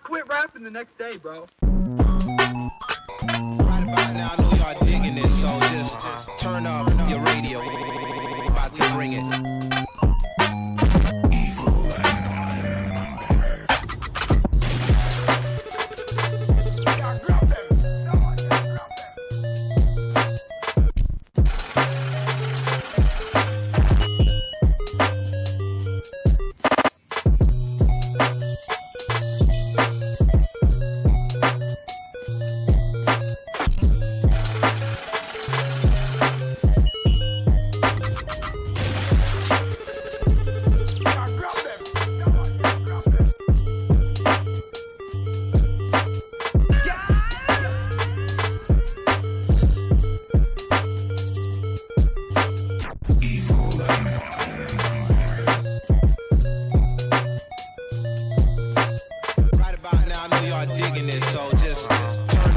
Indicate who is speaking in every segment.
Speaker 1: quit rapping the next day, bro.
Speaker 2: Right about now, I know y'all digging this, so just turn up your radio. About to bring it. So just turn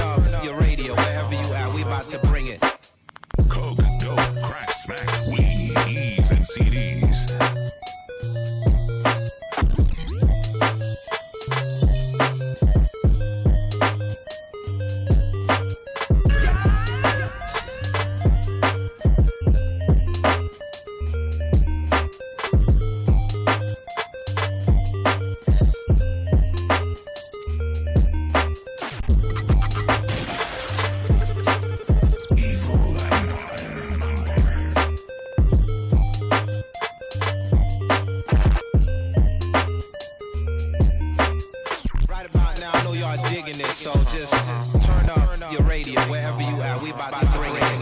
Speaker 2: up your radio wherever you at. We about to bring it.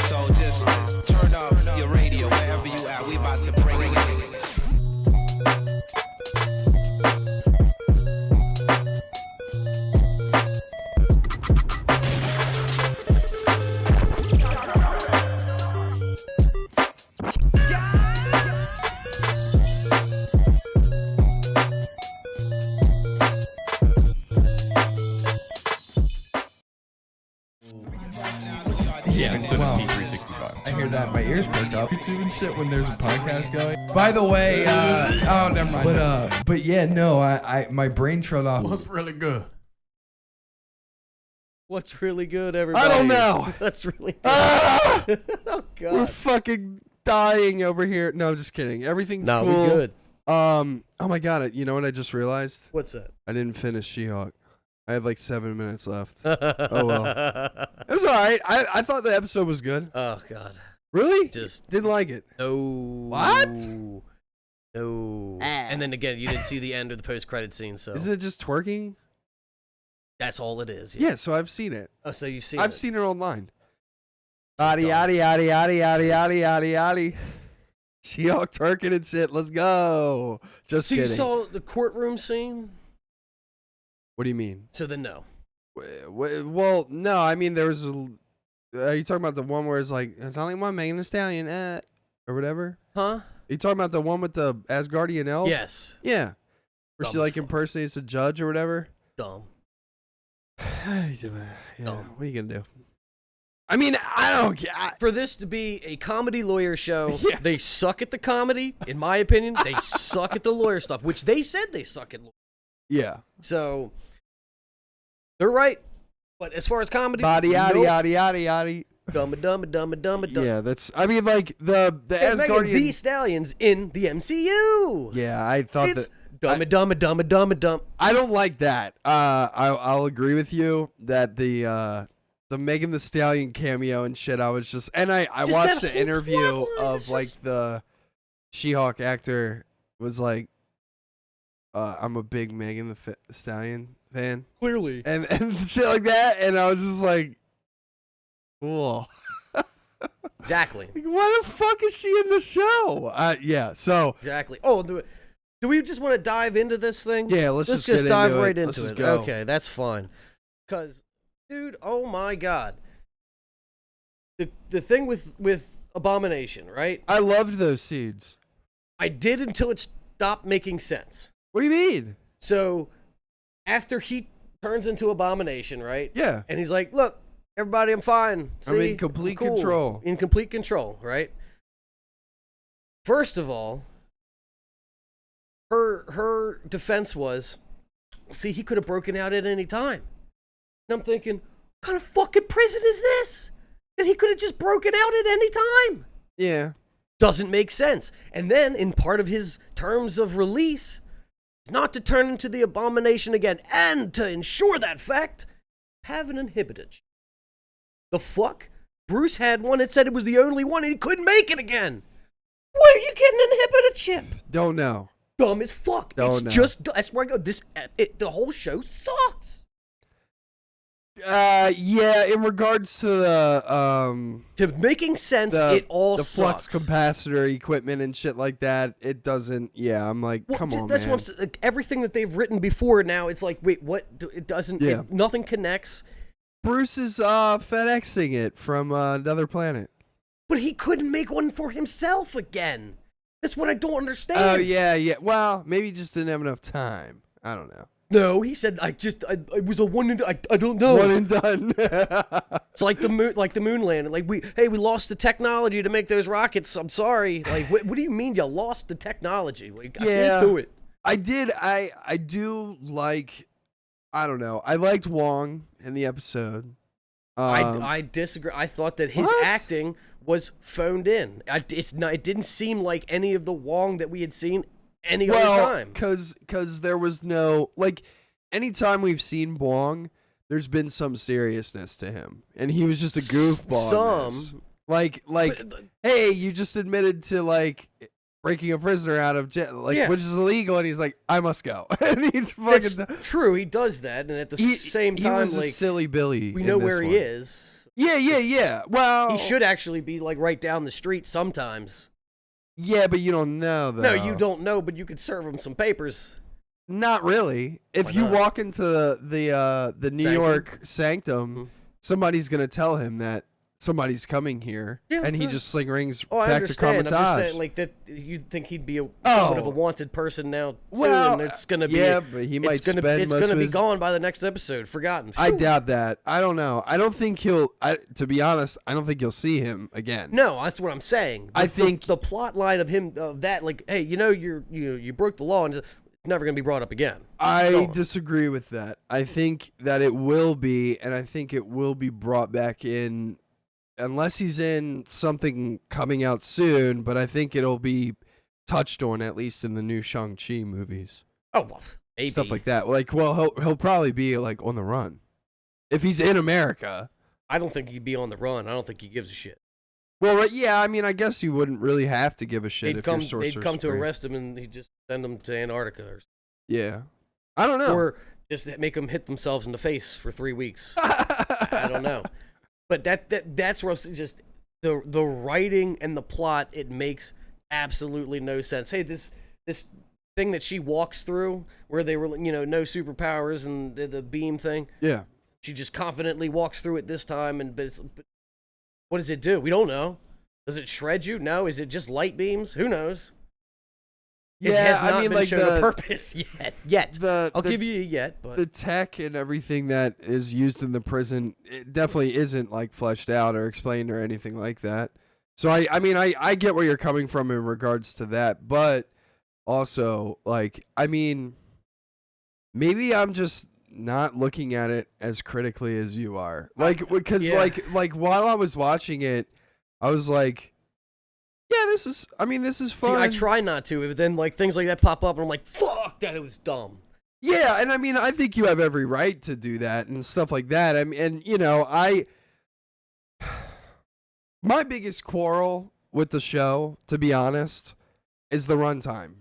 Speaker 2: So just turn up your radio wherever you at. We about to bring it.
Speaker 3: Yeah, instead of P365. I hear that. My ears perk up. YouTube and shit when there's a podcast going. By the way, oh, never mind. But yeah, no, I my brain trailed off.
Speaker 4: What's really good?
Speaker 5: What's really good, everybody?
Speaker 6: I don't know.
Speaker 5: That's really good.
Speaker 6: Ah!
Speaker 5: Oh, God.
Speaker 6: We're fucking dying over here. No, I'm just kidding. Everything's cool.
Speaker 5: No, we good.
Speaker 6: Oh my God. You know what I just realized?
Speaker 5: What's that?
Speaker 6: I didn't finish She-Hulk. I have like 7 minutes left. Oh, well. It was all right. I thought the episode was good.
Speaker 5: Oh, God.
Speaker 6: Really?
Speaker 5: Just
Speaker 6: didn't like it.
Speaker 5: No.
Speaker 6: What?
Speaker 5: No. And then again, you didn't see the end or the post-credit scene, so.
Speaker 6: Isn't it just twerking?
Speaker 5: That's all it is.
Speaker 6: Yeah, so I've seen it.
Speaker 5: Oh, so you've seen
Speaker 6: I've
Speaker 5: it.
Speaker 6: seen it online.
Speaker 5: So
Speaker 6: Yaddy, yaddy, yaddy, yaddy, yaddy, yaddy, yaddy, yaddy. She-Hulk twerking and shit. Let's go. Just
Speaker 5: so
Speaker 6: kidding.
Speaker 5: You saw the courtroom scene?
Speaker 6: What do you mean?
Speaker 5: So then no.
Speaker 6: Well, no. I mean, there was are you talking about the one where it's like, it's only one Megan Thee Stallion, or whatever?
Speaker 5: Huh?
Speaker 6: You talking about the one with the Asgardian elf?
Speaker 5: Yes.
Speaker 6: Yeah. Where she
Speaker 5: Dumb
Speaker 6: like
Speaker 5: as fuck.
Speaker 6: impersonates a judge or whatever?
Speaker 5: Dumb.
Speaker 6: Yeah,
Speaker 5: Dumb.
Speaker 6: what are you gonna do? I mean, I don't care.
Speaker 5: For this to be a comedy lawyer show,
Speaker 6: Yeah.
Speaker 5: they suck at the comedy, in my opinion. They suck at the lawyer stuff, which they said they suck at.
Speaker 6: Yeah.
Speaker 5: So, they're right. But as far as comedy,
Speaker 6: Body yaddy
Speaker 5: nope.
Speaker 6: yaddy yaddy yaddy.
Speaker 5: Dumb.
Speaker 6: Yeah, that's. I mean, like the
Speaker 5: Megan
Speaker 6: Asgardian.
Speaker 5: Thee Stallions in the MCU.
Speaker 6: Yeah, I thought
Speaker 5: It's
Speaker 6: that.
Speaker 5: dumb.
Speaker 6: I don't like that. I'll agree with you that the the Megan Thee Stallion cameo and shit, I was just, and I
Speaker 5: Just
Speaker 6: watched
Speaker 5: that
Speaker 6: the
Speaker 5: whole
Speaker 6: interview
Speaker 5: plotline
Speaker 6: of
Speaker 5: is
Speaker 6: like
Speaker 5: just-
Speaker 6: the She-Hulk actor was like, I'm a big Megan Thee Stallion fan,
Speaker 5: Clearly.
Speaker 6: and shit like that, and I was just like, cool.
Speaker 5: Exactly.
Speaker 6: Like, why the fuck is she in the show? Yeah, so
Speaker 5: Exactly. Oh, do we just want to dive into this thing?
Speaker 6: yeah, let's
Speaker 5: just
Speaker 6: get
Speaker 5: dive
Speaker 6: into
Speaker 5: right
Speaker 6: it. Let's
Speaker 5: into
Speaker 6: just
Speaker 5: it.
Speaker 6: go.
Speaker 5: Okay, that's fine. Cause, dude, oh my god, the thing with Abomination, right?
Speaker 6: I loved those seeds.
Speaker 5: I did until it stopped making sense.
Speaker 6: What do you mean?
Speaker 5: So, after he turns into Abomination, right?
Speaker 6: Yeah.
Speaker 5: And he's like, "Look, everybody, I'm fine.
Speaker 6: I'm in
Speaker 5: See?
Speaker 6: complete
Speaker 5: cool.
Speaker 6: control."
Speaker 5: In complete control, right? First of all, her defense was, see, he could have broken out at any time. And I'm thinking, what kind of fucking prison is this? That he could have just broken out at any time.
Speaker 6: Yeah.
Speaker 5: Doesn't make sense. And then, in part of his terms of release, is not to turn into the Abomination again, and to ensure that fact, have an inhibitor chip. The fuck? Bruce had one that said it was the only one, and he couldn't make it again. Where are you getting an inhibitor chip?
Speaker 6: Don't know.
Speaker 5: Dumb as fuck.
Speaker 6: Don't know.
Speaker 5: That's where I go. The whole show sucks.
Speaker 6: Yeah, in regards to the
Speaker 5: To making sense, it all
Speaker 6: the flux
Speaker 5: sucks.
Speaker 6: capacitor equipment and shit like that, it doesn't. Yeah, I'm like,
Speaker 5: Well,
Speaker 6: come on,
Speaker 5: that's
Speaker 6: man.
Speaker 5: what I'm saying. Like, everything that they've written before now, it's like, wait, what? It doesn't.
Speaker 6: Yeah.
Speaker 5: Nothing connects.
Speaker 6: Bruce is FedExing it from another planet.
Speaker 5: But he couldn't make one for himself again. That's what I don't understand.
Speaker 6: Oh yeah. Well, maybe he just didn't have enough time. I don't know.
Speaker 5: No, he said I was a one and I don't know.
Speaker 6: One and done.
Speaker 5: It's like the moon landing. Like we lost the technology to make those rockets. I'm sorry. Like what do you mean you lost the technology? Like, I
Speaker 6: Yeah.
Speaker 5: can't do it.
Speaker 6: I did. I do like. I don't know. I liked Wong in the episode.
Speaker 5: I disagree. I thought that his
Speaker 6: What?
Speaker 5: acting was phoned in. It didn't seem like any of the Wong that we had seen any other time.
Speaker 6: Because there was no, like, anytime we've seen Wong, there's been some seriousness to him. And he was just a goofball. in this.
Speaker 5: Some.
Speaker 6: Like,
Speaker 5: But-
Speaker 6: hey, you just admitted to, like, breaking a prisoner out of jail, like,
Speaker 5: Yeah.
Speaker 6: which is illegal. And he's like, I must go. And he's
Speaker 5: That's
Speaker 6: fucking.
Speaker 5: true. He does that, and at the same
Speaker 6: he
Speaker 5: time,
Speaker 6: was a
Speaker 5: like
Speaker 6: silly Billy.
Speaker 5: we
Speaker 6: in
Speaker 5: know
Speaker 6: this
Speaker 5: where he
Speaker 6: one.
Speaker 5: is.
Speaker 6: Yeah. Well,
Speaker 5: He should actually be like right down the street sometimes.
Speaker 6: Yeah, but you don't know, though.
Speaker 5: No, you don't know, but you could serve him some papers.
Speaker 6: Not really. If
Speaker 5: Why
Speaker 6: you
Speaker 5: not?
Speaker 6: walk into the New
Speaker 5: Sanctum?
Speaker 6: York sanctum,
Speaker 5: Mhm.
Speaker 6: somebody's gonna tell him that somebody's coming here,
Speaker 5: Yeah,
Speaker 6: and he
Speaker 5: yeah.
Speaker 6: just sling rings
Speaker 5: Oh, I
Speaker 6: back to
Speaker 5: understand. I'm just
Speaker 6: Comitage.
Speaker 5: saying, like that. You'd think he'd be somewhat of a wanted person now, too,
Speaker 6: Well,
Speaker 5: and it's gonna be.
Speaker 6: yeah, but he might
Speaker 5: it's gonna,
Speaker 6: spend
Speaker 5: It's
Speaker 6: most
Speaker 5: gonna
Speaker 6: of
Speaker 5: be
Speaker 6: his-
Speaker 5: gone by the next episode, forgotten.
Speaker 6: I
Speaker 5: Phew.
Speaker 6: doubt that. I don't know. I don't think he'll. To be honest, I don't think you'll see him again.
Speaker 5: No, that's what I'm saying.
Speaker 6: I think-
Speaker 5: the plot line of him of that, like, hey, you broke the law, and it's never gonna be brought up again.
Speaker 6: I
Speaker 5: Gone.
Speaker 6: disagree with that. I think that it will be, and I think it will be brought back in, unless he's in something coming out soon. But I think it'll be touched on at least in the new Shang-Chi movies,
Speaker 5: Oh, well, maybe.
Speaker 6: stuff like that. Like, well, he'll probably be like on the run if he's in America.
Speaker 5: I don't think he'd be on the run. I don't think he gives a shit.
Speaker 6: Well, right, yeah. I mean, I guess you wouldn't really have to give a shit
Speaker 5: They'd
Speaker 6: if
Speaker 5: come.
Speaker 6: your Sorcerer
Speaker 5: They'd come to
Speaker 6: Supreme.
Speaker 5: arrest him, and he'd just send him to Antarctica,
Speaker 6: Yeah, I don't know.
Speaker 5: or just make them hit themselves in the face for 3 weeks. I don't know, but that's where it's just the writing and the plot. It makes absolutely no sense. Hey, this thing that she walks through, where they were, no superpowers and the beam thing.
Speaker 6: Yeah.
Speaker 5: She just confidently walks through it this time, but what does it do? We don't know. Does it shred you? No. Is it just light beams? Who knows? It has not been
Speaker 6: like
Speaker 5: shown a purpose yet. I'll give you a yet, but
Speaker 6: the tech and everything that is used in the prison, it definitely isn't like fleshed out or explained or anything like that. So I mean I get where you're coming from in regards to that, but also like I mean maybe I'm just not looking at it as critically as you are. Like because
Speaker 5: Yeah.
Speaker 6: like while I was watching it, I was like, yeah, this is fun.
Speaker 5: see, I try not to, but then like things like that pop up, and I'm like, fuck, that it was dumb.
Speaker 6: Yeah, and I mean, I think you have every right to do that and stuff like that. I mean, and My biggest quarrel with the show, to be honest, is the runtime.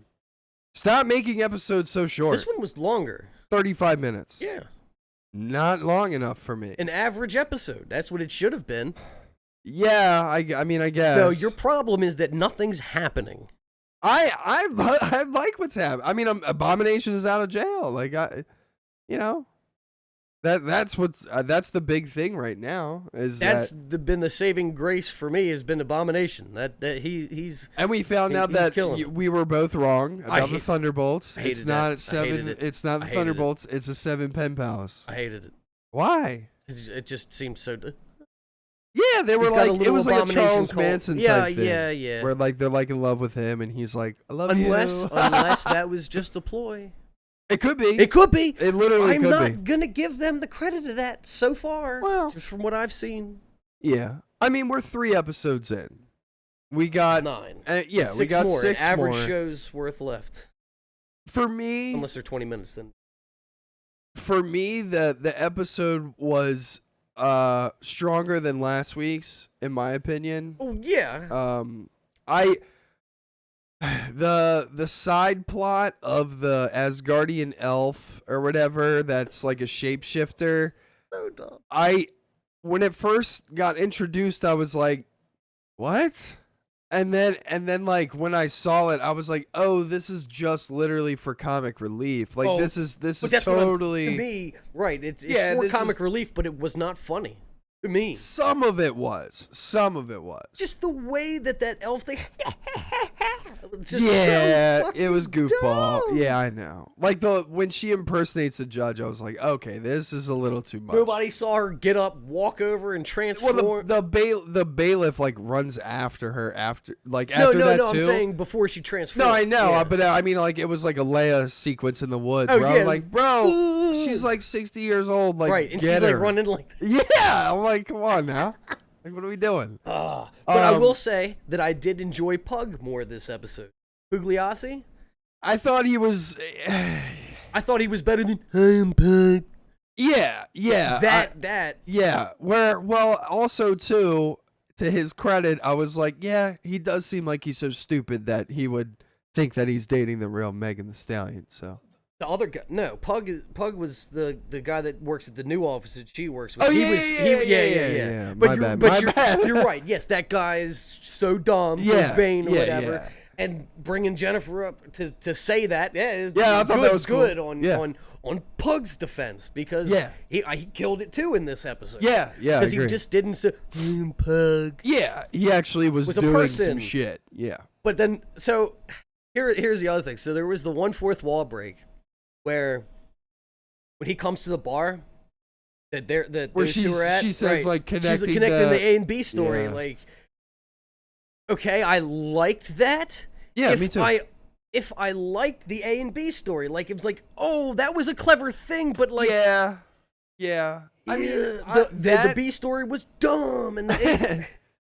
Speaker 6: Stop making episodes so short.
Speaker 5: This one was longer.
Speaker 6: 35 minutes.
Speaker 5: Yeah.
Speaker 6: Not long enough for me.
Speaker 5: An average episode. That's what it should have been.
Speaker 6: Yeah, I mean, I guess.
Speaker 5: No, your problem is that nothing's happening.
Speaker 6: I like what's happening. I mean, Abomination is out of jail. Like, that's the big thing right now.
Speaker 5: Been the saving grace for me has been Abomination. He's
Speaker 6: and we found out that we were both wrong about the Thunderbolts.
Speaker 5: It's not
Speaker 6: 7. It's not the Thunderbolts. It's a 7 pen pals.
Speaker 5: I hated it.
Speaker 6: Why?
Speaker 5: It just seemed so.
Speaker 6: Yeah, they were like, it was like a Charles
Speaker 5: cult.
Speaker 6: Manson type thing.
Speaker 5: Yeah.
Speaker 6: Where like they're like in love with him, and he's like, I love you.
Speaker 5: Unless that was just a ploy.
Speaker 6: It could be.
Speaker 5: It could be.
Speaker 6: It literally could be.
Speaker 5: I'm not gonna give them the credit of that so far.
Speaker 6: Well,
Speaker 5: just from what I've seen.
Speaker 6: Yeah, I mean, we're 3 episodes in. We got
Speaker 5: 9.
Speaker 6: Yeah,
Speaker 5: 6
Speaker 6: we got
Speaker 5: more.
Speaker 6: 6
Speaker 5: average
Speaker 6: more.
Speaker 5: shows worth left.
Speaker 6: For me,
Speaker 5: Unless they're 20 minutes, then.
Speaker 6: For me, the episode was stronger than last week's, in my opinion.
Speaker 5: Oh yeah.
Speaker 6: The side plot of the Asgardian elf or whatever that's like a shapeshifter.
Speaker 5: So dumb.
Speaker 6: When it first got introduced, I was like, what? And then like when I saw it, I was like, oh, this is just literally for comic relief. Like this is totally
Speaker 5: to me, right. It's for comic relief, but it was not funny to me.
Speaker 6: Some of it was.
Speaker 5: Just the way that elf thing.
Speaker 6: It was goofball.
Speaker 5: Dumb.
Speaker 6: Yeah, I know. Like when she impersonates the judge, I was like, okay, this is a little too much.
Speaker 5: Nobody saw her get up, walk over, and transform.
Speaker 6: Well, the bailiff like runs after her after that too.
Speaker 5: I'm saying before she transformed.
Speaker 6: No, I know,
Speaker 5: yeah.
Speaker 6: but I mean, like it was like a Leia sequence in the woods where I was like, bro, she's like 60 years old, like
Speaker 5: right, and
Speaker 6: get
Speaker 5: she's
Speaker 6: her.
Speaker 5: like running like.
Speaker 6: Yeah, I'm like, come on now. Like, what are we doing?
Speaker 5: But I will say that I did enjoy Pug more this episode. Pugliasi?
Speaker 6: I thought he was.
Speaker 5: I thought he was better than I am Pug.
Speaker 6: Yeah.
Speaker 5: That.
Speaker 6: Yeah. Also too, to his credit, I was like, yeah, he does seem like he's so stupid that he would think that he's dating the real Megan Thee Stallion. So.
Speaker 5: The other guy, no, Pug was the guy that works at the new office that she works with.
Speaker 6: Oh, yeah.
Speaker 5: But
Speaker 6: My bad.
Speaker 5: You're right. Yes, that guy is so dumb, so vain, or whatever. Yeah. And bringing Jennifer up to say that, I thought that was good cool. on Pug's defense because he killed it too in this episode.
Speaker 6: Yeah,
Speaker 5: because he just didn't say Pug.
Speaker 6: Yeah, he actually was doing some shit. Yeah,
Speaker 5: but then so here's the other thing. So there was the 1/4 wall break. Where when he comes to the bar that those two are at,
Speaker 6: she says like connecting
Speaker 5: the A and B story. Like, okay, I liked that.
Speaker 6: Yeah, me too.
Speaker 5: If I liked the A and B story, like it was like, oh, that was a clever thing, but like,
Speaker 6: yeah. I mean,
Speaker 5: the B story was dumb, and the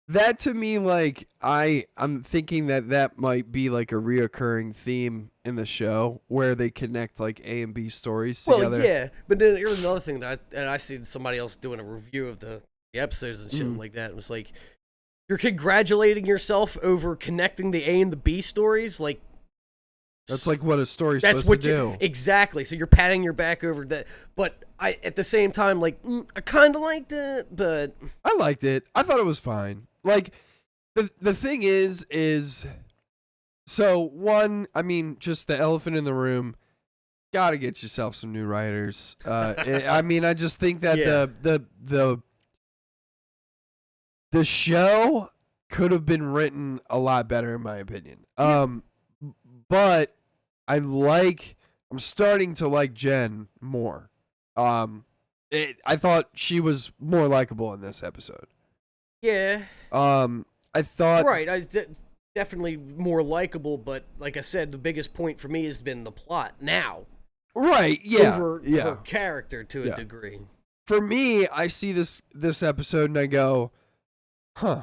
Speaker 6: that to me, like, I'm thinking that might be like a reoccurring theme in the show where they connect like A and B stories together.
Speaker 5: Well, yeah, but then here's another thing that I seen somebody else doing a review of the episodes and shit like that. It was like, you're congratulating yourself over connecting the A and the B stories, like.
Speaker 6: That's like what a story's supposed to do.
Speaker 5: Exactly. So you're patting your back over that. But at the same time, like, I kind of liked it, but.
Speaker 6: I liked it. I thought it was fine. Like, the thing is, so one, I mean, just the elephant in the room, gotta get yourself some new writers. I mean, I just think that the show could have been written a lot better, in my opinion. But I'm starting to like Jen more. I thought she was more likable in this episode.
Speaker 5: Yeah.
Speaker 6: I thought.
Speaker 5: Right. Definitely more likable, but like I said, the biggest point for me has been the plot now.
Speaker 6: Right. Yeah.
Speaker 5: Over her character to a degree.
Speaker 6: For me, I see this episode and I go, huh,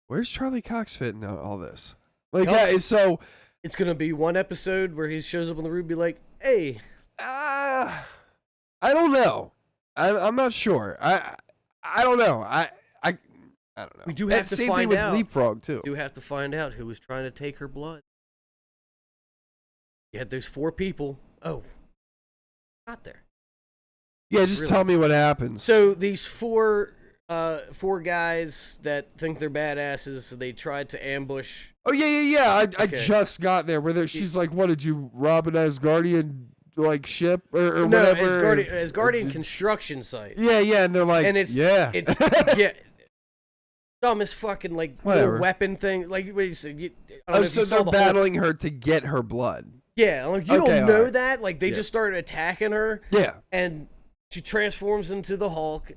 Speaker 6: where's Charlie Cox fit in all this? Like, so.
Speaker 5: It's going to be one episode where he shows up on the roof and be like, hey.
Speaker 6: I don't know. I'm not sure. I don't know. I don't know.
Speaker 5: We do have to
Speaker 6: same
Speaker 5: find
Speaker 6: thing with
Speaker 5: out.
Speaker 6: Leapfrog too.
Speaker 5: Do have to find out who was trying to take her blood. You had those 4 people. Oh, got there.
Speaker 6: Yeah, just tell me what happens.
Speaker 5: So these 4 guys that think they're badasses, they tried to ambush.
Speaker 6: Oh yeah. I
Speaker 5: Okay.
Speaker 6: just got there where she's like, "What did you rob an Asgardian like ship or
Speaker 5: No,
Speaker 6: whatever?"
Speaker 5: Asgardian construction site.
Speaker 6: Yeah, and they're like,
Speaker 5: And it's
Speaker 6: yeah.
Speaker 5: Dumbest fucking like
Speaker 6: Whatever.
Speaker 5: little weapon thing. Like, wait a second,
Speaker 6: So they're battling her to get her blood.
Speaker 5: Yeah, like you
Speaker 6: Okay,
Speaker 5: don't know
Speaker 6: alright.
Speaker 5: that. Like they
Speaker 6: Yeah.
Speaker 5: just started attacking her.
Speaker 6: Yeah.
Speaker 5: And she transforms into the Hulk,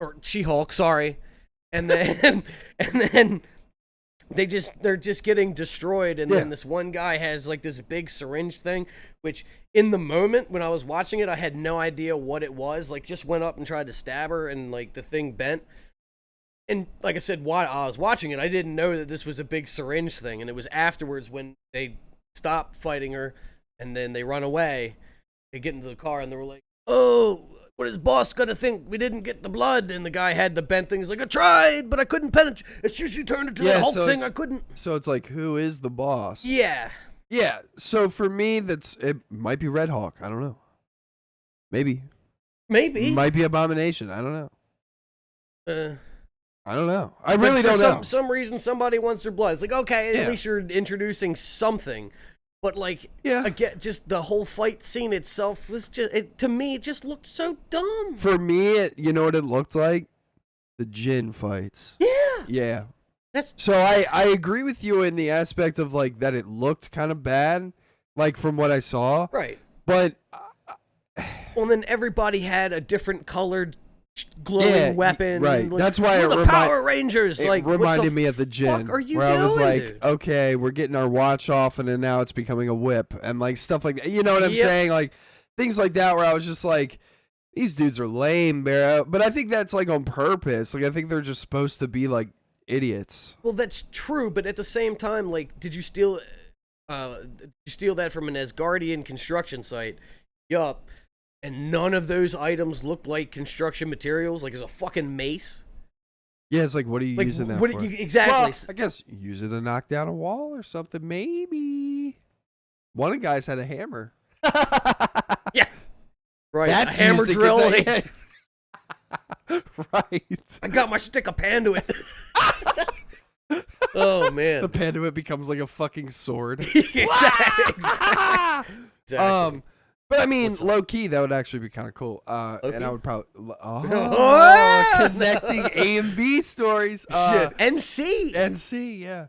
Speaker 5: or She-Hulk, sorry, and then they're just getting destroyed, and then this one guy has like this big syringe thing, which in the moment when I was watching it, I had no idea what it was. Like, just went up and tried to stab her, and like the thing bent. And like I said, while I was watching it, I didn't know that this was a big syringe thing, and it was afterwards when they stop fighting her, and then they run away. They get into the car, and they were like, "Oh, what is boss gonna think? We didn't get the blood." And the guy had the bent thing. He's like, "I tried, but I couldn't penetrate. It's just you turned into the Hulk thing. I couldn't."
Speaker 6: So it's like, who is the boss?
Speaker 5: Yeah.
Speaker 6: Yeah. So for me, it might be Red Hawk. I don't know. Maybe. Might be Abomination. I don't know. I don't know. I really don't know.
Speaker 5: For some reason, somebody wants their blood. It's like, okay,
Speaker 6: Yeah.
Speaker 5: at least you're introducing something. But like,
Speaker 6: Yeah.
Speaker 5: again, just the whole fight scene itself was to me, it just looked so dumb.
Speaker 6: For me, you know what it looked like? The Jin fights.
Speaker 5: Yeah.
Speaker 6: Yeah.
Speaker 5: That's
Speaker 6: So I agree with you in the aspect of like that it looked kind of bad, like from what I saw.
Speaker 5: right.
Speaker 6: But
Speaker 5: Well, then everybody had a different colored glowing weapon.
Speaker 6: right.
Speaker 5: Like,
Speaker 6: That's why
Speaker 5: we're
Speaker 6: it
Speaker 5: the Power Rangers.
Speaker 6: It
Speaker 5: like,
Speaker 6: reminded
Speaker 5: what the
Speaker 6: me of the Jin,
Speaker 5: fuck are you
Speaker 6: where I was
Speaker 5: doing,
Speaker 6: like,
Speaker 5: dude?
Speaker 6: okay, we're getting our watch off, and then now it's becoming a whip, and like stuff like that. You know what I'm
Speaker 5: Yep.
Speaker 6: saying? Like things like that, where I was just like, these dudes are lame, bro. But I think that's like on purpose. Like I think they're just supposed to be like idiots.
Speaker 5: Well, that's true, but at the same time, like, did you steal that from an Asgardian construction site? Yup. And none of those items looked like construction materials. Like, there's a fucking mace.
Speaker 6: Yeah, it's like, what are you
Speaker 5: Like,
Speaker 6: using that
Speaker 5: what
Speaker 6: for?
Speaker 5: exactly?
Speaker 6: Well, I guess use it to knock down a wall or something, maybe. One of the guys had a hammer.
Speaker 5: Yeah. Right.
Speaker 6: That's
Speaker 5: a hammer
Speaker 6: using
Speaker 5: drill.
Speaker 6: it to- right.
Speaker 5: I got my stick of Panduit. Oh man.
Speaker 6: The Panduit becomes like a fucking sword.
Speaker 5: Exactly.
Speaker 6: But I mean, low key, that would actually be kind of cool. And I would probably connecting A and B stories.
Speaker 5: Shit. NC.
Speaker 6: And C, yeah.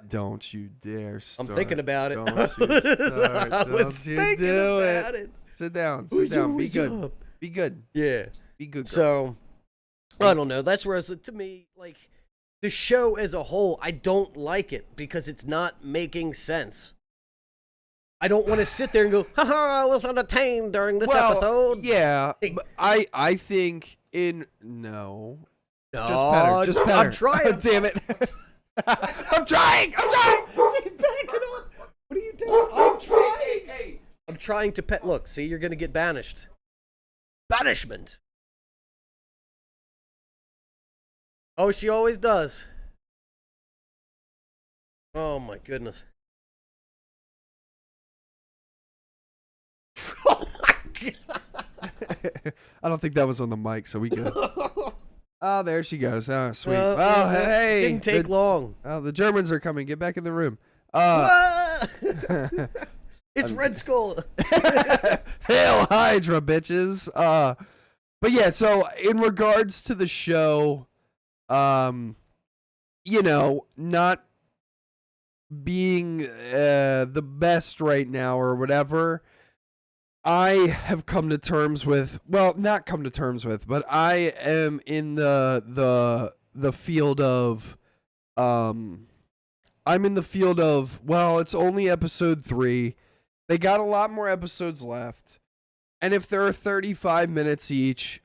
Speaker 6: Don't you dare start.
Speaker 5: I'm thinking about it.
Speaker 6: Don't you start.
Speaker 5: I was
Speaker 6: Don't you
Speaker 5: thinking
Speaker 6: do
Speaker 5: about
Speaker 6: it.
Speaker 5: it.
Speaker 6: Sit down. Sit down. Be good. Be good.
Speaker 5: Yeah.
Speaker 6: Be good. Girl.
Speaker 5: So, I don't know. That's where, to me, like, the show as a whole, I don't like it because it's not making sense. I don't want to sit there and go, haha, I was entertained during this episode.
Speaker 6: Yeah.
Speaker 5: Hey.
Speaker 6: But I think no.
Speaker 5: No,
Speaker 6: Just pet her.
Speaker 5: I'm trying.
Speaker 6: Damn it. I'm trying.
Speaker 5: What are you doing? I'm trying. I'm trying to pet. Look, see, you're going to get banished. Banishment. Oh, she always does. Oh, my goodness. Oh, my God.
Speaker 6: I don't think that was on the mic, so we good. Oh, there she goes. Oh, sweet.
Speaker 5: Well,
Speaker 6: Oh,
Speaker 5: it
Speaker 6: hey.
Speaker 5: didn't take long.
Speaker 6: Oh, the Germans are coming. Get back in the room.
Speaker 5: It's Red Skull.
Speaker 6: Hail Hydra, bitches. But yeah, so in regards to the show, you know, not being the best right now or whatever, I have come to terms with, well, not come to terms with, but I am in the field of, I'm in the field of, well, it's only episode 3. They got a lot more episodes left. And if there are 35 minutes each,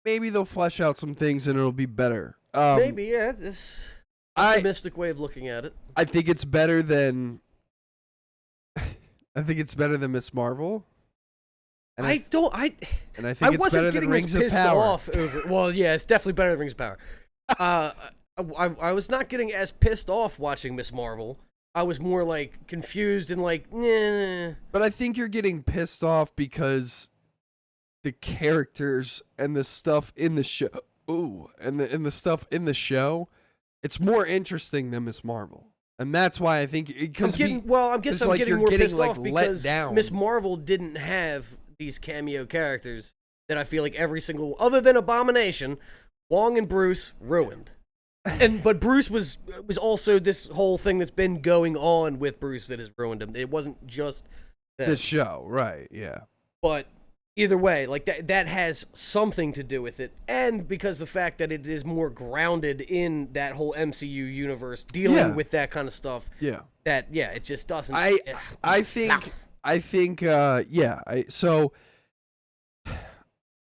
Speaker 6: maybe they'll flesh out some things and it'll be better.
Speaker 5: Maybe, yeah. This optimistic way of looking at it.
Speaker 6: I think it's better than Miss Marvel. And
Speaker 5: I
Speaker 6: think it's
Speaker 5: wasn't
Speaker 6: better
Speaker 5: getting
Speaker 6: than Rings
Speaker 5: as
Speaker 6: of
Speaker 5: pissed
Speaker 6: Power.
Speaker 5: off over. Well, yeah, it's definitely better than Rings of Power. I was not getting as pissed off watching Miss Marvel. I was more like confused and like, nah.
Speaker 6: But I think you're getting pissed off because the characters and the stuff in the show, and the stuff in the show, it's more interesting than Miss Marvel, and that's why I think because
Speaker 5: I'm getting more pissed off because Miss Marvel didn't have these cameo characters that I feel like every single, other than Abomination, Wong and Bruce ruined. But Bruce was also this whole thing that's been going on with Bruce that has ruined him. It wasn't just
Speaker 6: the show, right? Yeah.
Speaker 5: But either way, like that has something to do with it, and because the fact that it is more grounded in that whole MCU universe dealing with that kind of stuff.
Speaker 6: Yeah.
Speaker 5: It just doesn't.
Speaker 6: So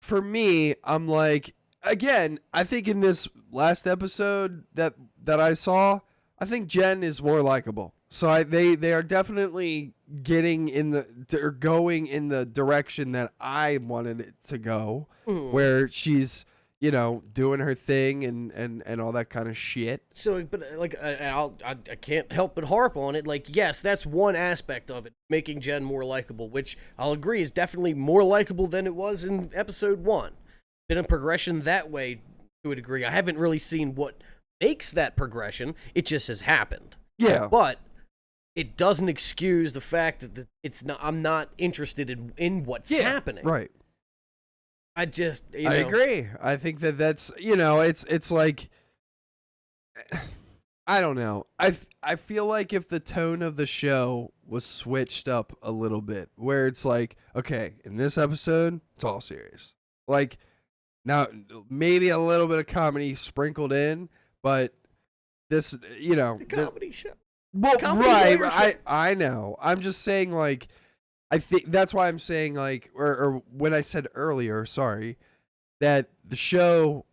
Speaker 6: for me, I'm like, again, I think in this last episode that I saw, I think Jen is more likable. So they are definitely going in the direction that I wanted it to go, where she's, doing her thing and all that kind of shit.
Speaker 5: So, but like, I can't help but harp on it. Like, yes, that's one aspect of it, making Jen more likable, which I'll agree is definitely more likable than it was in episode 1. Been a progression that way to a degree. I haven't really seen what makes that progression. It just has happened.
Speaker 6: Yeah.
Speaker 5: But it doesn't excuse the fact that I'm not interested in what's happening.
Speaker 6: Right.
Speaker 5: I just,
Speaker 6: I agree. I think that's, it's like, I don't know. I feel like if the tone of the show was switched up a little bit, where it's like, okay, in this episode, it's all serious. Like, now, maybe a little bit of comedy sprinkled in, but this,
Speaker 5: the comedy show.
Speaker 6: Well, right. I know. I'm just saying, like, I think that's why I'm saying, like, or when I said earlier, sorry, that the show,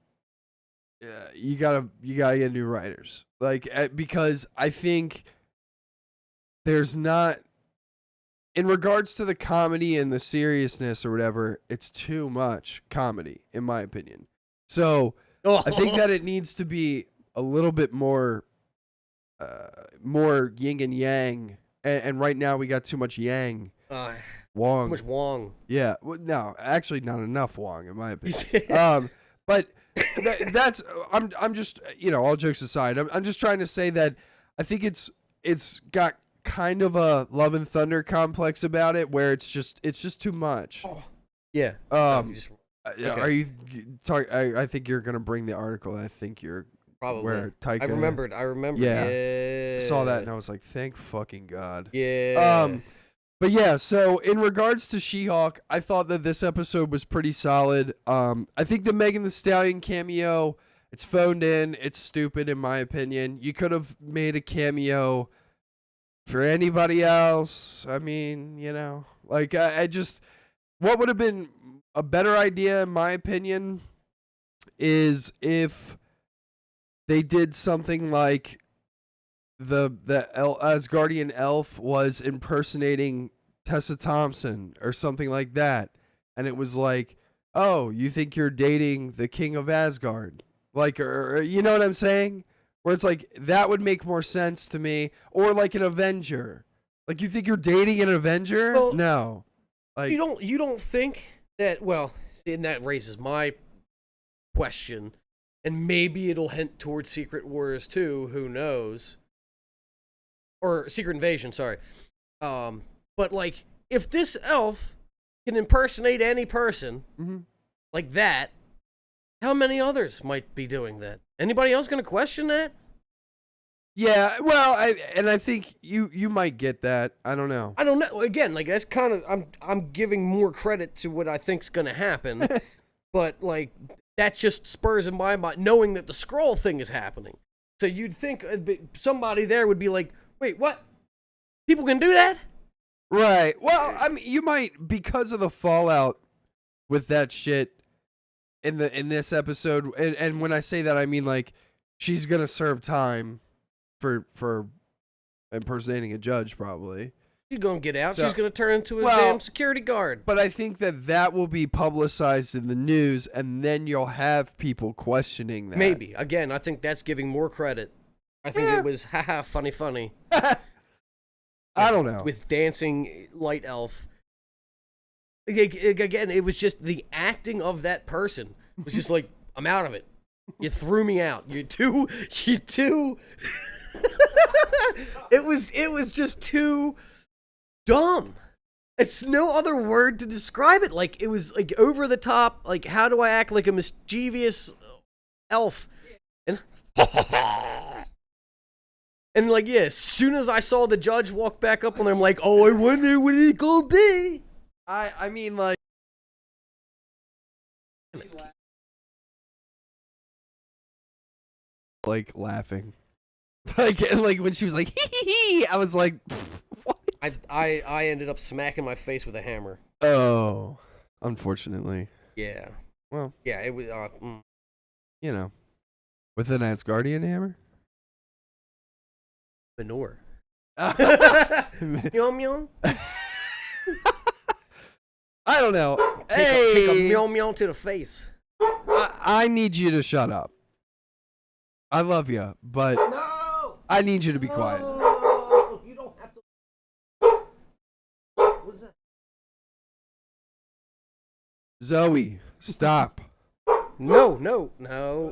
Speaker 6: you gotta get new writers, like, because I think there's not, in regards to the comedy and the seriousness or whatever, it's too much comedy, in my opinion. So I think that it needs to be a little bit more yin and yang. And right now we got too much yang. Wong.
Speaker 5: Too much Wong.
Speaker 6: Yeah. Well, no, actually not enough Wong, in my opinion. But that's, I'm just, all jokes aside, I'm just trying to say that I think it's got kind of a Love and Thunder complex about it, where it's just too much.
Speaker 5: Yeah.
Speaker 6: Okay. Are you talking? I think you're gonna bring the article. I think you're
Speaker 5: probably
Speaker 6: where Taika.
Speaker 5: I remember.
Speaker 6: Yeah. I saw that and I was like, thank fucking God.
Speaker 5: Yeah.
Speaker 6: But yeah. So in regards to She-Hulk, I thought that this episode was pretty solid. I think the Megan Thee Stallion cameo, it's phoned in. It's stupid in my opinion. You could have made a cameo for anybody else. I mean, like I just, what would have been a better idea in my opinion is if they did something like the Asgardian elf was impersonating Tessa Thompson or something like that, and it was like, oh, you think you're dating the king of Asgard, like, or you know what I'm saying? Where it's like, that would make more sense to me. Or like an Avenger. Like, you think you're dating an Avenger?
Speaker 5: Well,
Speaker 6: no. Like,
Speaker 5: you don't think that, well, and that raises my question, and maybe it'll hint towards Secret Wars too, who knows? Or Secret Invasion, sorry. But like, if this elf can impersonate any person like that, how many others might be doing that? Anybody else going to question that?
Speaker 6: Yeah, well, I think you might get that. I don't know.
Speaker 5: Again, like, that's kind of, I'm giving more credit to what I think's going to happen, but like, that just spurs in my mind knowing that the scroll thing is happening. So you'd think somebody there would be like, wait, what? People can do that?
Speaker 6: Right. Well, I mean, you might, because of the fallout with that shit in this episode, and when I say that, I mean, like, she's gonna serve time for impersonating a judge, probably.
Speaker 5: She's gonna get out.
Speaker 6: So-
Speaker 5: She's gonna turn into a
Speaker 6: Well,
Speaker 5: damn security guard.
Speaker 6: But I think that will be publicized in the news, and then you'll have people questioning that.
Speaker 5: Maybe. Again, I think that's giving more credit. I think it was haha funny.
Speaker 6: I don't know.
Speaker 5: With dancing light elf. Again, it was just the acting of that person. It was just like, I'm out of it. You threw me out. You too. It was just too dumb. It's no other word to describe it. Like, it was like over the top. Like, how do I act like a mischievous elf? And and like, yeah, as soon as I saw the judge walk back up on there, I'm like, oh, I wonder what it gonna be.
Speaker 6: I mean, like, laughing, like when she was like, hee hee hee, I was like, what?
Speaker 5: I ended up smacking my face with a hammer.
Speaker 6: Oh, unfortunately.
Speaker 5: Yeah.
Speaker 6: Well,
Speaker 5: Yeah, it was.
Speaker 6: you know, with an Asgardian hammer.
Speaker 5: Manure.
Speaker 6: I
Speaker 5: Yum yum.
Speaker 6: don't know.
Speaker 5: Take a
Speaker 6: Hey,
Speaker 5: meow meow to the face.
Speaker 6: I need you to shut up. I love you, but
Speaker 5: No.
Speaker 6: I need you to be quiet.
Speaker 5: No, you don't have to. What's that?
Speaker 6: Zoe, stop.
Speaker 5: No.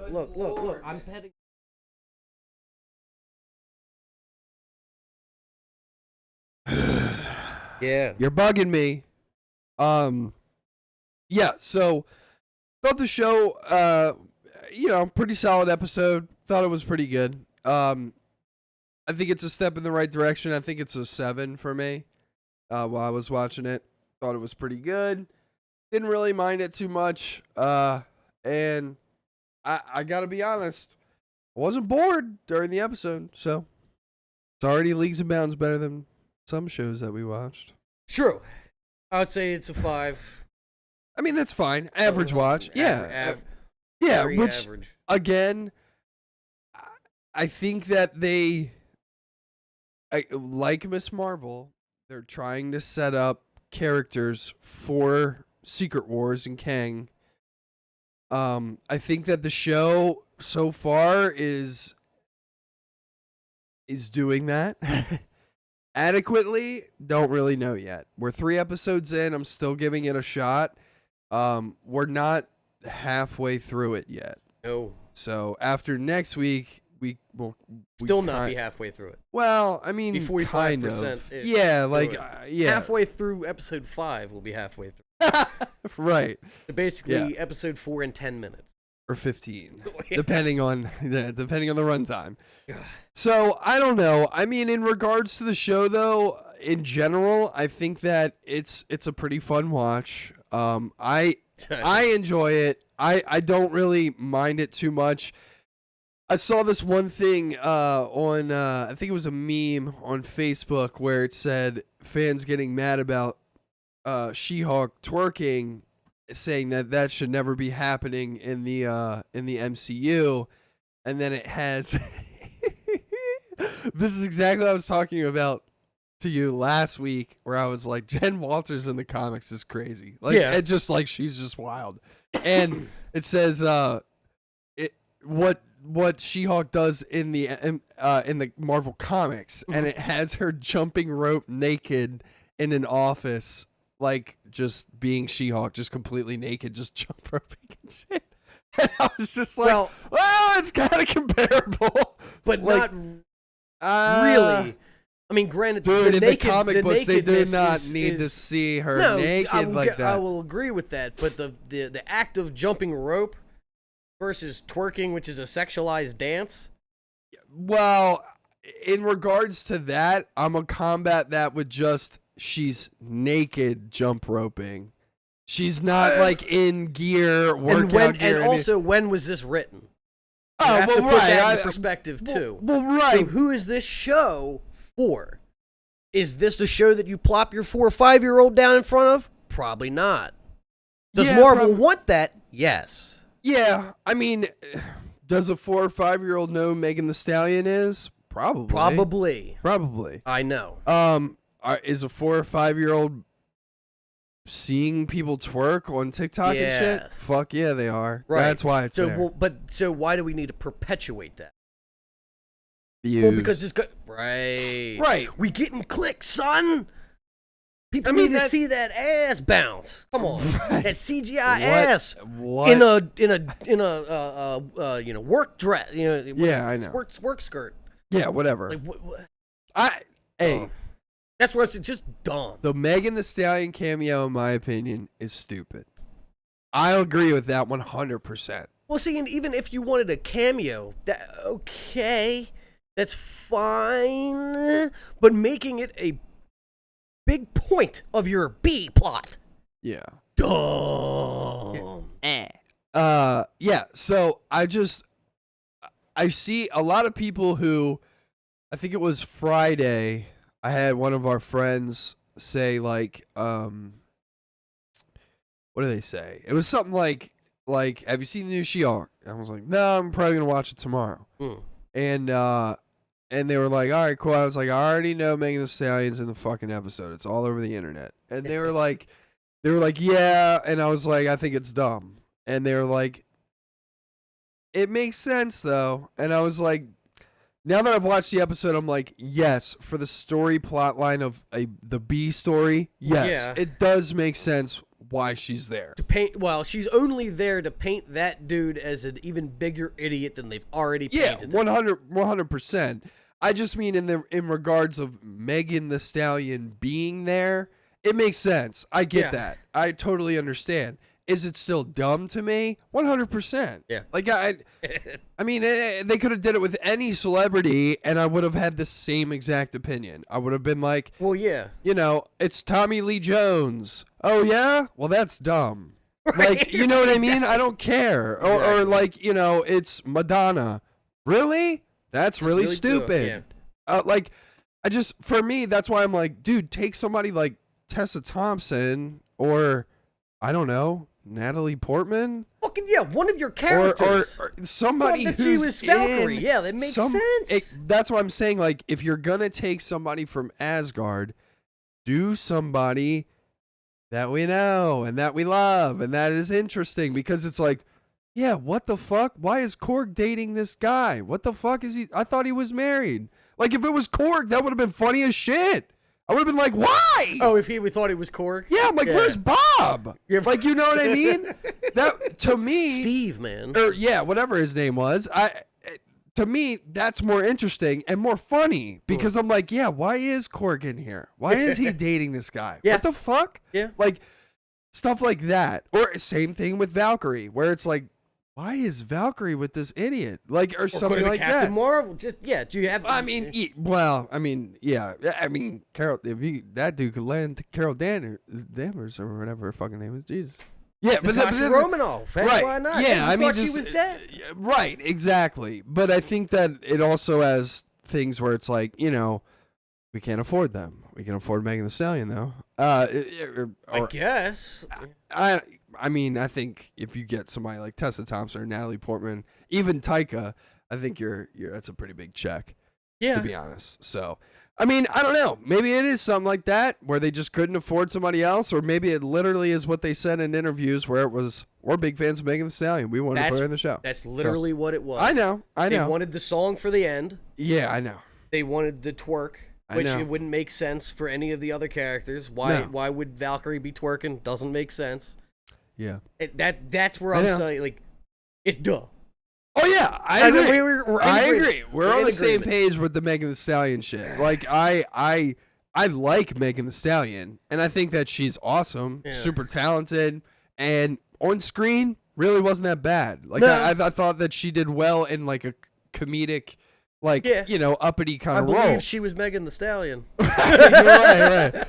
Speaker 5: Look. I'm petting. Yeah.
Speaker 6: You're bugging me. Yeah, so thought the show, pretty solid episode. Thought it was pretty good. I think it's a step in the right direction. I think it's a 7 for me. While I was watching it, thought it was pretty good. Didn't really mind it too much. And I gotta be honest, I wasn't bored during the episode, so it's already leagues and bounds better than some shows that we watched.
Speaker 5: True. I would say it's a 5.
Speaker 6: I mean, that's fine. Average watch. Yeah.
Speaker 5: Very
Speaker 6: Which,
Speaker 5: average.
Speaker 6: again, I think that they, like Miss Marvel, they're trying to set up characters for Secret Wars and Kang. I think that the show so far is doing that. Adequately, don't really know yet. We're 3 episodes in. I'm still giving it a shot. We're not halfway through it yet.
Speaker 5: No.
Speaker 6: So after next week, we will
Speaker 5: Still not be halfway through it.
Speaker 6: Well, I mean,
Speaker 5: Be 45%
Speaker 6: kind of.
Speaker 5: -ish
Speaker 6: Yeah, like
Speaker 5: it.
Speaker 6: yeah,
Speaker 5: Halfway through episode 5, we'll be halfway through.
Speaker 6: right.
Speaker 5: So basically,
Speaker 6: Yeah.
Speaker 5: episode 4 in 10 minutes.
Speaker 6: Or 15,
Speaker 5: Yeah.
Speaker 6: depending on the runtime. So I don't know. I mean, in regards to the show, though, in general, I think that it's a pretty fun watch. I enjoy it. I don't really mind it too much. I saw this one thing on I think it was a meme on Facebook where it said fans getting mad about She-Hulk twerking, saying that should never be happening in the MCU, and then it has. This is exactly what I was talking about to you last week, where I was like, Jen Walters in the comics is crazy. Like,
Speaker 5: Yeah.
Speaker 6: it just like she's just wild. And it says what She-Hulk does in the Marvel comics, and it has her jumping rope naked in an office, like just being She-Hulk, just completely naked, just jump roping and shit. And I was just like, well, it's kind of comparable,
Speaker 5: But
Speaker 6: like,
Speaker 5: not really. I mean, granted,
Speaker 6: dude,
Speaker 5: the
Speaker 6: in
Speaker 5: naked,
Speaker 6: the comic books, they do
Speaker 5: nakedness
Speaker 6: not need to
Speaker 5: is,
Speaker 6: see her
Speaker 5: no,
Speaker 6: naked like that.
Speaker 5: I will agree with that, but the act of jumping rope versus twerking, which is a sexualized dance.
Speaker 6: Well, in regards to that, I'm gonna combat that with just she's naked jump roping. She's not like in gear, workout gear.
Speaker 5: And also, when was this written? You
Speaker 6: Oh,
Speaker 5: have
Speaker 6: well,
Speaker 5: to put
Speaker 6: right.
Speaker 5: that in perspective too.
Speaker 6: Well, right.
Speaker 5: So who is this show for? Is this the show that you plop your 4 or 5-year-old down in front of? Probably not. Does
Speaker 6: Yeah,
Speaker 5: Marvel want that? Yes.
Speaker 6: Yeah, I mean, does a 4 or 5-year-old know who Megan Thee Stallion is? Probably.
Speaker 5: Probably.
Speaker 6: Probably.
Speaker 5: I know.
Speaker 6: is a 4 or 5-year-old seeing people twerk on TikTok and shit?
Speaker 5: Yes.
Speaker 6: Fuck yeah, they are.
Speaker 5: Right.
Speaker 6: That's why it's there.
Speaker 5: So why do we need to perpetuate that?
Speaker 6: Views.
Speaker 5: Well, because it's good. Right.
Speaker 6: Right.
Speaker 5: We getting clicks, son. People
Speaker 6: I mean,
Speaker 5: need to see that ass bounce. Come on,
Speaker 6: Right.
Speaker 5: that CGI ass
Speaker 6: What?
Speaker 5: in a work dress.
Speaker 6: Yeah, I know.
Speaker 5: Work skirt.
Speaker 6: Yeah, whatever.
Speaker 5: Like what?
Speaker 6: Hey,
Speaker 5: That's where it's just dumb.
Speaker 6: the Megan Thee Stallion cameo, in my opinion, is stupid. I agree with that 100%.
Speaker 5: Well, see, and even if you wanted a cameo, that's fine. But making it a big point of your B plot,
Speaker 6: Yeah.
Speaker 5: dumb.
Speaker 6: Yeah. So I see a lot of people who, I think it was Friday, I had one of our friends say like, what do they say? It was something like, have you seen the new She-Hulk? I was like, no, I'm probably gonna watch it tomorrow. And they were like, all right, cool. I was like, I already know Megan Thee Stallion's in the fucking episode. It's all over the internet. And they were like, yeah. And I was like, I think it's dumb. And they were like, it makes sense though. And I was like, now that I've watched the episode, I'm like, yes, for the story plot line of the B story, yes, it does make sense why she's there.
Speaker 5: To paint, well, she's only there to paint that dude as an even bigger idiot than they've already painted.
Speaker 6: Yeah, 100%. I just mean in regards of Megan Thee Stallion being there, it makes sense. I get that. I totally understand. Is it still dumb to me? 100%.
Speaker 5: Yeah.
Speaker 6: Like I mean, they could have did it with any celebrity, and I would have had the same exact opinion. I would have been like,
Speaker 5: Well, yeah.
Speaker 6: It's Tommy Lee Jones. Oh yeah? Well, that's dumb. Like, you know what I mean? I don't care. Or like, it's Madonna. Really? That's really stupid. Yeah. For me, that's why I'm like, dude, take somebody like Tessa Thompson or, I don't know, Natalie Portman.
Speaker 5: Fucking yeah, one of your characters.
Speaker 6: Or somebody
Speaker 5: that
Speaker 6: who's
Speaker 5: she was Valkyrie. Yeah, that makes sense.
Speaker 6: That's what I'm saying. Like, if you're going to take somebody from Asgard, do somebody that we know and that we love and that is interesting, because it's like, yeah, what the fuck? Why is Korg dating this guy? What the fuck is he? I thought he was married. Like, if it was Korg, that would have been funny as shit. I would have been like, why?
Speaker 5: Oh, if we thought he was Korg?
Speaker 6: Yeah, I'm like, where's Bob? Like, you know what I mean? That, to me...
Speaker 5: Steve, man.
Speaker 6: Or, yeah, whatever his name was. To me, that's more interesting and more funny, because I'm like, yeah, why is Korg in here? Why is he dating this guy?
Speaker 5: Yeah.
Speaker 6: What the fuck?
Speaker 5: Yeah.
Speaker 6: Like, stuff like that. Or same thing with Valkyrie, where it's like, why is Valkyrie with this idiot? Like, or something like
Speaker 5: Captain
Speaker 6: that.
Speaker 5: Marvel, do you have?
Speaker 6: I mean, yeah. I mean, Carol. That dude could land Carol Danvers or whatever her fucking name is. Jesus. Yeah, but
Speaker 5: Natasha Romanoff.
Speaker 6: Right.
Speaker 5: Why not?
Speaker 6: Yeah, I mean,
Speaker 5: she was dead.
Speaker 6: Right. Exactly. But I think that it also has things where it's like, we can't afford them. We can afford Megan Thee Stallion though.
Speaker 5: I guess.
Speaker 6: I mean, I think if you get somebody like Tessa Thompson or Natalie Portman, even Taika, I think that's a pretty big check.
Speaker 5: Yeah.
Speaker 6: To be honest. So, I mean, I don't know. Maybe it is something like that where they just couldn't afford somebody else, or maybe it literally is what they said in interviews where it was, we're big fans of Megan Thee Stallion. We wanted to put her in the show.
Speaker 5: That's literally what it was.
Speaker 6: I know.
Speaker 5: They wanted the song for the end.
Speaker 6: Yeah, I know.
Speaker 5: They wanted the twerk, which it wouldn't make sense for any of the other characters. Why would Valkyrie be twerking? Doesn't make sense.
Speaker 6: Yeah.
Speaker 5: That's where I'm saying, like, it's dumb.
Speaker 6: Oh yeah, I agree. I agree. We're on the same
Speaker 5: agreement.
Speaker 6: page with the Megan Thee Stallion shit. Like, I like Megan Thee Stallion, and I think that she's awesome, super talented, and on screen really wasn't that bad. Like, I thought that she did well in like a comedic, like uppity kind of role.
Speaker 5: I believe she was Megan Thee Stallion.
Speaker 6: right.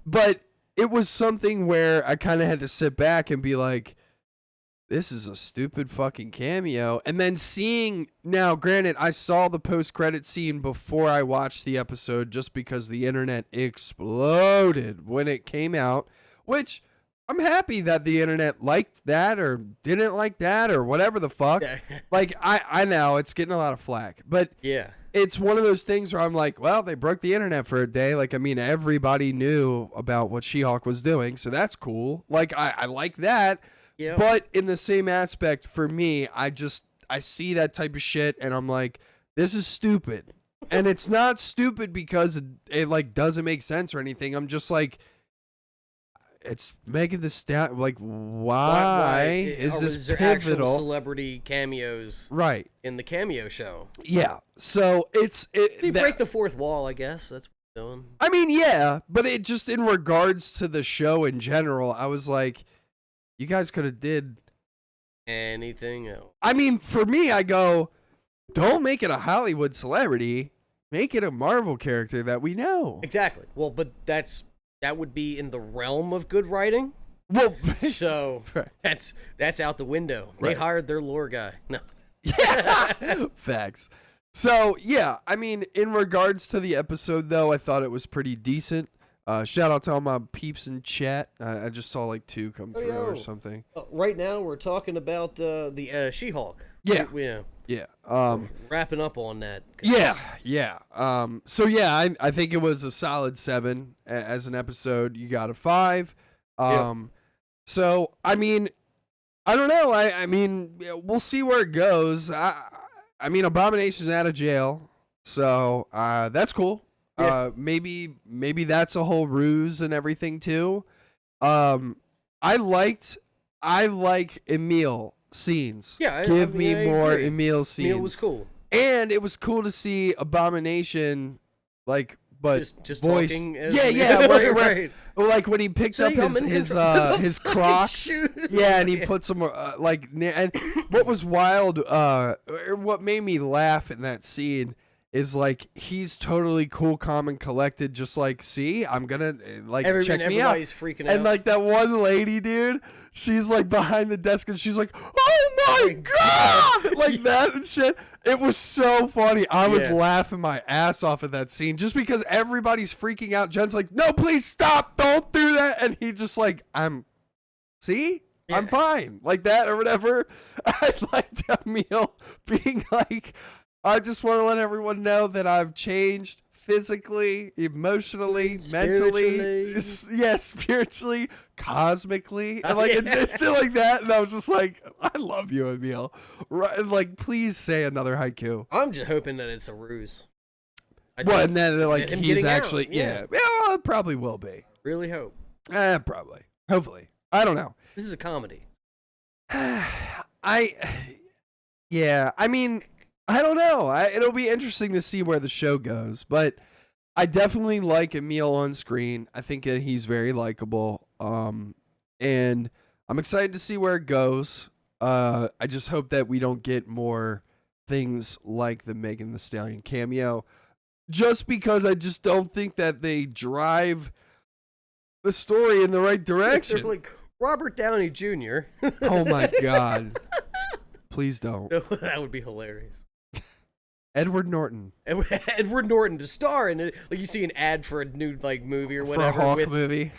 Speaker 6: But it was something where I kind of had to sit back and be like, this is a stupid fucking cameo. And then now, granted, I saw the post-credit scene before I watched the episode just because the internet exploded when it came out, which I'm happy that the internet liked that or didn't like that or whatever the fuck. Like, I know it's getting a lot of flack, but
Speaker 5: yeah,
Speaker 6: it's one of those things where I'm like, well, they broke the internet for a day. Like, I mean, everybody knew about what She-Hulk was doing, so that's cool. Like, I like that.
Speaker 5: Yeah.
Speaker 6: But in the same aspect, for me, I see that type of shit, and I'm like, this is stupid. And it's not stupid because it like doesn't make sense or anything. I'm just like, it's making the stat like why is this
Speaker 5: there actual
Speaker 6: pivotal
Speaker 5: celebrity cameos
Speaker 6: right
Speaker 5: in the cameo show?
Speaker 6: Yeah, so
Speaker 5: They break the fourth wall, I guess. That's what they're doing.
Speaker 6: I mean, yeah, but it just in regards to the show in general, I was like, you guys could have did
Speaker 5: anything else.
Speaker 6: I mean, for me, I go, don't make it a Hollywood celebrity, make it a Marvel character that we know.
Speaker 5: Exactly. Well, but that would be in the realm of good writing.
Speaker 6: Well,
Speaker 5: so
Speaker 6: right.
Speaker 5: that's out the window. They
Speaker 6: Right.
Speaker 5: hired their lore guy. No.
Speaker 6: Yeah. Facts. So, yeah, I mean, in regards to the episode, though, I thought it was pretty decent. Shout out to all my peeps in chat. I just saw like 2 come through or something.
Speaker 5: Right now, we're talking about the She-Hulk.
Speaker 6: Yeah.
Speaker 5: Yeah. Wrapping up on that.
Speaker 6: Yeah. So, yeah, I think it was a solid 7 as an episode. You got a 5. So, I mean, I don't know. I mean, we'll see where it goes. I mean, Abomination's out of jail, so that's cool.
Speaker 5: Yeah.
Speaker 6: Maybe that's a whole ruse and everything too. I like Emil scenes.
Speaker 5: Yeah,
Speaker 6: Give me
Speaker 5: I
Speaker 6: more
Speaker 5: agree.
Speaker 6: Emil scenes.
Speaker 5: Emil was cool.
Speaker 6: And it was cool to see Abomination, like, but
Speaker 5: Just
Speaker 6: voice.
Speaker 5: talking as
Speaker 6: Yeah,
Speaker 5: right.
Speaker 6: like when he picks
Speaker 5: So
Speaker 6: up his Crocs,
Speaker 5: shoes.
Speaker 6: yeah, and he puts them and what was wild, or what made me laugh in that scene is like he's totally cool, calm, and collected. Just like, see, I'm gonna like check me out.
Speaker 5: Everybody's freaking out.
Speaker 6: And like that one lady, dude, she's like behind the desk and she's like, "Oh my god!" like that and shit. It was so funny. I was laughing my ass off at that scene just because everybody's freaking out. Jen's like, "No, please stop! Don't do that!" And he's just like, I'm fine," like that or whatever. I liked Emil being like, "I just want to let everyone know that I've changed physically, emotionally, mentally, spiritually, cosmically," and like it's still like that. And I was just like, "I love you, Emil. Right, like, please say another haiku."
Speaker 5: I'm just hoping that it's a ruse.
Speaker 6: And then like
Speaker 5: him
Speaker 6: he's
Speaker 5: getting out,
Speaker 6: actually
Speaker 5: yeah.
Speaker 6: well, it probably will be.
Speaker 5: Really hope.
Speaker 6: Probably, hopefully. I don't know.
Speaker 5: This is a comedy.
Speaker 6: I mean, I don't know. It'll be interesting to see where the show goes, but I definitely like Emil on screen. I think that he's very likable, and I'm excited to see where it goes. I just hope that we don't get more things like the Megan Thee Stallion cameo, just because I just don't think that they drive the story in the right direction.
Speaker 5: They're like Robert Downey Jr.
Speaker 6: Oh my god. Please don't.
Speaker 5: That would be hilarious.
Speaker 6: Edward Norton.
Speaker 5: Edward Norton to star in it. Like you see an ad for a new like movie or whatever.
Speaker 6: For a Hawk movie.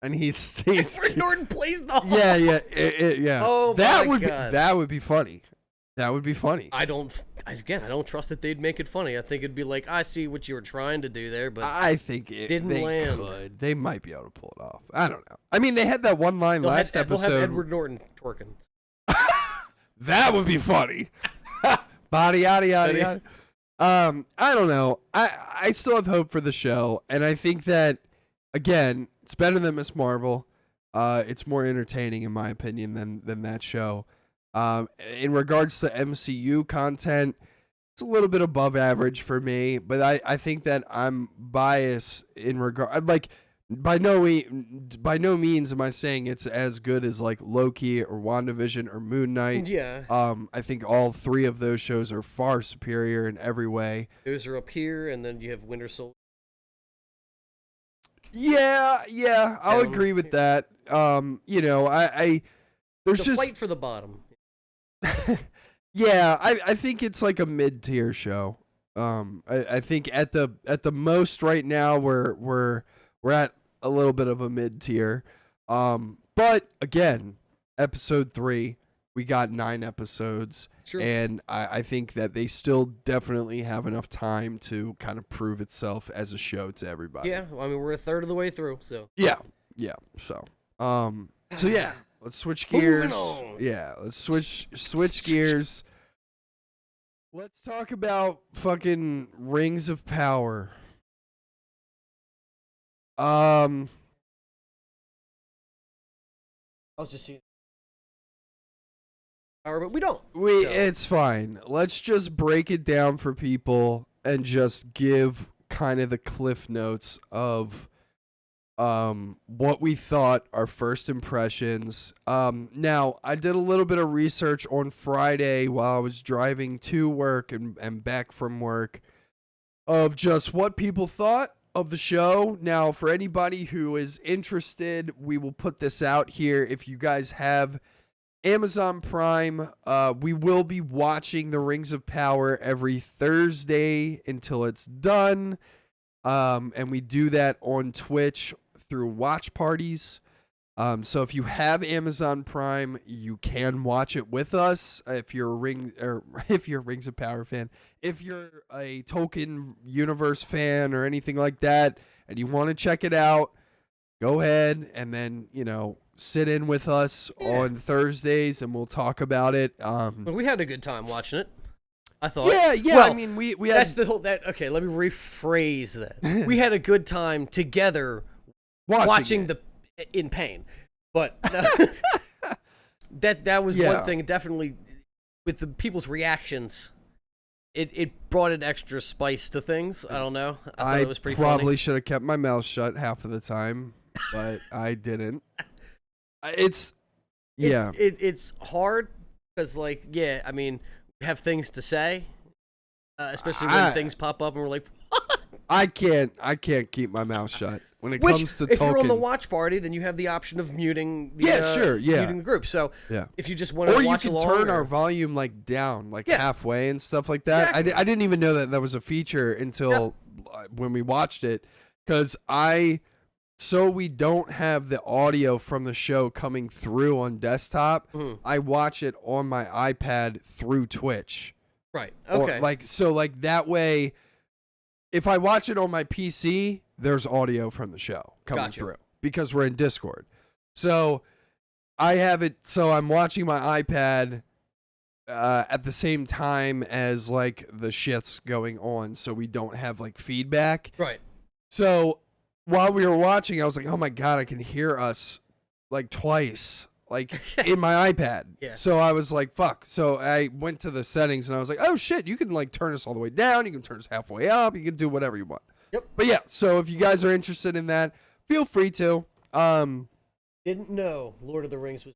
Speaker 6: And he's
Speaker 5: Edward Norton plays the Hawk.
Speaker 6: Yeah, yeah.
Speaker 5: Oh
Speaker 6: that
Speaker 5: my
Speaker 6: would
Speaker 5: God.
Speaker 6: That would be funny. That would be funny.
Speaker 5: I don't trust that they'd make it funny. I think it'd be like, I see what you were trying to do there, but
Speaker 6: I think
Speaker 5: didn't
Speaker 6: they
Speaker 5: land.
Speaker 6: could. They might be able to pull it off. I don't know. I mean, they had that one line last episode.
Speaker 5: They'll have Edward Norton twerking.
Speaker 6: That would be funny. Body yada yada yada. I don't know. I still have hope for the show, and I think that again, it's better than Miss Marvel. It's more entertaining in my opinion than that show. In regards to MCU content, it's a little bit above average for me, but I think that I'm biased in regard, like, by no means am I saying it's as good as like Loki or WandaVision or Moon Knight.
Speaker 5: Yeah.
Speaker 6: I think all 3 of those shows are far superior in every way.
Speaker 5: Those are up here, and then you have Winter Soldier.
Speaker 6: Yeah, I'll agree with that. You know, there's
Speaker 5: The
Speaker 6: just
Speaker 5: fight for the bottom.
Speaker 6: yeah, I think it's like a mid-tier show. I think at the most right now we're at a little bit of a mid-tier. But again, episode 3, we got 9 episodes.
Speaker 5: True.
Speaker 6: And I think that they still definitely have enough time to kind of prove itself as a show to everybody.
Speaker 5: Yeah, well, I mean, we're a third of the way through, so.
Speaker 6: Yeah. So yeah, let's switch gears.
Speaker 5: Moving on.
Speaker 6: Yeah, let's switch gears. Let's talk about fucking Rings of Power.
Speaker 5: I was just seeing. But we don't. So.
Speaker 6: It's fine. Let's just break it down for people and just give kind of the cliff notes of what we thought, our first impressions. Now, I did a little bit of research on Friday while I was driving to work and back from work of just what people thought of the show. Now, for anybody who is interested, we will put this out here. If you guys have Amazon Prime, we will be watching the Rings of Power every Thursday until it's done. And we do that on Twitch through watch parties. So if you have Amazon Prime, you can watch it with us. If you're a Rings of Power fan, if you're a Tolkien universe fan or anything like that, and you want to check it out, go ahead and then, sit in with us on Thursdays and we'll talk about it.
Speaker 5: We had a good time watching it, I thought.
Speaker 6: Yeah.
Speaker 5: Well,
Speaker 6: I mean, we had...
Speaker 5: That's the whole... Okay, let me rephrase that. We had a good time together watching in pain. But that was one thing, definitely, with the people's reactions, it brought an extra spice to things. I don't know. I thought it was pretty funny.
Speaker 6: Probably should have kept my mouth shut half of the time, but I didn't. It's
Speaker 5: hard because, I mean, we have things to say, especially when things pop up and we're like, what?
Speaker 6: I can't keep my mouth shut when it comes to
Speaker 5: if
Speaker 6: Tolkien.
Speaker 5: you're on the watch party, then you have the option of muting the muting the group. So if you just want to watch along,
Speaker 6: or you can turn our volume down halfway and stuff like that. Exactly. I didn't even know that was a feature until when we watched it, because so we don't have the audio from the show coming through on desktop. I watch it on my iPad through Twitch.
Speaker 5: Right. Okay.
Speaker 6: So that way, if I watch it on my PC, there's audio from the show coming through because we're in Discord. So I have it. So I'm watching my iPad at the same time as the shit's going on, so we don't have feedback.
Speaker 5: Right.
Speaker 6: So while we were watching, I was like, oh my God, I can hear us twice, in my iPad.
Speaker 5: Yeah.
Speaker 6: So I was like, fuck. So I went to the settings and I was like, oh shit, you can turn us all the way down. You can turn us halfway up. You can do whatever you want.
Speaker 5: Yep.
Speaker 6: But yeah, so if you guys are interested in that, feel free to.
Speaker 5: Didn't know Lord of the Rings was.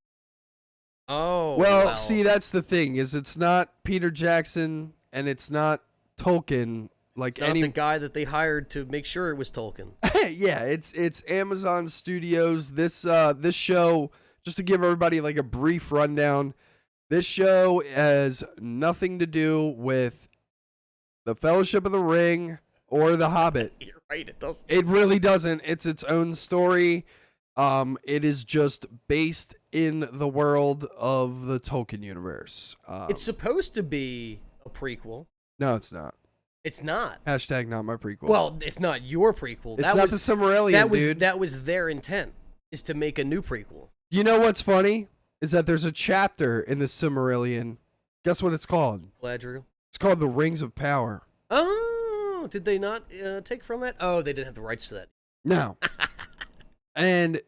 Speaker 5: Oh.
Speaker 6: Well, see, that's the thing, is it's not Peter Jackson and it's not Tolkien.
Speaker 5: Not the guy that they hired to make sure it was Tolkien.
Speaker 6: Yeah, it's Amazon Studios. This show, just to give everybody a brief rundown, this show has nothing to do with the Fellowship of the Ring or the Hobbit.
Speaker 5: You're right, it doesn't.
Speaker 6: It really doesn't. It's its own story. It is just based in the world of the Tolkien universe.
Speaker 5: It's supposed to be a prequel.
Speaker 6: No, it's not.
Speaker 5: It's not.
Speaker 6: Hashtag not my prequel.
Speaker 5: Well, it's not your prequel.
Speaker 6: It's not the Silmarillion, dude.
Speaker 5: That was their intent, is to make a new prequel.
Speaker 6: You know what's funny? Is that there's a chapter in the Silmarillion. Guess what it's called?
Speaker 5: Galadriel.
Speaker 6: It's called the Rings of Power.
Speaker 5: Oh, did they not take from that? Oh, they didn't have the rights to that.
Speaker 6: No. And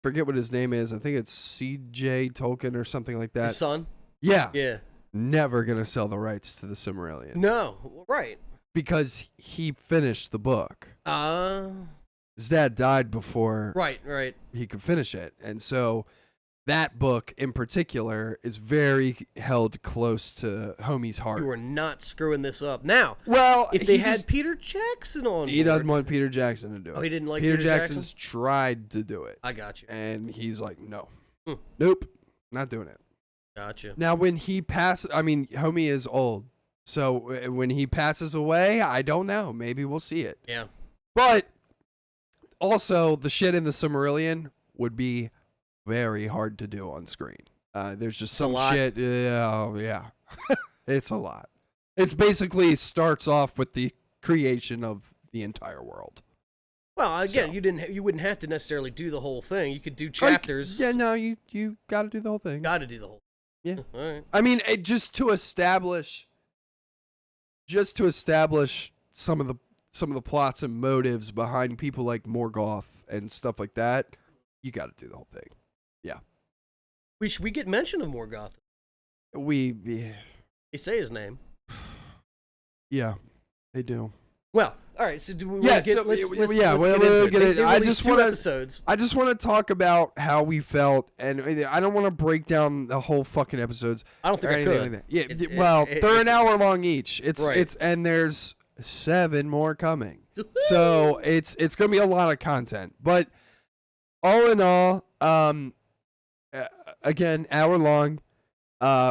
Speaker 6: forget what his name is. I think it's C.J. Tolkien or something like that.
Speaker 5: His son?
Speaker 6: Yeah.
Speaker 5: Yeah.
Speaker 6: Never going to sell the rights to the Silmarillion.
Speaker 5: No, right.
Speaker 6: Because he finished the book. His dad died before
Speaker 5: right.
Speaker 6: he could finish it. And so that book in particular is very held close to homie's heart.
Speaker 5: You are not screwing this up. Now,
Speaker 6: well,
Speaker 5: if they had Peter Jackson on
Speaker 6: he doesn't want Peter Jackson to do it.
Speaker 5: Oh, he didn't like
Speaker 6: Peter
Speaker 5: Peter
Speaker 6: Jackson's tried to do it.
Speaker 5: I got you.
Speaker 6: And he's like, no. Nope, not doing it.
Speaker 5: Gotcha.
Speaker 6: Now, when he passes, homie is old. So when he passes away, I don't know. Maybe we'll see it.
Speaker 5: Yeah.
Speaker 6: But also, the shit in the Silmarillion would be very hard to do on screen. There's just
Speaker 5: a
Speaker 6: some
Speaker 5: lot.
Speaker 6: shit. Yeah. It's a lot. It's basically starts off with the creation of the entire world.
Speaker 5: Well, again,
Speaker 6: So-
Speaker 5: you wouldn't have to necessarily do the whole thing. You could do chapters.
Speaker 6: Yeah, no, you got to do the whole thing.
Speaker 5: Got to do the whole.
Speaker 6: Yeah.
Speaker 5: All right.
Speaker 6: I mean, just to establish some of the plots and motives behind people like Morgoth and stuff like that, you got to do the whole thing.
Speaker 5: We get mention of Morgoth.
Speaker 6: They
Speaker 5: say his name.
Speaker 6: Yeah, they do.
Speaker 5: Well, all right. So do we?
Speaker 6: Yeah,
Speaker 5: wanna get,
Speaker 6: so,
Speaker 5: let's
Speaker 6: yeah,
Speaker 5: let's
Speaker 6: we'll
Speaker 5: get into
Speaker 6: get
Speaker 5: it.
Speaker 6: it.
Speaker 5: They
Speaker 6: I
Speaker 5: released
Speaker 6: just
Speaker 5: 2
Speaker 6: wanna-
Speaker 5: episodes.
Speaker 6: I just want to talk about how we felt, and I don't want to break down the whole fucking episodes.
Speaker 5: I don't think
Speaker 6: or
Speaker 5: I
Speaker 6: anything
Speaker 5: could.
Speaker 6: like that. Yeah,
Speaker 5: It-
Speaker 6: well,
Speaker 5: it-
Speaker 6: they're
Speaker 5: it's-
Speaker 6: an hour long each.
Speaker 5: Right.
Speaker 6: And there's 7 more coming. So it's gonna be a lot of content. But all in all, again, hour long.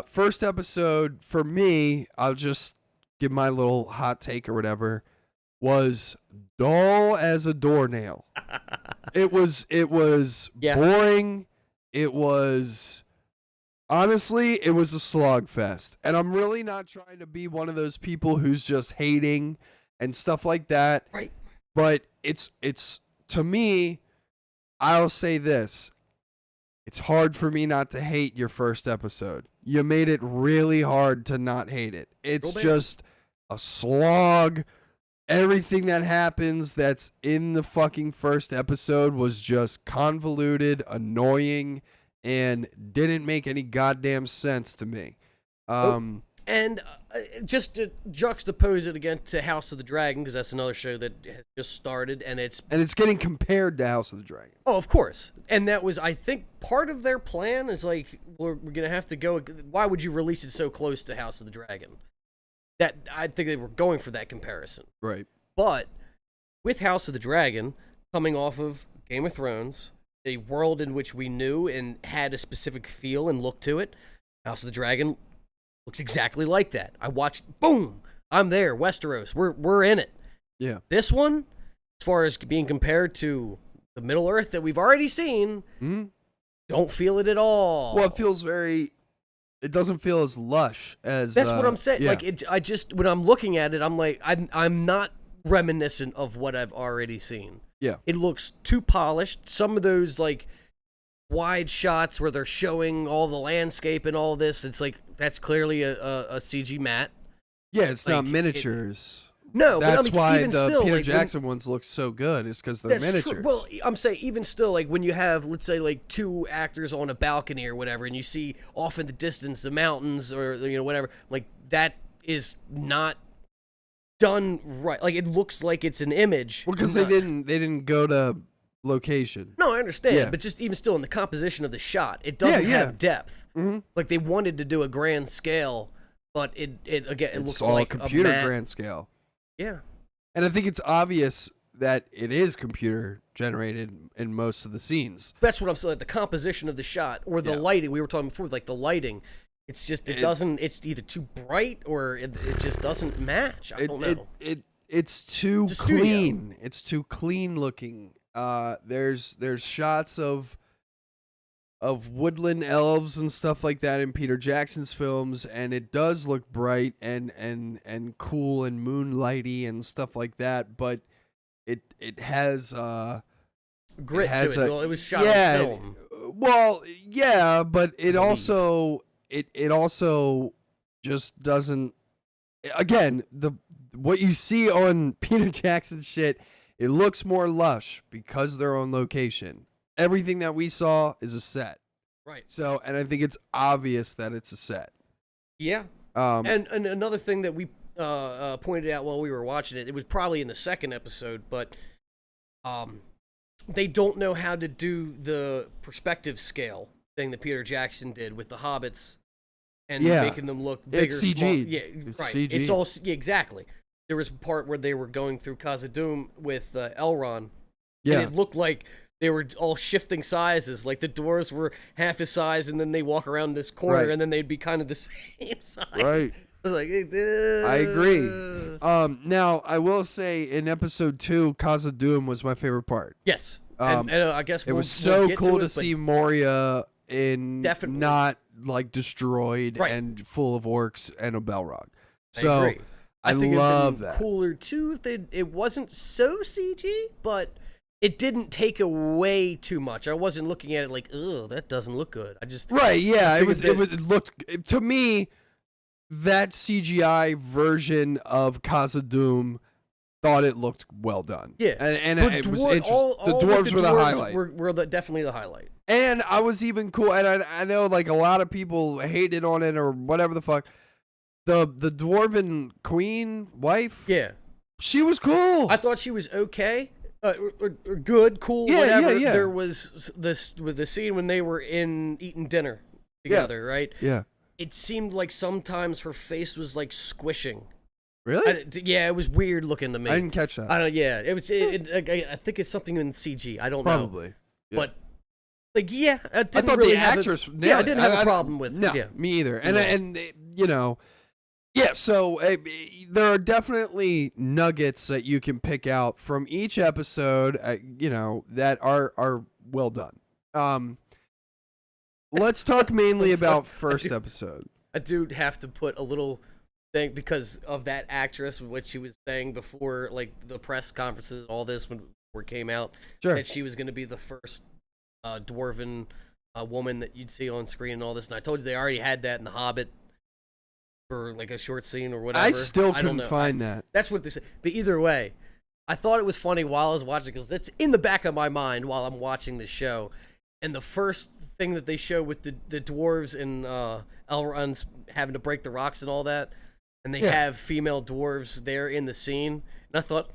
Speaker 6: First episode for me, I'll just give my little hot take or whatever, was dull as a doornail. It was
Speaker 5: Yeah.
Speaker 6: boring. It was honestly, it was a slogfest. And I'm really not trying to be one of those people who's just hating and stuff like that.
Speaker 5: Right.
Speaker 6: But it's to me, I'll say this. It's hard for me not to hate your first episode. You made it really hard to not hate it. It's
Speaker 5: Real bad.
Speaker 6: just a slog. Everything that happens that's in the fucking first episode was just convoluted, annoying, and didn't make any goddamn sense to me.
Speaker 5: And just to juxtapose it again to House of the Dragon, because that's another show that has just started, and it's
Speaker 6: getting compared to House of the Dragon.
Speaker 5: oh, of course, and that was I think part of their plan is like we're gonna have to go. Why would you release it so close to House of the Dragon? That I think they were going for that comparison.
Speaker 6: Right.
Speaker 5: But with House of the Dragon coming off of Game of Thrones, a world in which we knew and had a specific feel and look to it, House of the Dragon looks exactly like that. I watched, boom, I'm there, Westeros, we're in it.
Speaker 6: Yeah.
Speaker 5: This one, as far as being compared to the Middle Earth that we've already seen, don't feel it at all.
Speaker 6: Well, it doesn't feel as lush as.
Speaker 5: That's what I'm saying.
Speaker 6: Yeah.
Speaker 5: Like I just when I'm looking at it, I'm like I'm not reminiscent of what I've already seen.
Speaker 6: Yeah.
Speaker 5: It looks too polished. Some of those like wide shots where they're showing all the landscape and all this, it's like that's clearly a CG matte.
Speaker 6: Yeah, it's not
Speaker 5: like,
Speaker 6: miniatures.
Speaker 5: No,
Speaker 6: That's
Speaker 5: but I mean,
Speaker 6: why
Speaker 5: even
Speaker 6: the
Speaker 5: still,
Speaker 6: Peter
Speaker 5: like,
Speaker 6: Jackson ones look so good. Is because they're
Speaker 5: that's
Speaker 6: miniatures.
Speaker 5: true. Well, I'm saying even still, like when you have, let's say, like 2 actors on a balcony or whatever, and you see off in the distance the mountains or whatever, like that is not done right. Like it looks like it's an image.
Speaker 6: Well, because
Speaker 5: not-
Speaker 6: they didn't go to location.
Speaker 5: No, I understand,
Speaker 6: Yeah.
Speaker 5: but just even still in the composition of the shot, it doesn't
Speaker 6: Yeah.
Speaker 5: have depth.
Speaker 6: Mhm.
Speaker 5: Like they wanted to do a grand scale, but it again it
Speaker 6: It's
Speaker 5: looks
Speaker 6: all
Speaker 5: like
Speaker 6: computer
Speaker 5: a matte.
Speaker 6: grand scale.
Speaker 5: Yeah.
Speaker 6: And I think it's obvious that it is computer generated in most of the scenes.
Speaker 5: That's what I'm saying. Like the composition of the shot or the
Speaker 6: Yeah.
Speaker 5: lighting. We were talking before, like the lighting. It's just it doesn't. It's either too bright or it just doesn't match. I don't know.
Speaker 6: It's too
Speaker 5: It's a studio.
Speaker 6: clean. It's too clean looking. There's shots of woodland elves and stuff like that in Peter Jackson's films, and it does look bright and cool and moonlighty and stuff like that. But it has
Speaker 5: Grit
Speaker 6: has
Speaker 5: to it.
Speaker 6: a-
Speaker 5: Well, it was shot
Speaker 6: yeah,
Speaker 5: on film.
Speaker 6: Well, yeah, but it
Speaker 5: Believe.
Speaker 6: also it also just doesn't. Again, what you see on Peter Jackson shit, it looks more lush because they're on location. Everything that we saw is a set.
Speaker 5: Right.
Speaker 6: So, and I think it's obvious that it's a set.
Speaker 5: Yeah. And another thing that we pointed out while we were watching it, it was probably in the second episode, but they don't know how to do the perspective scale thing that Peter Jackson did with the hobbits and
Speaker 6: Yeah.
Speaker 5: making them look bigger.
Speaker 6: It's CG.
Speaker 5: small- Yeah,
Speaker 6: It's
Speaker 5: right.
Speaker 6: CG.
Speaker 5: It's all yeah, exactly. There was a part where they were going through Khazad-dûm with Elrond,
Speaker 6: Yeah.
Speaker 5: and it looked like they were all shifting sizes. Like the doors were half his size, and then they walk around this corner,
Speaker 6: Right.
Speaker 5: and then they'd be kind of the same size.
Speaker 6: Right.
Speaker 5: I was like,
Speaker 6: I agree. Now I will say in episode 2, Khazad-dûm was my favorite part.
Speaker 5: Yes.
Speaker 6: Um,
Speaker 5: and I guess
Speaker 6: It was
Speaker 5: we'll
Speaker 6: so
Speaker 5: get
Speaker 6: cool
Speaker 5: it,
Speaker 6: to
Speaker 5: but
Speaker 6: see Moria in
Speaker 5: Definitely.
Speaker 6: not like destroyed
Speaker 5: Right.
Speaker 6: and full of orcs and a Balrog.
Speaker 5: I
Speaker 6: So
Speaker 5: agree.
Speaker 6: I
Speaker 5: think
Speaker 6: love
Speaker 5: it'd been
Speaker 6: that.
Speaker 5: cooler too if it wasn't so CG, but it didn't take away too much. I wasn't looking at it like, oh, that doesn't look good. I just
Speaker 6: Right, yeah,
Speaker 5: I figured
Speaker 6: it looked to me that CGI version of Khazad-dûm thought it looked well done.
Speaker 5: Yeah,
Speaker 6: and
Speaker 5: but
Speaker 6: it was
Speaker 5: dwar-
Speaker 6: interesting.
Speaker 5: all
Speaker 6: The
Speaker 5: with
Speaker 6: dwarves were the
Speaker 5: dwarves
Speaker 6: highlight.
Speaker 5: Were definitely the highlight.
Speaker 6: And I was even cool, and I know like a lot of people hated on it or whatever the fuck. The dwarven queen wife,
Speaker 5: Yeah,
Speaker 6: she was cool.
Speaker 5: I thought she was okay, or good, cool,
Speaker 6: Yeah,
Speaker 5: whatever.
Speaker 6: yeah.
Speaker 5: There was this with the scene when they were eating dinner together, right?
Speaker 6: Yeah.
Speaker 5: It seemed like sometimes her face was like squishing.
Speaker 6: Really?
Speaker 5: Yeah, it was weird looking to me.
Speaker 6: I didn't catch that.
Speaker 5: I don't. Yeah, it was. I think it's something in CG. I don't know.
Speaker 6: Probably. Yeah.
Speaker 5: But like, yeah, I didn't
Speaker 6: thought
Speaker 5: really
Speaker 6: the
Speaker 5: have
Speaker 6: actress.
Speaker 5: Yeah, I didn't have a problem with.
Speaker 6: No,
Speaker 5: Yeah.
Speaker 6: me either. And
Speaker 5: No.
Speaker 6: and you know, yeah. So there are definitely nuggets that you can pick out from each episode. You know that are well done. Let's talk mainly about first episode.
Speaker 5: I do have to put a little thing because of that actress, what she was saying before, like the press conferences, all this before it came out,
Speaker 6: Sure.
Speaker 5: that she was going to be the first dwarven woman that you'd see on screen and all this. And I told you they already had that in The Hobbit for like a short scene or whatever.
Speaker 6: I still
Speaker 5: don't
Speaker 6: couldn't
Speaker 5: know.
Speaker 6: find that.
Speaker 5: That's what they said. But either way, I thought it was funny while I was watching because it's in the back of my mind while I'm watching the show. And the first thing that they show with the dwarves and Elrond's having to break the rocks and all that, and they have female dwarves there in the scene, and I thought,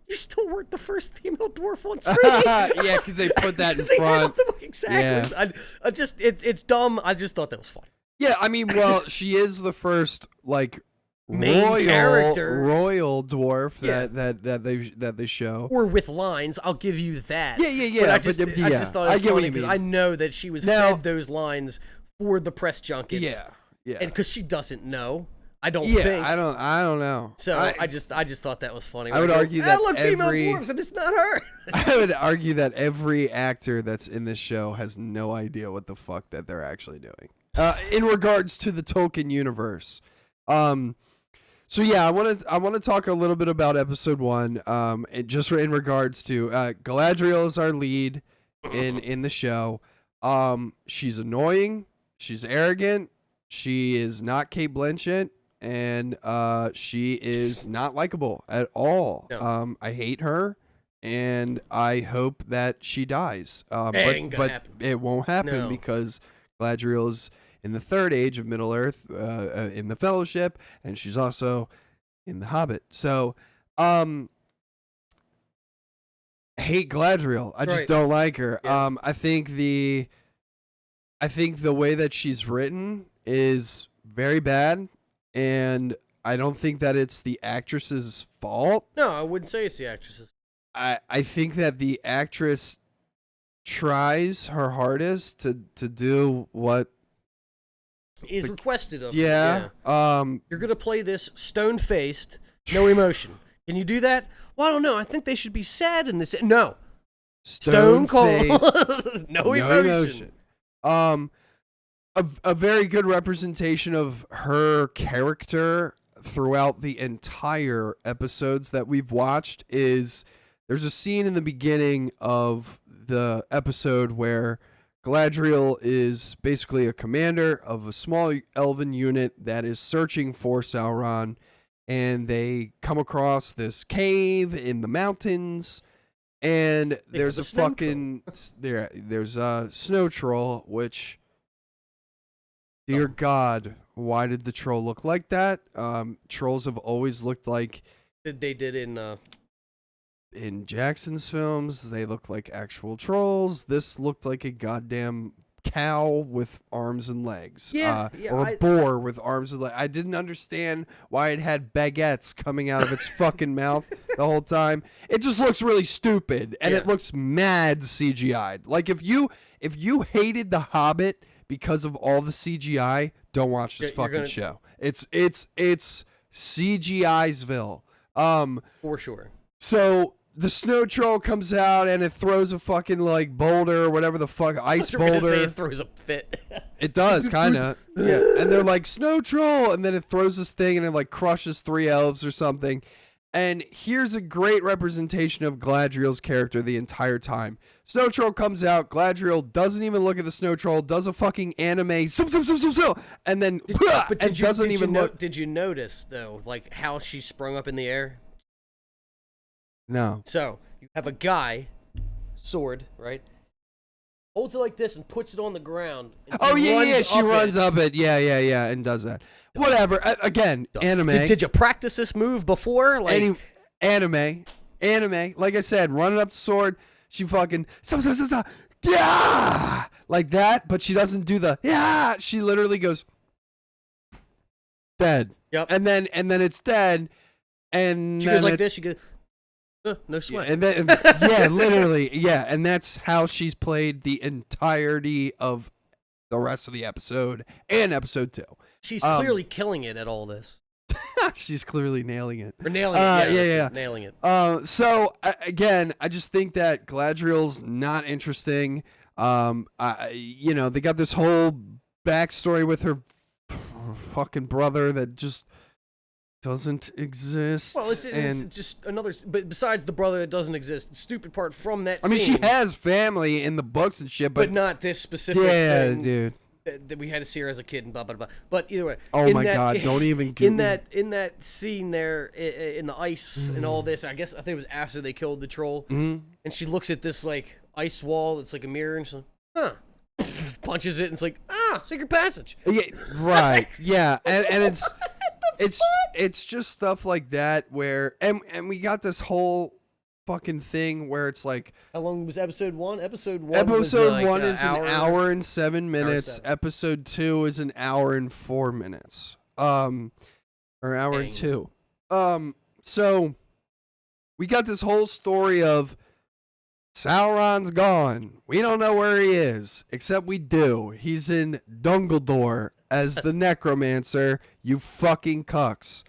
Speaker 5: you still weren't the first female dwarf on screen.
Speaker 6: Yeah, because they put that in
Speaker 5: They
Speaker 6: front.
Speaker 5: have them- exactly. I just it's dumb. I just thought that was funny.
Speaker 6: Yeah, I mean, well, she is the first like
Speaker 5: Main character.
Speaker 6: royal dwarf
Speaker 5: Yeah.
Speaker 6: that they show.
Speaker 5: Or with lines, I'll give you that.
Speaker 6: Yeah.
Speaker 5: But I
Speaker 6: but
Speaker 5: just,
Speaker 6: yeah,
Speaker 5: I just thought it
Speaker 6: I
Speaker 5: was
Speaker 6: get what
Speaker 5: funny
Speaker 6: you
Speaker 5: because
Speaker 6: mean.
Speaker 5: I know that she was
Speaker 6: Now-
Speaker 5: fed those lines for the press junkets.
Speaker 6: Yeah.
Speaker 5: And because she doesn't know, I don't
Speaker 6: Yeah,
Speaker 5: think.
Speaker 6: I don't know.
Speaker 5: So I just thought that was funny.
Speaker 6: I would argue that
Speaker 5: look, female
Speaker 6: every-
Speaker 5: dwarves, and it's not her.
Speaker 6: I would argue that every actor that's in this show has no idea what the fuck that they're actually doing. In regards to the Tolkien universe. So yeah, I want to talk a little bit about episode 1. And just in regards to Galadriel is our lead in the show. She's annoying. She's arrogant. She is not Kate Blanchett, and she is not likable at all.
Speaker 5: No.
Speaker 6: I hate her, and I hope that she dies.
Speaker 5: Ain't gonna
Speaker 6: but
Speaker 5: happen.
Speaker 6: it won't happen
Speaker 5: No.
Speaker 6: because Galadriel is in the third age of Middle Earth, in the Fellowship, and she's also in the Hobbit. So, I hate Galadriel. I just
Speaker 5: Right.
Speaker 6: don't like her.
Speaker 5: Yeah.
Speaker 6: I think the way that she's written is very bad, and I don't think that it's the actress's fault.
Speaker 5: No, I wouldn't say it's the actresses.
Speaker 6: I think that the actress tries her hardest to do what
Speaker 5: Is requested of her.
Speaker 6: yeah.
Speaker 5: You're gonna play this stone-faced, no emotion. Can you do that? Well, I don't know. I think they should be sad in this. No, stone cold,
Speaker 6: stone-faced,
Speaker 5: no
Speaker 6: no
Speaker 5: emotion.
Speaker 6: A very good representation of her character throughout the entire episodes that we've watched is there's a scene in the beginning of the episode where Galadriel is basically a commander of a small elven unit that is searching for Sauron, and they come across this cave in the mountains, and there's
Speaker 5: have
Speaker 6: a
Speaker 5: a snow
Speaker 6: fucking there's a snow troll, which dear God, why did the troll look like that? Trolls have always looked like
Speaker 5: They did
Speaker 6: in Jackson's films, they look like actual trolls. This looked like a goddamn cow with arms and legs.
Speaker 5: Yeah,
Speaker 6: or a boar with arms and legs. I didn't understand why it had baguettes coming out of its fucking mouth the whole time. It just looks really stupid, and it looks mad CGI'd. Like if you hated The Hobbit because of all the CGI, don't watch this fucking show. It's CGI'sville.
Speaker 5: for sure.
Speaker 6: So the snow troll comes out and it throws a fucking like boulder or whatever the fuck, ice boulder.
Speaker 5: Say it throws a fit.
Speaker 6: It does, kind of. Yeah. And they're like, snow troll. And then it throws this thing and it like crushes 3 elves or something. And here's a great representation of Galadriel's character the entire time. Snow troll comes out. Galadriel doesn't even look at the snow troll, does a fucking anime, and then doesn't even look.
Speaker 5: Did you notice, though, like how she sprung up in the air?
Speaker 6: No.
Speaker 5: So, you have a guy, sword, right? Holds it like this and puts it on the ground.
Speaker 6: Oh, yeah, she runs up it. Yeah, and does that. Whatever. Again, anime.
Speaker 5: Did you practice this move before? Like
Speaker 6: anime. Like I said, running up the sword, she fucking yeah, like that, but she doesn't do the yeah. She literally goes dead.
Speaker 5: Yep.
Speaker 6: And then it's dead. And
Speaker 5: she goes like this. She goes. No sweat.
Speaker 6: Yeah, and then, literally, yeah, and that's how she's played the entirety of the rest of the episode and episode 2.
Speaker 5: She's clearly killing it at all this.
Speaker 6: She's clearly nailing it.
Speaker 5: Or nailing it.
Speaker 6: Yeah.
Speaker 5: Nailing it.
Speaker 6: So again, I just think that Galadriel's not interesting. They got this whole backstory with her fucking brother that just doesn't exist.
Speaker 5: Well, it's just another. But besides the brother that doesn't exist, stupid part from that.
Speaker 6: I mean, she has family in the books and shit,
Speaker 5: but not this specific.
Speaker 6: Yeah,
Speaker 5: thing
Speaker 6: dude.
Speaker 5: That we had to see her as a kid and blah blah blah. But either way.
Speaker 6: Oh my God! Don't even
Speaker 5: in that scene there in the ice and all this. I think it was after they killed the troll, and she looks at this like ice wall. It's like a mirror, and she's like, huh. Punches it, and it's like secret passage.
Speaker 6: Yeah, right. Yeah, and it's just stuff like that where and we got this whole fucking thing where it's like,
Speaker 5: how long was episode 1? Episode 1
Speaker 6: is an hour and 7 minutes. Episode 2 is an hour and 4 minutes. Or hour and 2. So we got this whole story of Sauron's gone. We don't know where he is, except we do. He's in Dungledore as the necromancer, you fucking cucks.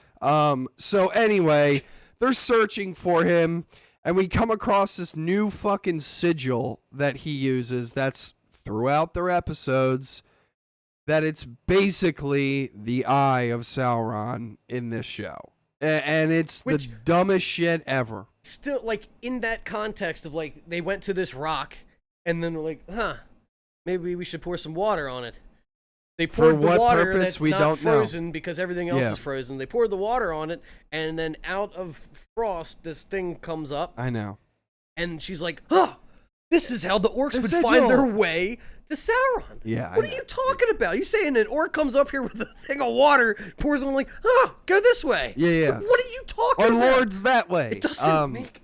Speaker 6: So anyway, they're searching for him, and we come across this new fucking sigil that he uses that's throughout their episodes, that it's basically the eye of Sauron in this show. And it's the dumbest shit ever.
Speaker 5: Still, like, in that context of, like, they went to this rock, and then they're like, maybe we should pour some water on it. They poured the water that's not frozen because everything else is frozen. They poured the water on it, and then out of frost, this thing comes up.
Speaker 6: I know.
Speaker 5: And she's like, this is how the orcs would find their way to Sauron.
Speaker 6: Yeah,
Speaker 5: what are you talking about? You saying an orc comes up here with a thing of water, pours on, like, go this way.
Speaker 6: Yeah.
Speaker 5: What are you talking about?
Speaker 6: Our Lord's that way.
Speaker 5: It doesn't make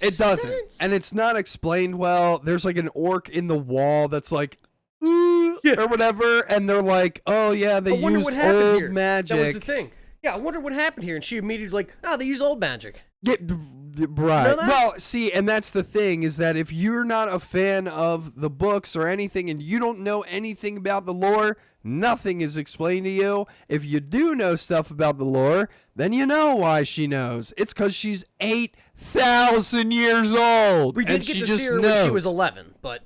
Speaker 6: It doesn't.
Speaker 5: sense.
Speaker 6: And it's not explained well. There's like an orc in the wall that's like, or whatever, and they're like, oh yeah, they used old magic.
Speaker 5: That was the thing. Yeah, I wonder what happened here. And she immediately was like, they use old magic.
Speaker 6: Yeah, right. Well, see, and that's the thing, is that if you're not a fan of the books or anything, and you don't know anything about the lore, nothing is explained to you. If you do know stuff about the lore, then you know why she knows. It's because she's 8,000 years old.
Speaker 5: We did get to see her when she was 11, but...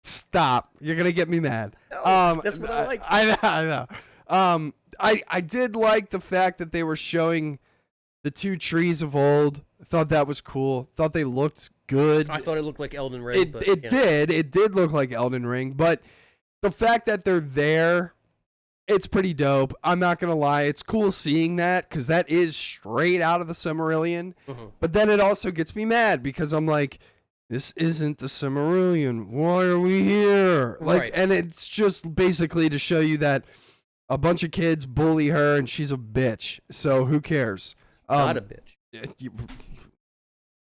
Speaker 6: Stop. You're going to get me mad.
Speaker 5: That's what I like.
Speaker 6: I know. I did like the fact that they were showing the 2 trees of old. I thought that was cool. Thought they looked good.
Speaker 5: I thought it looked like Elden Ring.
Speaker 6: It did look like Elden Ring, but the fact that they're there, it's pretty dope. I'm not going to lie. It's cool seeing that because that is straight out of the Silmarillion. Mm-hmm. But then it also gets me mad because I'm like, this isn't the Silmarillion. Why are we here?
Speaker 5: Right.
Speaker 6: And it's just basically to show you that a bunch of kids bully her and she's a bitch. So who cares?
Speaker 5: Not a bitch.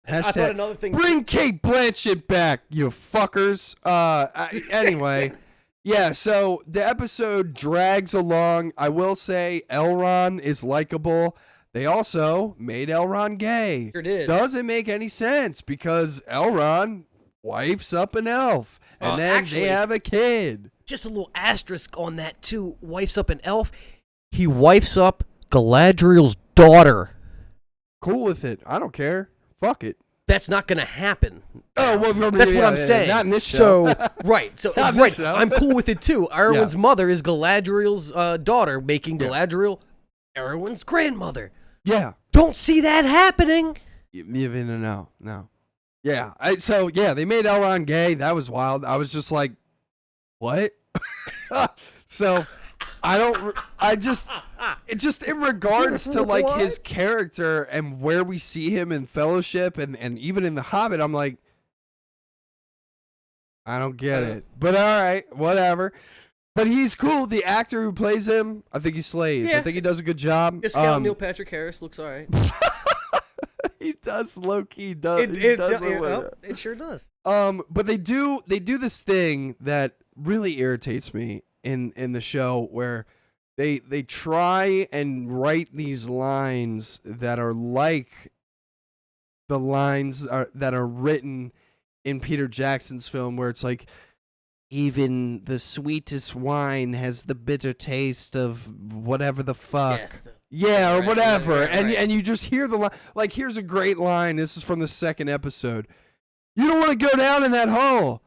Speaker 6: Hashtag,
Speaker 5: I thought another thing.
Speaker 6: Bring Kate Blanchett back, you fuckers. Anyway, yeah. So the episode drags along. I will say Elrond is likable. They also made Elrond gay.
Speaker 5: Sure did.
Speaker 6: Doesn't make any sense because Elrond wifes up an elf, and then
Speaker 5: actually,
Speaker 6: they have a kid.
Speaker 5: Just a little asterisk on that too. Wifes up an elf. He wifes up Galadriel's daughter.
Speaker 6: Cool with it. I don't care. fuck it.
Speaker 5: That's not going to happen.
Speaker 6: Oh, well,
Speaker 5: That's what I'm saying.
Speaker 6: Not in this show.
Speaker 5: So, right. So,
Speaker 6: Not in
Speaker 5: right.
Speaker 6: this show.
Speaker 5: I'm cool with it too. Erwin's mother is Galadriel's daughter, making Galadriel Erwin's grandmother.
Speaker 6: Yeah.
Speaker 5: Don't see that happening.
Speaker 6: No. Yeah. They made Elrond gay. That was wild. I was just like, what? So it just in regards to like his character and where we see him in Fellowship and even in The Hobbit, I'm like, I don't get it. But all right, whatever. But he's cool. The actor who plays him, I think he slays.
Speaker 5: Yeah.
Speaker 6: I think he does a good job.
Speaker 5: Discount Neil Patrick Harris looks all right.
Speaker 6: He does low key.
Speaker 5: It sure does.
Speaker 6: But they do this thing that really irritates me in the show where they try and write these lines that are like the lines that are written in Peter Jackson's film, where it's like, even the sweetest wine has the bitter taste of whatever the fuck. Yeah, or whatever.
Speaker 5: Right.
Speaker 6: And you just hear the line. Like, here's a great line. This is from the second episode. You don't want to go down in that hole.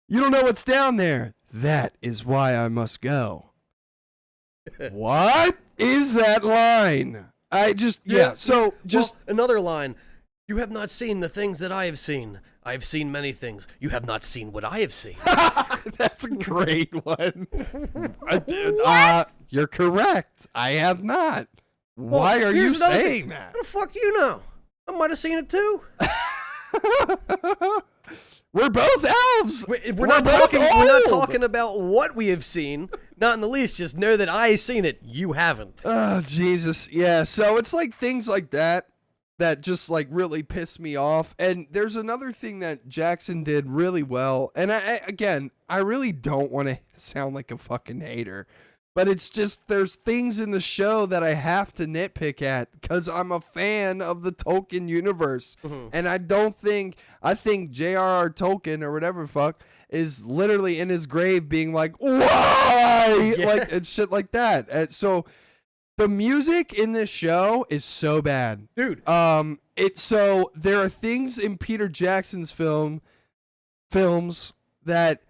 Speaker 6: You don't know what's down there. That is why I must go. What is that line?
Speaker 5: Another line. You have not seen the things that I have seen. I have seen many things. You have not seen what I have seen.
Speaker 6: That's a great one. You're correct. I have not. Why are you saying that?
Speaker 5: What the fuck do you know? I might have seen it too.
Speaker 6: We're both elves.
Speaker 5: We're not talking about what we have seen. Not in the least. Just know that I seen it. You haven't.
Speaker 6: Oh, Jesus. Yeah. So it's like things like that just like really piss me off. And there's another thing that Jackson did really well. And I really don't want to sound like a fucking hater, but it's just there's things in the show that I have to nitpick at because I'm a fan of the Tolkien universe. Mm-hmm. And I think J.R.R. Tolkien or whatever the fuck is literally in his grave being like, why? Yeah. Like, and shit like that. And so the music in this show is so bad.
Speaker 5: Dude.
Speaker 6: So there are things in Peter Jackson's films that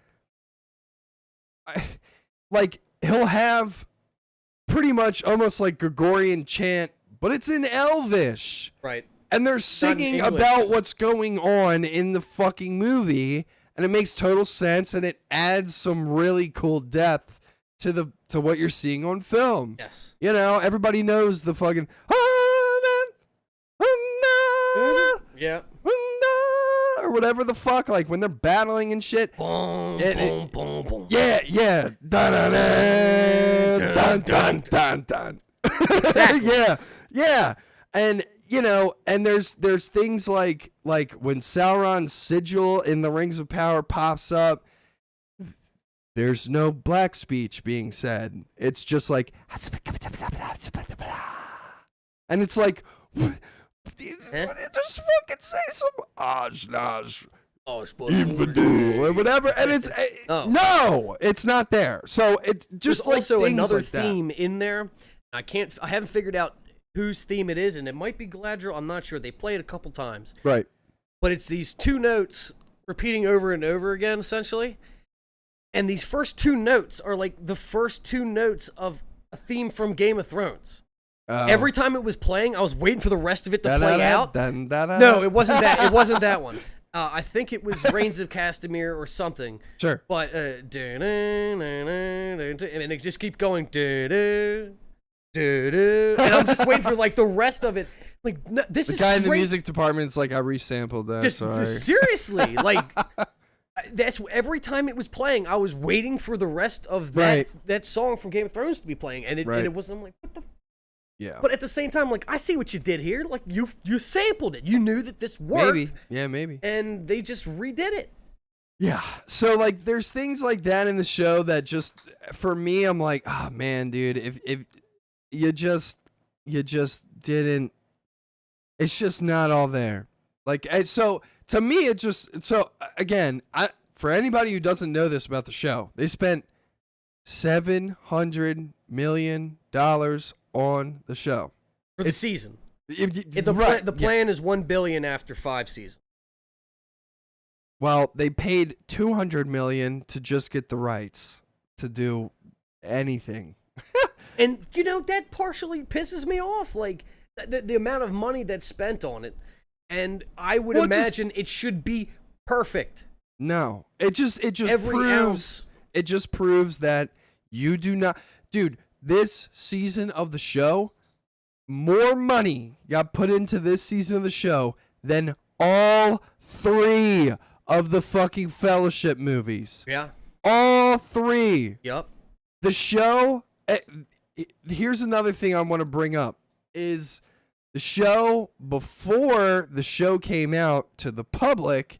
Speaker 6: like he'll have pretty much almost like Gregorian chant, but it's in Elvish.
Speaker 5: Right.
Speaker 6: And they're singing about what's going on in the fucking movie, and it makes total sense, and it adds some really cool depth to what you're seeing on film.
Speaker 5: Yes.
Speaker 6: You know, everybody knows the fucking
Speaker 5: yeah.
Speaker 6: or whatever the fuck, like when they're battling and shit.
Speaker 5: Boom, boom, boom.
Speaker 6: Yeah. Dun dun dun dun dun.
Speaker 5: Exactly.
Speaker 6: Yeah. And you know, and there's things like when Sauron's sigil in the Rings of Power pops up, there's no black speech being said. It's just like, and it's like, just fucking say some Ajnaj or whatever, and it's no, it's not there. So it just
Speaker 5: there's
Speaker 6: like
Speaker 5: also another
Speaker 6: like
Speaker 5: theme in there. I haven't figured out whose theme it is, and it might be Galadriel. I'm not sure. They play it a couple times,
Speaker 6: right?
Speaker 5: But it's these two notes repeating over and over again, essentially. And these first two notes are like the first two notes of a theme from Game of Thrones. Every time it was playing, I was waiting for the rest of it to play out. No, it wasn't that. It wasn't that one. I think it was Reigns of Castamere or something.
Speaker 6: Sure.
Speaker 5: But and it just keeps going. And I'm just waiting for like the rest of it. Like this is
Speaker 6: the guy in the music department's like, I resampled that.
Speaker 5: Just seriously, like. That's every time it was playing, I was waiting for the rest of that song from Game of Thrones to be playing, and it wasn't. I'm like, what the?
Speaker 6: Yeah.
Speaker 5: But at the same time, like, I see what you did here. Like, you sampled it. You knew that this worked.
Speaker 6: Maybe.
Speaker 5: And they just redid it.
Speaker 6: Yeah. So like, there's things like that in the show that just, for me, I'm like, oh man, dude, if you just didn't, it's just not all there. Like, so. To me, it just, so again, for anybody who doesn't know this about the show, they spent $700 million on the show.
Speaker 5: For the season. The plan is $1 billion after 5 seasons.
Speaker 6: Well, they paid $200 million to just get the rights to do anything.
Speaker 5: And that partially pisses me off. Like the amount of money that's spent on it, and I would imagine it should be perfect.
Speaker 6: No, it just
Speaker 5: Every
Speaker 6: proves
Speaker 5: ounce.
Speaker 6: it just proves that you do not, dude. This season of the show, more money got put into this season of the show than all 3 of the fucking Fellowship movies.
Speaker 5: Yeah.
Speaker 6: All 3.
Speaker 5: Yep.
Speaker 6: The show. Here's another thing I want to bring up is the show before the show came out to the public.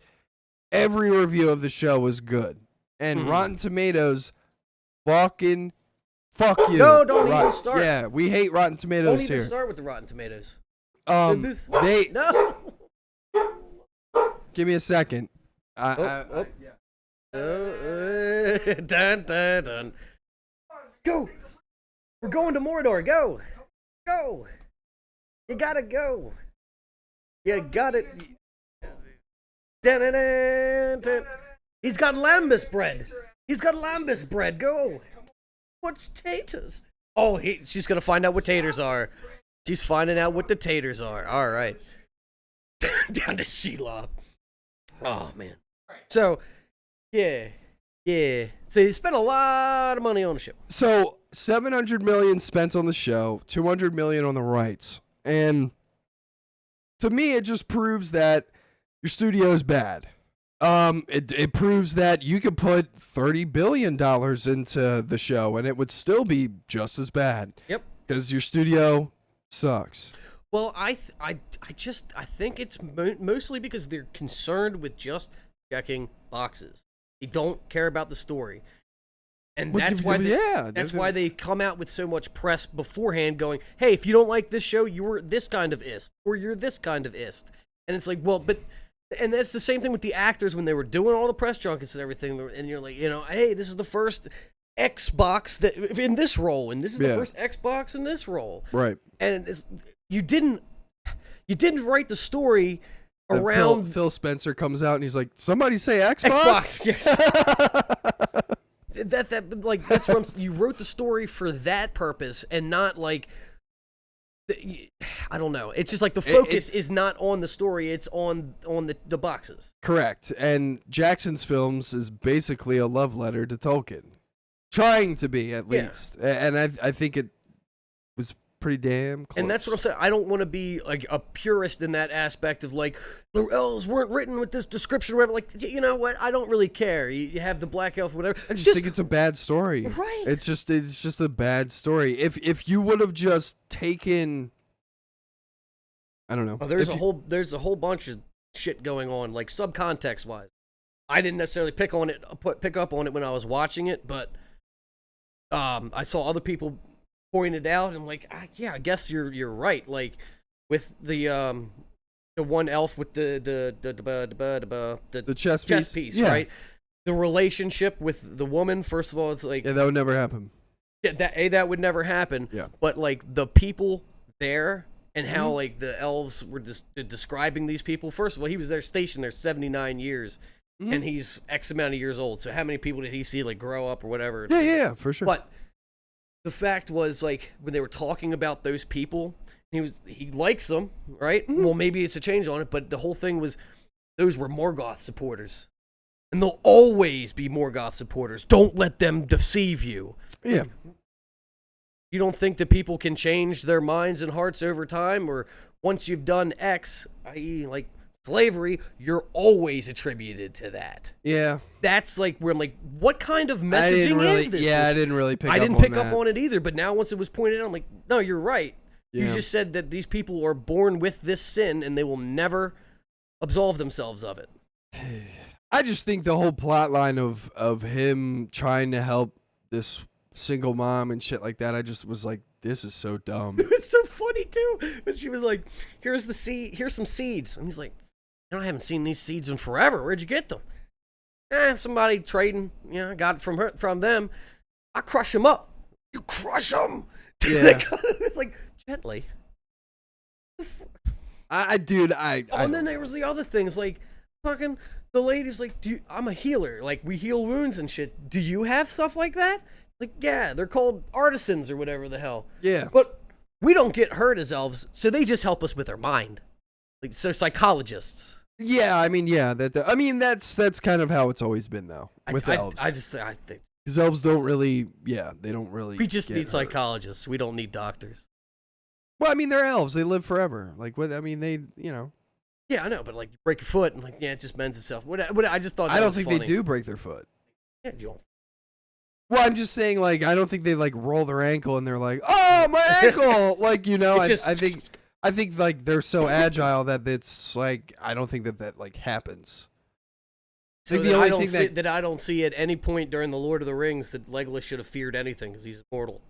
Speaker 6: Every review of the show was good, and Rotten Tomatoes, fuck you.
Speaker 5: No, don't even start.
Speaker 6: Yeah, we hate Rotten Tomatoes
Speaker 5: Don't even
Speaker 6: here.
Speaker 5: start with the Rotten Tomatoes.
Speaker 6: They
Speaker 5: No.
Speaker 6: give me a second.
Speaker 5: Dun, dun, dun. Go. We're going to Mordor. Go. Go. You gotta go. You got it. Dun, dun, dun, dun. He's got lambus bread. He's got lambus bread. Go. What's taters? Oh, she's gonna find out what taters are. She's finding out what the taters are. All right. Down to Sheila. Oh man. So, yeah. So they spent a lot of money on the show.
Speaker 6: So $700 million spent on the show, $200 million on the rights, and to me, it just proves that your studio is bad. It proves that you could put $30 billion into the show and it would still be just as bad.
Speaker 5: Yep.
Speaker 6: Because your studio sucks.
Speaker 5: Well, I think it's mostly because they're concerned with just checking boxes. They don't care about the story. And that's why they come out with so much press beforehand going, hey, if you don't like this show, you're this kind of ist, or you're this kind of ist. And it's like, well, and that's the same thing with the actors when they were doing all the press junkets and everything. And you're like, hey, this is the first Xbox that in this role, and this is the first Xbox in this role.
Speaker 6: Right.
Speaker 5: And you didn't write the story around.
Speaker 6: Phil Spencer comes out and he's like, somebody say Xbox?
Speaker 5: Xbox, yes. That's what you wrote the story for that purpose and not like, I don't know. It's just like the focus is not on the story. It's on the boxes. Correct.
Speaker 6: And Jackson's films is basically a love letter to Tolkien. Trying to be, at least. And I think it was pretty damn close.
Speaker 5: And that's what I'm saying. I don't want to be like a purist in that aspect of like, the elves weren't written with this description or whatever. Like, you know what? I don't really care. You have the black elf, whatever.
Speaker 6: I just think it's a bad story.
Speaker 5: Right.
Speaker 6: It's just a bad story. If you would have just taken, I don't know.
Speaker 5: Oh, there's a whole bunch of shit going on, like subcontext wise. I didn't necessarily pick up on it when I was watching it, but I saw other people point it out, and I'm like, I guess you're right. Like with the one elf with the
Speaker 6: chess piece,
Speaker 5: right? The relationship with the woman. First of all, it's like
Speaker 6: that would never happen.
Speaker 5: Yeah, that would never happen.
Speaker 6: Yeah,
Speaker 5: but like the people there and how like the elves were describing these people. First of all, he was stationed there 79 years. And he's X amount of years old. So how many people did he see like grow up or whatever?
Speaker 6: Yeah, for sure.
Speaker 5: But the fact was, like, when they were talking about those people, he likes them, right? Well, maybe it's a change on it, but the whole thing was those were Morgoth supporters. And they'll always be Morgoth supporters. Don't let them deceive you.
Speaker 6: Yeah.
Speaker 5: You don't think that people can change their minds and hearts over time, or once you've done X, i.e. like slavery, you're always attributed to that.
Speaker 6: Yeah.
Speaker 5: That's like, where I'm like, what kind of messaging is this?
Speaker 6: Yeah, I didn't really pick up on that.
Speaker 5: I didn't pick up on it either, but now once it was pointed out, I'm like, no, you're right. Yeah. You just said that these people are born with this sin and they will never absolve themselves of it.
Speaker 6: I just think the whole plot line of him trying to help this single mom and shit like that, I just was like, this is so dumb.
Speaker 5: It was so funny too. But she was like, here's some seeds. And he's like, I haven't seen these seeds in forever. Where'd you get them? Somebody trading, got it from them. I crush them up. You crush them.
Speaker 6: Yeah.
Speaker 5: It was like, gently.
Speaker 6: Dude,
Speaker 5: and then there was the other things, like, fucking, the lady's like, I'm a healer. Like, we heal wounds and shit. Do you have stuff like that? Like, yeah, they're called artisans or whatever the hell.
Speaker 6: Yeah.
Speaker 5: But we don't get hurt as elves, so they just help us with our mind. Like, so psychologists.
Speaker 6: Yeah, I mean, that's kind of how it's always been, though, with elves.
Speaker 5: I think.
Speaker 6: Because elves don't really, they don't really.
Speaker 5: We just
Speaker 6: get
Speaker 5: need
Speaker 6: hurt.
Speaker 5: psychologists. We don't need doctors.
Speaker 6: Well, I mean, they're elves. They live forever. Like, what? I mean, they.
Speaker 5: Yeah, I know, but like, you break your foot and like, yeah, it just mends itself. I just thought.
Speaker 6: I don't think they do break their foot.
Speaker 5: Yeah, you don't.
Speaker 6: Well, I'm just saying, like, I don't think they like roll their ankle and they're like, "Oh, my ankle!" Like, I think like they're so agile that it's like I don't think that like happens.
Speaker 5: So
Speaker 6: the only thing
Speaker 5: that I don't see at any point during the Lord of the Rings that Legolas should have feared anything because he's immortal.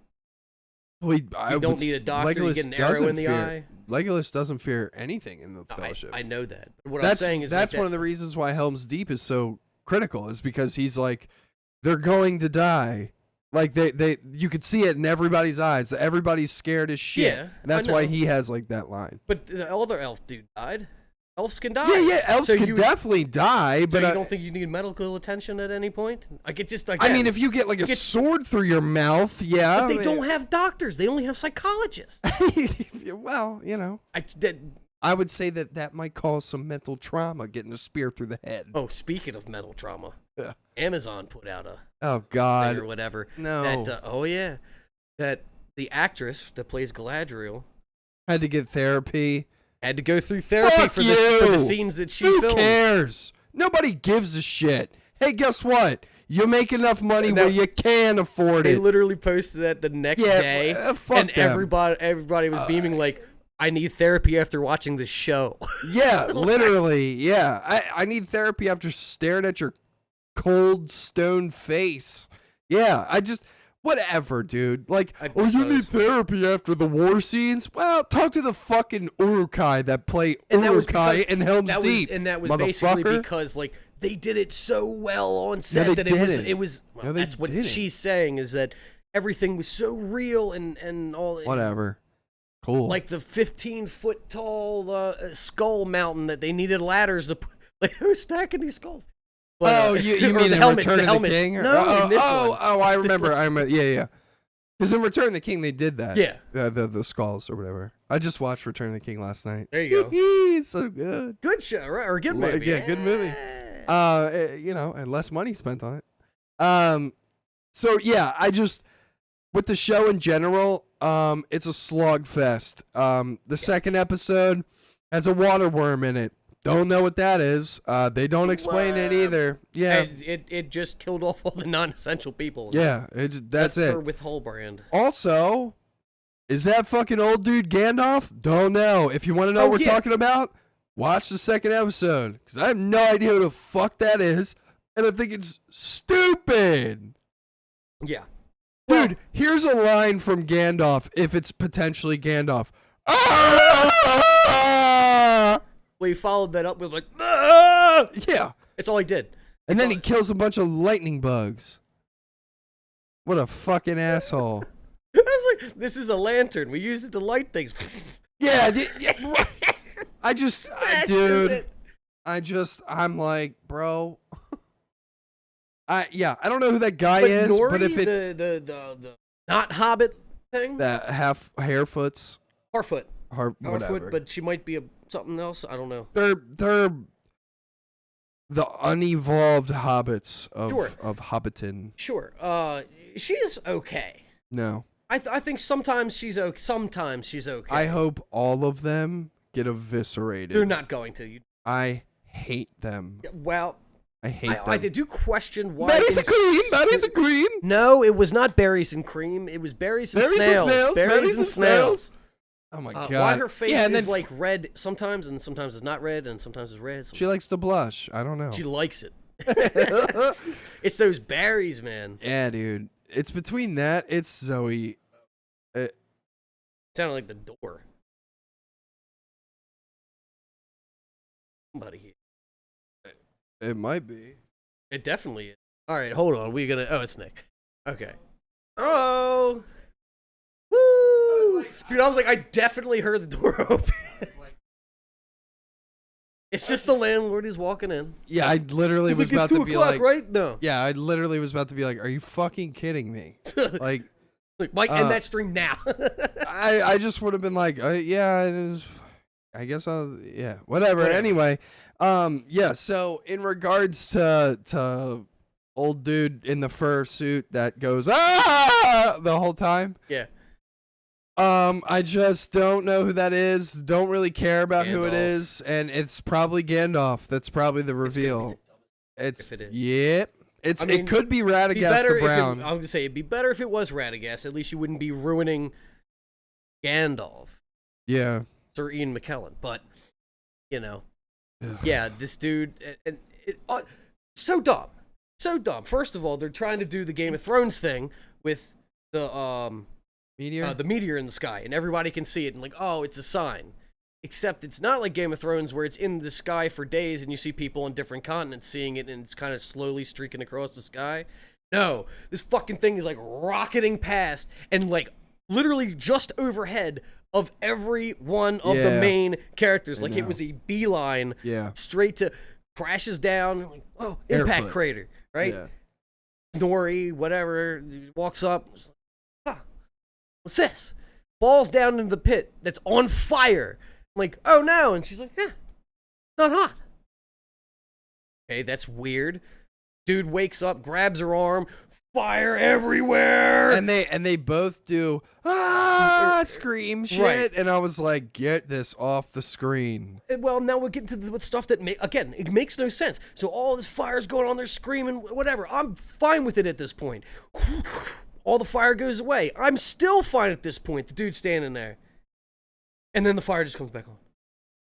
Speaker 6: Well,
Speaker 5: you don't need a doctor. You get an arrow in the eye.
Speaker 6: Legolas doesn't fear anything in the Fellowship.
Speaker 5: I know that. What I'm saying is
Speaker 6: that's one of the reasons why Helm's Deep is so critical, is because he's like, they're going to die. Like you could see it in everybody's eyes. Everybody's scared as shit.
Speaker 5: Yeah,
Speaker 6: and that's why he has like that line.
Speaker 5: But the other elf dude died. Elves can die.
Speaker 6: Yeah, elves can definitely die. But
Speaker 5: you don't think you need medical attention at any point? Like, it just, again,
Speaker 6: I mean, if you get like a sword through your mouth, yeah.
Speaker 5: But they don't have doctors. They only have psychologists.
Speaker 6: Well, I would say that might cause some mental trauma, getting a spear through the head.
Speaker 5: Oh, speaking of mental trauma,
Speaker 6: yeah.
Speaker 5: Amazon put out a
Speaker 6: God
Speaker 5: thing or whatever.
Speaker 6: No.
Speaker 5: That the actress that plays Galadriel
Speaker 6: had to get therapy.
Speaker 5: Had to go through therapy for the scenes that she filmed.
Speaker 6: Who cares? Nobody gives a shit. Hey, guess what? You make enough money where you can afford it.
Speaker 5: They literally posted that the next day, and
Speaker 6: them.
Speaker 5: everybody was beaming like, I need therapy after watching this show.
Speaker 6: Yeah, literally. Yeah, I need therapy after staring at your cold stone face. Yeah, whatever, dude. Like, you need therapy after the war scenes? Well, talk to the fucking Uruk-hai that play Uruk-hai in Helm's Deep.
Speaker 5: And that was basically because, like, they did it so well on set that it was that's what she's saying, is that everything was so real and all.
Speaker 6: Whatever. Cool.
Speaker 5: Like the 15-foot tall skull mountain that they needed ladders to put. Like, who's stacking these skulls?
Speaker 6: But, you mean in Return of the King?
Speaker 5: No,
Speaker 6: I remember. Yeah. Because in Return of the King, they did that.
Speaker 5: Yeah.
Speaker 6: The skulls or whatever. I just watched Return of the King last night.
Speaker 5: There you go.
Speaker 6: It's so good.
Speaker 5: Good show, right? Or good movie.
Speaker 6: Yeah, good movie. And less money spent on it. So yeah, with the show in general, it's a slog fest. The second episode has a water worm in it. Don't know what that is. They don't explain it either. Yeah.
Speaker 5: And it just killed off all the non-essential people.
Speaker 6: Yeah, that's it.
Speaker 5: With Whole-Brand.
Speaker 6: Also, is that fucking old dude Gandalf? Don't know. If you want to know what we're talking about, watch the second episode. Because I have no idea who the fuck that is. And I think it's stupid.
Speaker 5: Yeah.
Speaker 6: Dude, here's a line from Gandalf, if it's potentially Gandalf.
Speaker 5: Well, he followed that up with like, ah!
Speaker 6: Yeah.
Speaker 5: That's all he did.
Speaker 6: And then he kills a bunch of lightning bugs. What a fucking asshole.
Speaker 5: I was like, this is a lantern. We use it to light things.
Speaker 6: Yeah. I'm like, bro. I don't know who that guy is,
Speaker 5: Nori,
Speaker 6: but if it
Speaker 5: the not Hobbit thing,
Speaker 6: that half Harfoot,
Speaker 5: Harfoot, but she might be something else. I don't know.
Speaker 6: They're the unevolved hobbits of Hobbiton.
Speaker 5: Sure. She's okay.
Speaker 6: No.
Speaker 5: I think sometimes she's okay. Sometimes she's okay.
Speaker 6: I hope all of them get eviscerated.
Speaker 5: They're not going to.
Speaker 6: I hate them.
Speaker 5: Well,
Speaker 6: I hate them.
Speaker 5: I do question why.
Speaker 6: Berries and cream.
Speaker 5: No, it was not berries and cream. It was berries and snails.
Speaker 6: Berries and snails. Oh my god!
Speaker 5: Why her face is like red sometimes, and sometimes it's not red, and sometimes it's red.
Speaker 6: She likes to blush. I don't know.
Speaker 5: She likes it. It's those berries, man.
Speaker 6: Yeah, dude. It's between that. It's Zoe.
Speaker 5: It sounded like the door. Somebody here.
Speaker 6: It might be.
Speaker 5: It definitely is. All right, hold on. Oh, it's Nick. Okay. Oh. Woo! Dude, I was like, I definitely heard the door open. It's just the landlord who's walking in.
Speaker 6: Yeah, I literally was about to be like,
Speaker 5: right? No.
Speaker 6: yeah, I literally was about to be like, are you fucking kidding me? Like,
Speaker 5: Mike, end that stream now.
Speaker 6: I just would have been like, yeah, I guess yeah, whatever. Anyway, yeah. So in regards to old dude in the fur suit that goes the whole time.
Speaker 5: Yeah.
Speaker 6: I just don't know who that is. Don't really care about who it is, and it's probably Gandalf. That's probably the reveal. It's
Speaker 5: if it is.
Speaker 6: Yep.
Speaker 5: I mean,
Speaker 6: it could be Radagast the Brown.
Speaker 5: I was gonna say it'd be better if it was Radagast. At least you wouldn't be ruining Gandalf.
Speaker 6: Yeah.
Speaker 5: Sir Ian McKellen, but yeah, this dude, so dumb, so dumb. First of all, they're trying to do the Game of Thrones thing with the
Speaker 6: Meteor?
Speaker 5: the meteor in the sky, and everybody can see it, and like, oh, it's a sign. Except it's not like Game of Thrones where it's in the sky for days and you see people on different continents seeing it and it's kind of slowly streaking across the sky. No, this fucking thing is like rocketing past and like literally just overhead of every one of the main characters. Like it was a beeline straight to, crashes down, like, oh, impact crater, right?
Speaker 6: Yeah.
Speaker 5: Nori, whatever, walks up, what's this? Falls down into the pit that's on fire. I'm like, oh no, and she's like, yeah, not hot. Okay, that's weird. Dude wakes up, grabs her arm, fire everywhere.
Speaker 6: And they both do scream shit,
Speaker 5: right.
Speaker 6: And I was like, get this off the screen.
Speaker 5: Well, now we're getting to the stuff that again, it makes no sense. So all this fire's going on, they're screaming, whatever. I'm fine with it at this point. All the fire goes away. I'm still fine at this point. The dude's standing there. And then the fire just comes back on.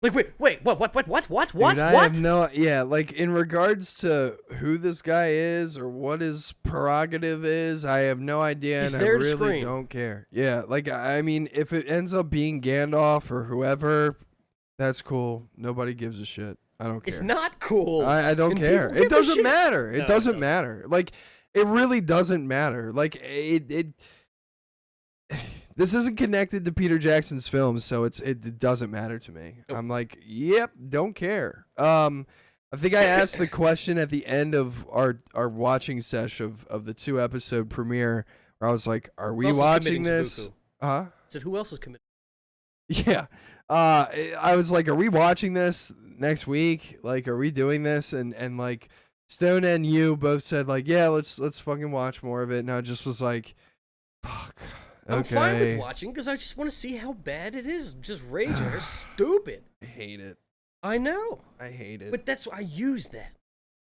Speaker 5: Like, wait, what?
Speaker 6: Dude, I have no, like, in regards to who this guy is or what his prerogative is, I have no idea,
Speaker 5: He's
Speaker 6: and I
Speaker 5: there to
Speaker 6: really
Speaker 5: scream.
Speaker 6: don't care. Yeah, like, I mean, if it ends up being Gandalf or whoever, that's cool. Nobody gives a shit. I don't care.
Speaker 5: It's not cool.
Speaker 6: I don't
Speaker 5: And
Speaker 6: care.
Speaker 5: people give
Speaker 6: It
Speaker 5: a
Speaker 6: doesn't
Speaker 5: shit.
Speaker 6: matter.
Speaker 5: No,
Speaker 6: It doesn't matter. Like, it really doesn't matter. Like, it this isn't connected to Peter Jackson's films, so it doesn't matter to me.
Speaker 5: Nope.
Speaker 6: I'm like, yep, don't care. I think I asked the question at the end of our watching sesh of the 2-episode premiere, where I was like, are we watching this?
Speaker 5: I said, who else is committed?
Speaker 6: Yeah. I was like, are we watching this next week? Like, are we doing this? And like, Stone and you both said like, yeah, let's fucking watch more of it. And I just was like, fuck.
Speaker 5: I'm
Speaker 6: Okay.
Speaker 5: fine with watching because I just want to see how bad it is. Just raging. It's stupid.
Speaker 6: I hate it.
Speaker 5: I know.
Speaker 6: I hate it.
Speaker 5: But that's why I use that.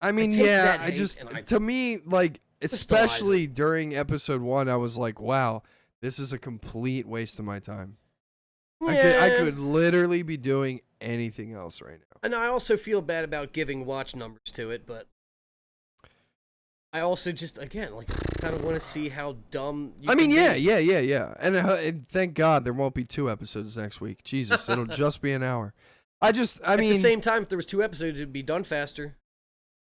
Speaker 6: I mean,
Speaker 5: take
Speaker 6: yeah,
Speaker 5: that
Speaker 6: I
Speaker 5: hate
Speaker 6: just,
Speaker 5: and I
Speaker 6: to me, like,
Speaker 5: crystallize
Speaker 6: especially during episode 1, I was like, wow, this is a complete waste of my time. I could literally be doing anything else right now.
Speaker 5: And I also feel bad about giving watch numbers to it, but I also just, again, like, kind of want to see how dumb you
Speaker 6: I mean,
Speaker 5: can
Speaker 6: yeah,
Speaker 5: be.
Speaker 6: and thank God there won't be 2 episodes next week. Jesus, it'll just be an hour. I mean,
Speaker 5: At the same time, if there was 2 episodes, it'd be done faster.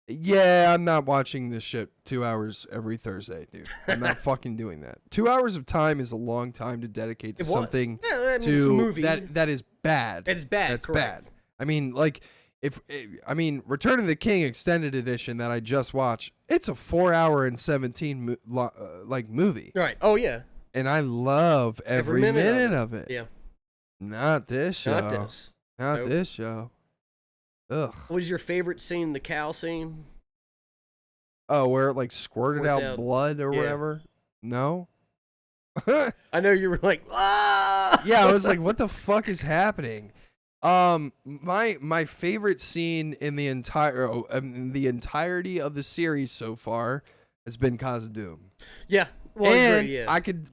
Speaker 6: yeah, I'm not watching this shit 2 hours every Thursday, dude. I'm not fucking doing that. 2 hours of time is a long time to dedicate to
Speaker 5: It was.
Speaker 6: something
Speaker 5: Yeah, I mean, it's a movie.
Speaker 6: that is bad.
Speaker 5: It is bad,
Speaker 6: That's
Speaker 5: correct.
Speaker 6: bad. I mean, like, Return of the King Extended Edition that I just watched, it's a 4-hour and 17 like movie.
Speaker 5: Right. Oh, yeah.
Speaker 6: And I love every minute of it.
Speaker 5: Yeah.
Speaker 6: Not this show.
Speaker 5: Not this.
Speaker 6: Not
Speaker 5: Nope.
Speaker 6: this show. Ugh.
Speaker 5: What was your favorite scene, the cow scene?
Speaker 6: Oh, where it like squirted
Speaker 5: Squirts
Speaker 6: out
Speaker 5: out.
Speaker 6: blood or
Speaker 5: Yeah.
Speaker 6: whatever? No?
Speaker 5: I know you were like, ah!
Speaker 6: Yeah, I was like, what the fuck is happening? My favorite scene in the entirety of the series so far has been Khazad Dûm.
Speaker 5: Yeah. Well,
Speaker 6: And
Speaker 5: yeah.
Speaker 6: I could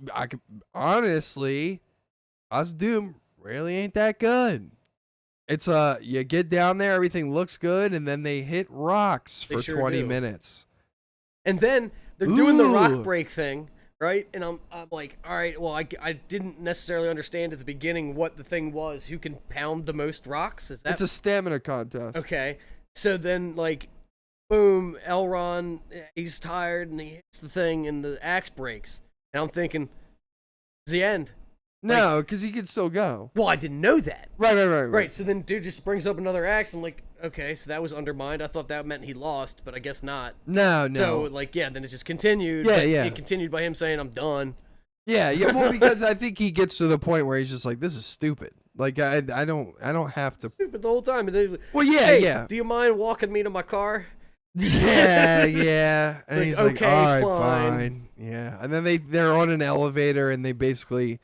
Speaker 6: honestly, Khazad Dûm really ain't that good. It's you get down there, everything looks good, and then they hit rocks
Speaker 5: They
Speaker 6: for
Speaker 5: sure
Speaker 6: 20
Speaker 5: do.
Speaker 6: minutes.
Speaker 5: And then they're doing the rock
Speaker 6: Ooh.
Speaker 5: break thing, right? And I'm like, all right, well, I didn't necessarily understand at the beginning what the thing was. Who can pound the most rocks? Is that
Speaker 6: It's a stamina contest.
Speaker 5: okay? So then, like, boom, Elrond, he's tired and he hits the thing and the axe breaks. And I'm thinking, it's the end.
Speaker 6: No, because he could still go.
Speaker 5: Well, I didn't know that.
Speaker 6: Right.
Speaker 5: So then dude just brings up another axe and like, okay, so that was undermined. I thought that meant he lost, but I guess not.
Speaker 6: No.
Speaker 5: So like, yeah, then it just continued.
Speaker 6: Yeah,
Speaker 5: but
Speaker 6: yeah.
Speaker 5: It continued by him saying, "I'm done."
Speaker 6: Yeah. Well, because I think he gets to the point where he's just like, this is stupid. Like I don't have to.
Speaker 5: Stupid the whole time. And then he's like,
Speaker 6: Well, yeah,
Speaker 5: hey,
Speaker 6: yeah.
Speaker 5: do you mind walking me to my car?
Speaker 6: Yeah. And
Speaker 5: Like,
Speaker 6: he's like,
Speaker 5: okay,
Speaker 6: all right,
Speaker 5: fine.
Speaker 6: Yeah. And then they're on an elevator and they basically.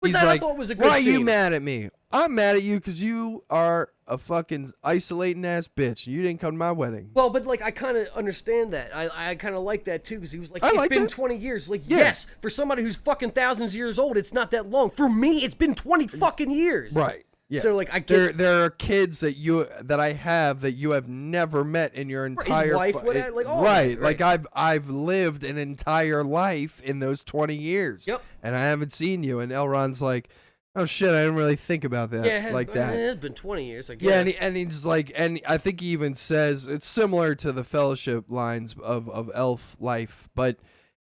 Speaker 5: But
Speaker 6: He's
Speaker 5: that
Speaker 6: like,
Speaker 5: I thought was a good
Speaker 6: why are you
Speaker 5: scene.
Speaker 6: mad at me? I'm mad at you because you are a fucking isolating ass bitch. You didn't come to my wedding.
Speaker 5: Well, but like I kind of understand that. I kind of like that too because he was like,
Speaker 6: I
Speaker 5: it's
Speaker 6: like
Speaker 5: been
Speaker 6: that.
Speaker 5: 20 years. Like,
Speaker 6: Yeah.
Speaker 5: yes, for somebody who's fucking thousands of years old, it's not that long. For me, it's been 20 fucking years.
Speaker 6: Right. Yeah.
Speaker 5: So like I get
Speaker 6: there are kids that I have that you have never met in your entire
Speaker 5: wife, whatever, like, all of
Speaker 6: right.
Speaker 5: it,
Speaker 6: Like
Speaker 5: right.
Speaker 6: I've lived an entire life in those 20 years.
Speaker 5: Yep.
Speaker 6: And I haven't seen you. And Elrond's like, oh shit, I didn't really think about that
Speaker 5: yeah, it has,
Speaker 6: like that.
Speaker 5: It's been 20 years, I guess.
Speaker 6: Yeah, and he's like, and I think he even says it's similar to the Fellowship lines of elf life, but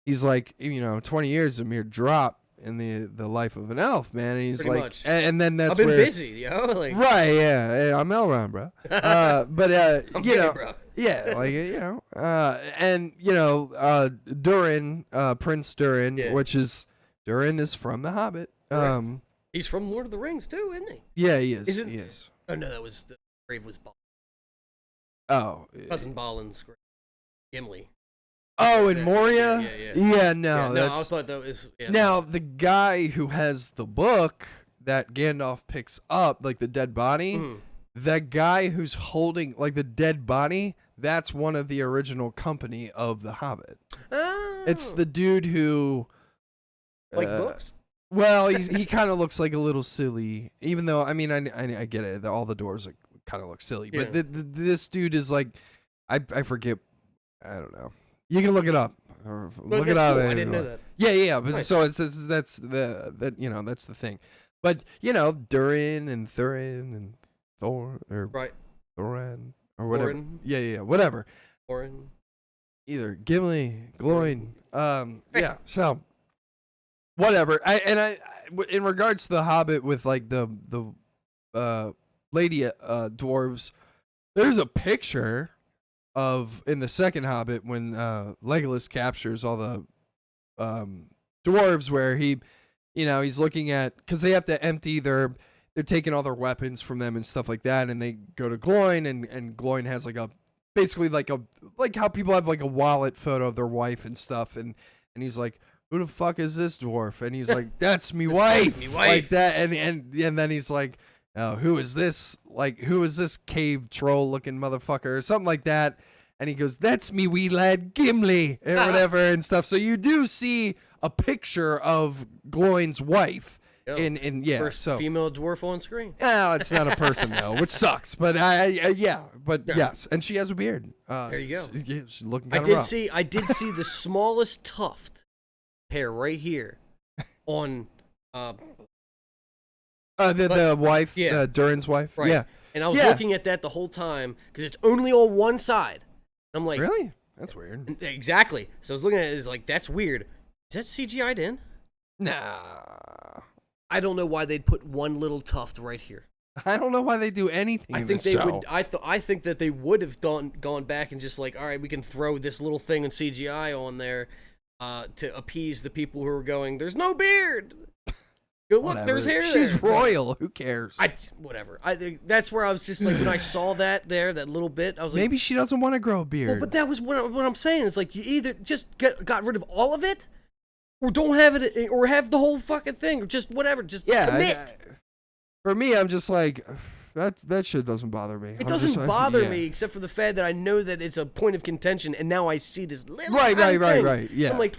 Speaker 6: he's like, 20 years is a mere drop in the life of an elf, man. And he's
Speaker 5: Pretty
Speaker 6: like,
Speaker 5: much.
Speaker 6: And then that's
Speaker 5: I've been
Speaker 6: where,
Speaker 5: busy, yo. Like,
Speaker 6: right? Yeah, hey, I'm Elrond, bro. But
Speaker 5: I'm
Speaker 6: you
Speaker 5: gay,
Speaker 6: know,
Speaker 5: bro.
Speaker 6: yeah, like and Durin, Prince Durin,
Speaker 5: Yeah.
Speaker 6: which is Durin is from The Hobbit.
Speaker 5: Correct. He's from Lord of the Rings too, isn't he?
Speaker 6: Yeah, he is.
Speaker 5: Isn't-
Speaker 6: He is.
Speaker 5: Oh no, that was the grave was
Speaker 6: Oh,
Speaker 5: cousin Balin's grave. Gimli.
Speaker 6: oh, in
Speaker 5: Yeah,
Speaker 6: Moria.
Speaker 5: yeah.
Speaker 6: Yeah, no,
Speaker 5: Yeah, no, I
Speaker 6: that's
Speaker 5: thought that was
Speaker 6: now the guy who has the book that Gandalf picks up, like the dead body.
Speaker 5: Mhm.
Speaker 6: That guy who's holding like the dead body, that's one of the original company of The Hobbit.
Speaker 5: Oh.
Speaker 6: It's the dude who,
Speaker 5: like books.
Speaker 6: well, he kind of looks like a little silly, even though I mean I get it. All the doors kind of look silly, but
Speaker 5: Yeah.
Speaker 6: this dude is like, I forget, I don't know. You can look it up. Or
Speaker 5: Well,
Speaker 6: look it
Speaker 5: that's
Speaker 6: up.
Speaker 5: cool. I didn't know that.
Speaker 6: Yeah. But
Speaker 5: Nice.
Speaker 6: so that's the that's the thing. But Durin and Thurin and Thor or
Speaker 5: Right.
Speaker 6: Thorin or whatever.
Speaker 5: Thorin.
Speaker 6: Yeah, whatever.
Speaker 5: Orin.
Speaker 6: Either Gimli, Gloin. Yeah. So whatever. In regards to the Hobbit with like the lady dwarves, there's a picture of in the second Hobbit when Legolas captures all the dwarves where he's looking at, because they have to empty they're taking all their weapons from them and stuff like that, and they go to Gloin and Gloin has like how people have like a wallet photo of their wife and stuff, and he's like, who the fuck is this dwarf? And he's like, that's me wife.
Speaker 5: me
Speaker 6: Like
Speaker 5: wife.
Speaker 6: that, and then he's like, oh, who is this? Like, who is this cave troll looking motherfucker or something like that? And he goes, that's me wee lad Gimli or whatever and stuff. So you do see a picture of Gloin's wife
Speaker 5: Yo,
Speaker 6: in yeah.
Speaker 5: First
Speaker 6: So
Speaker 5: female dwarf on screen.
Speaker 6: well, it's not a person though, which sucks. But
Speaker 5: Yeah.
Speaker 6: yes, and she has a beard.
Speaker 5: There you go.
Speaker 6: She's looking
Speaker 5: I
Speaker 6: kind of
Speaker 5: did
Speaker 6: rough.
Speaker 5: see. I did see the smallest tuft hair right here on.
Speaker 6: The wife,
Speaker 5: yeah.
Speaker 6: Durin's wife.
Speaker 5: Right.
Speaker 6: Yeah.
Speaker 5: And I was
Speaker 6: Yeah.
Speaker 5: looking at that the whole time because it's only on one side. I'm like,
Speaker 6: Really? That's weird.
Speaker 5: exactly. So I was looking at it, it's like, that's weird. Is that CGI'd in?
Speaker 6: Nah.
Speaker 5: I don't know why they'd put one little tuft right here.
Speaker 6: I don't know why they do anything.
Speaker 5: I
Speaker 6: in
Speaker 5: think
Speaker 6: this
Speaker 5: they
Speaker 6: show.
Speaker 5: would. I think that they would have gone back and just like, all right, we can throw this little thing in CGI on there to appease the people who are going, there's no beard. Go look, there's
Speaker 6: Whatever.
Speaker 5: hair.
Speaker 6: She's
Speaker 5: there.
Speaker 6: royal. Who cares?
Speaker 5: Whatever. I think that's where I was just like, when I saw that little bit, I was like,
Speaker 6: Maybe she doesn't want to grow a beard.
Speaker 5: well, but that was what I'm saying. It's like you either just got rid of all of it, or don't have it, or have the whole fucking thing, or just whatever. Just commit.
Speaker 6: For me, I'm just like, that shit doesn't bother me.
Speaker 5: It doesn't bother me, except for the fact that I know that it's a point of contention, and now I see this little tiny thing.
Speaker 6: Right. Yeah.
Speaker 5: I'm like,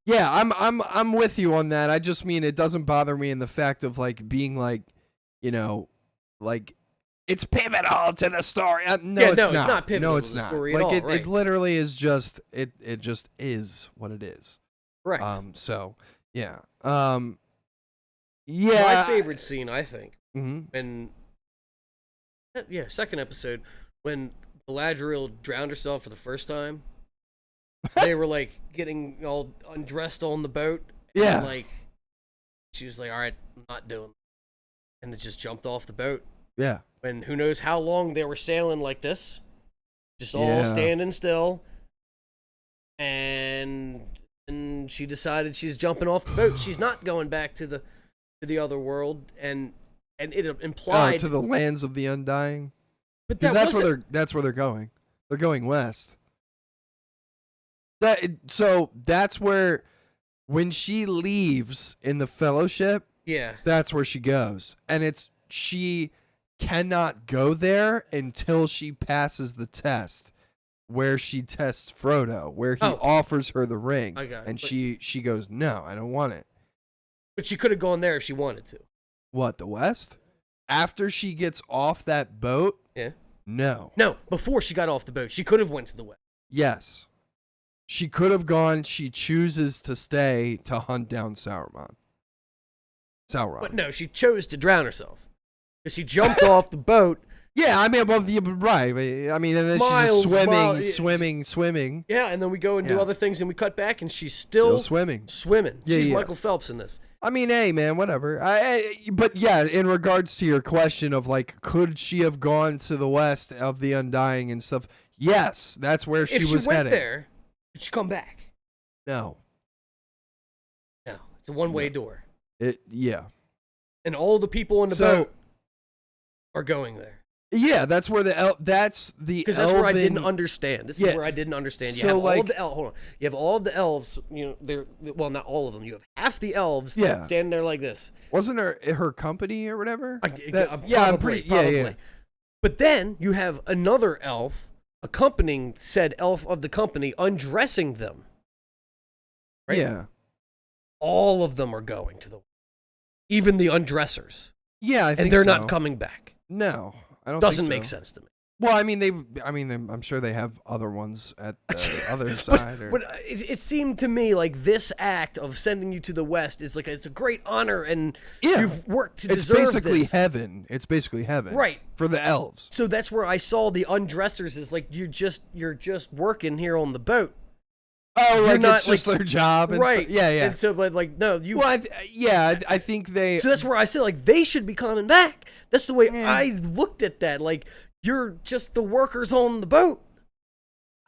Speaker 6: Yeah, I'm with you on that. I just mean it doesn't bother me in the fact of like being like, like it's pivotal to the story. No,
Speaker 5: Yeah,
Speaker 6: it's
Speaker 5: no,
Speaker 6: not.
Speaker 5: it's not pivotal
Speaker 6: No,
Speaker 5: to
Speaker 6: it's
Speaker 5: the
Speaker 6: not.
Speaker 5: story at
Speaker 6: Like
Speaker 5: all,
Speaker 6: it
Speaker 5: right.
Speaker 6: literally is just it just is what it is.
Speaker 5: correct.
Speaker 6: So yeah.
Speaker 5: My
Speaker 6: Yeah.
Speaker 5: favorite scene, I think,
Speaker 6: Mhm.
Speaker 5: when second episode when Galadriel drowned herself for the first time. They were like getting all undressed on the boat.
Speaker 6: Yeah.
Speaker 5: And, like She was like, all right, I'm not doing it. And then just jumped off the boat.
Speaker 6: Yeah.
Speaker 5: And who knows how long they were sailing like this. Just all standing still. And she decided she's jumping off the boat. She's not going back to the other world. And it implied
Speaker 6: to the lands of the undying.
Speaker 5: But
Speaker 6: that's where they're going. They're going west. So that's where, when she leaves in the Fellowship, that's where she goes, and she cannot go there until she passes the test, where she tests Frodo, where he offers her the ring, and she goes, no, I don't want it.
Speaker 5: But she could have gone there if she wanted to.
Speaker 6: What, the west? After she gets off that boat?
Speaker 5: Yeah.
Speaker 6: No.
Speaker 5: No, before she got off the boat, she could have went to the west.
Speaker 6: Yes. She could have gone. She chooses to stay to hunt down Sauron.
Speaker 5: But no, she chose to drown herself. Because she jumped off the boat.
Speaker 6: Yeah, I mean, right. I mean, and then she's just swimming.
Speaker 5: Yeah, and then we go and do other things, and we cut back, and she's still
Speaker 6: swimming.
Speaker 5: Yeah, she's Michael Phelps in this.
Speaker 6: I mean, hey, man, whatever. But yeah, in regards to your question of, like, could she have gone to the west of the Undying and stuff? Yes, that's where she was headed. If she went
Speaker 5: there, could she come back?
Speaker 6: No.
Speaker 5: No, it's a one-way door.
Speaker 6: Yeah.
Speaker 5: And all the people in the boat are going there.
Speaker 6: Yeah, that's where that's
Speaker 5: where I didn't understand. This is where I didn't understand. You have all the hold on. You have all the elves. You know, not all of them. You have half the elves standing there like this.
Speaker 6: Wasn't her company or whatever?
Speaker 5: Probably. Yeah. But then you have another elf accompanying said elf of the company, undressing them. Right?
Speaker 6: Yeah.
Speaker 5: All of them are going to the, even the undressers.
Speaker 6: Yeah, I think
Speaker 5: and they're not coming back.
Speaker 6: No. I don't
Speaker 5: Doesn't
Speaker 6: think so.
Speaker 5: make sense to me.
Speaker 6: Well, I'm sure they have other ones at the other side.
Speaker 5: But it seemed to me like this act of sending you to the West is like it's a great honor, and you've worked to deserve this.
Speaker 6: It's basically heaven,
Speaker 5: right?
Speaker 6: For the elves.
Speaker 5: So that's where I saw the undressers is like you're just working here on the boat.
Speaker 6: Oh, like it's just their job, and
Speaker 5: right?
Speaker 6: Yeah.
Speaker 5: And so, but like no, you.
Speaker 6: Well, I think they.
Speaker 5: So that's where I said like they should be coming back. That's the way I looked at that. Like. You're just the workers on the boat.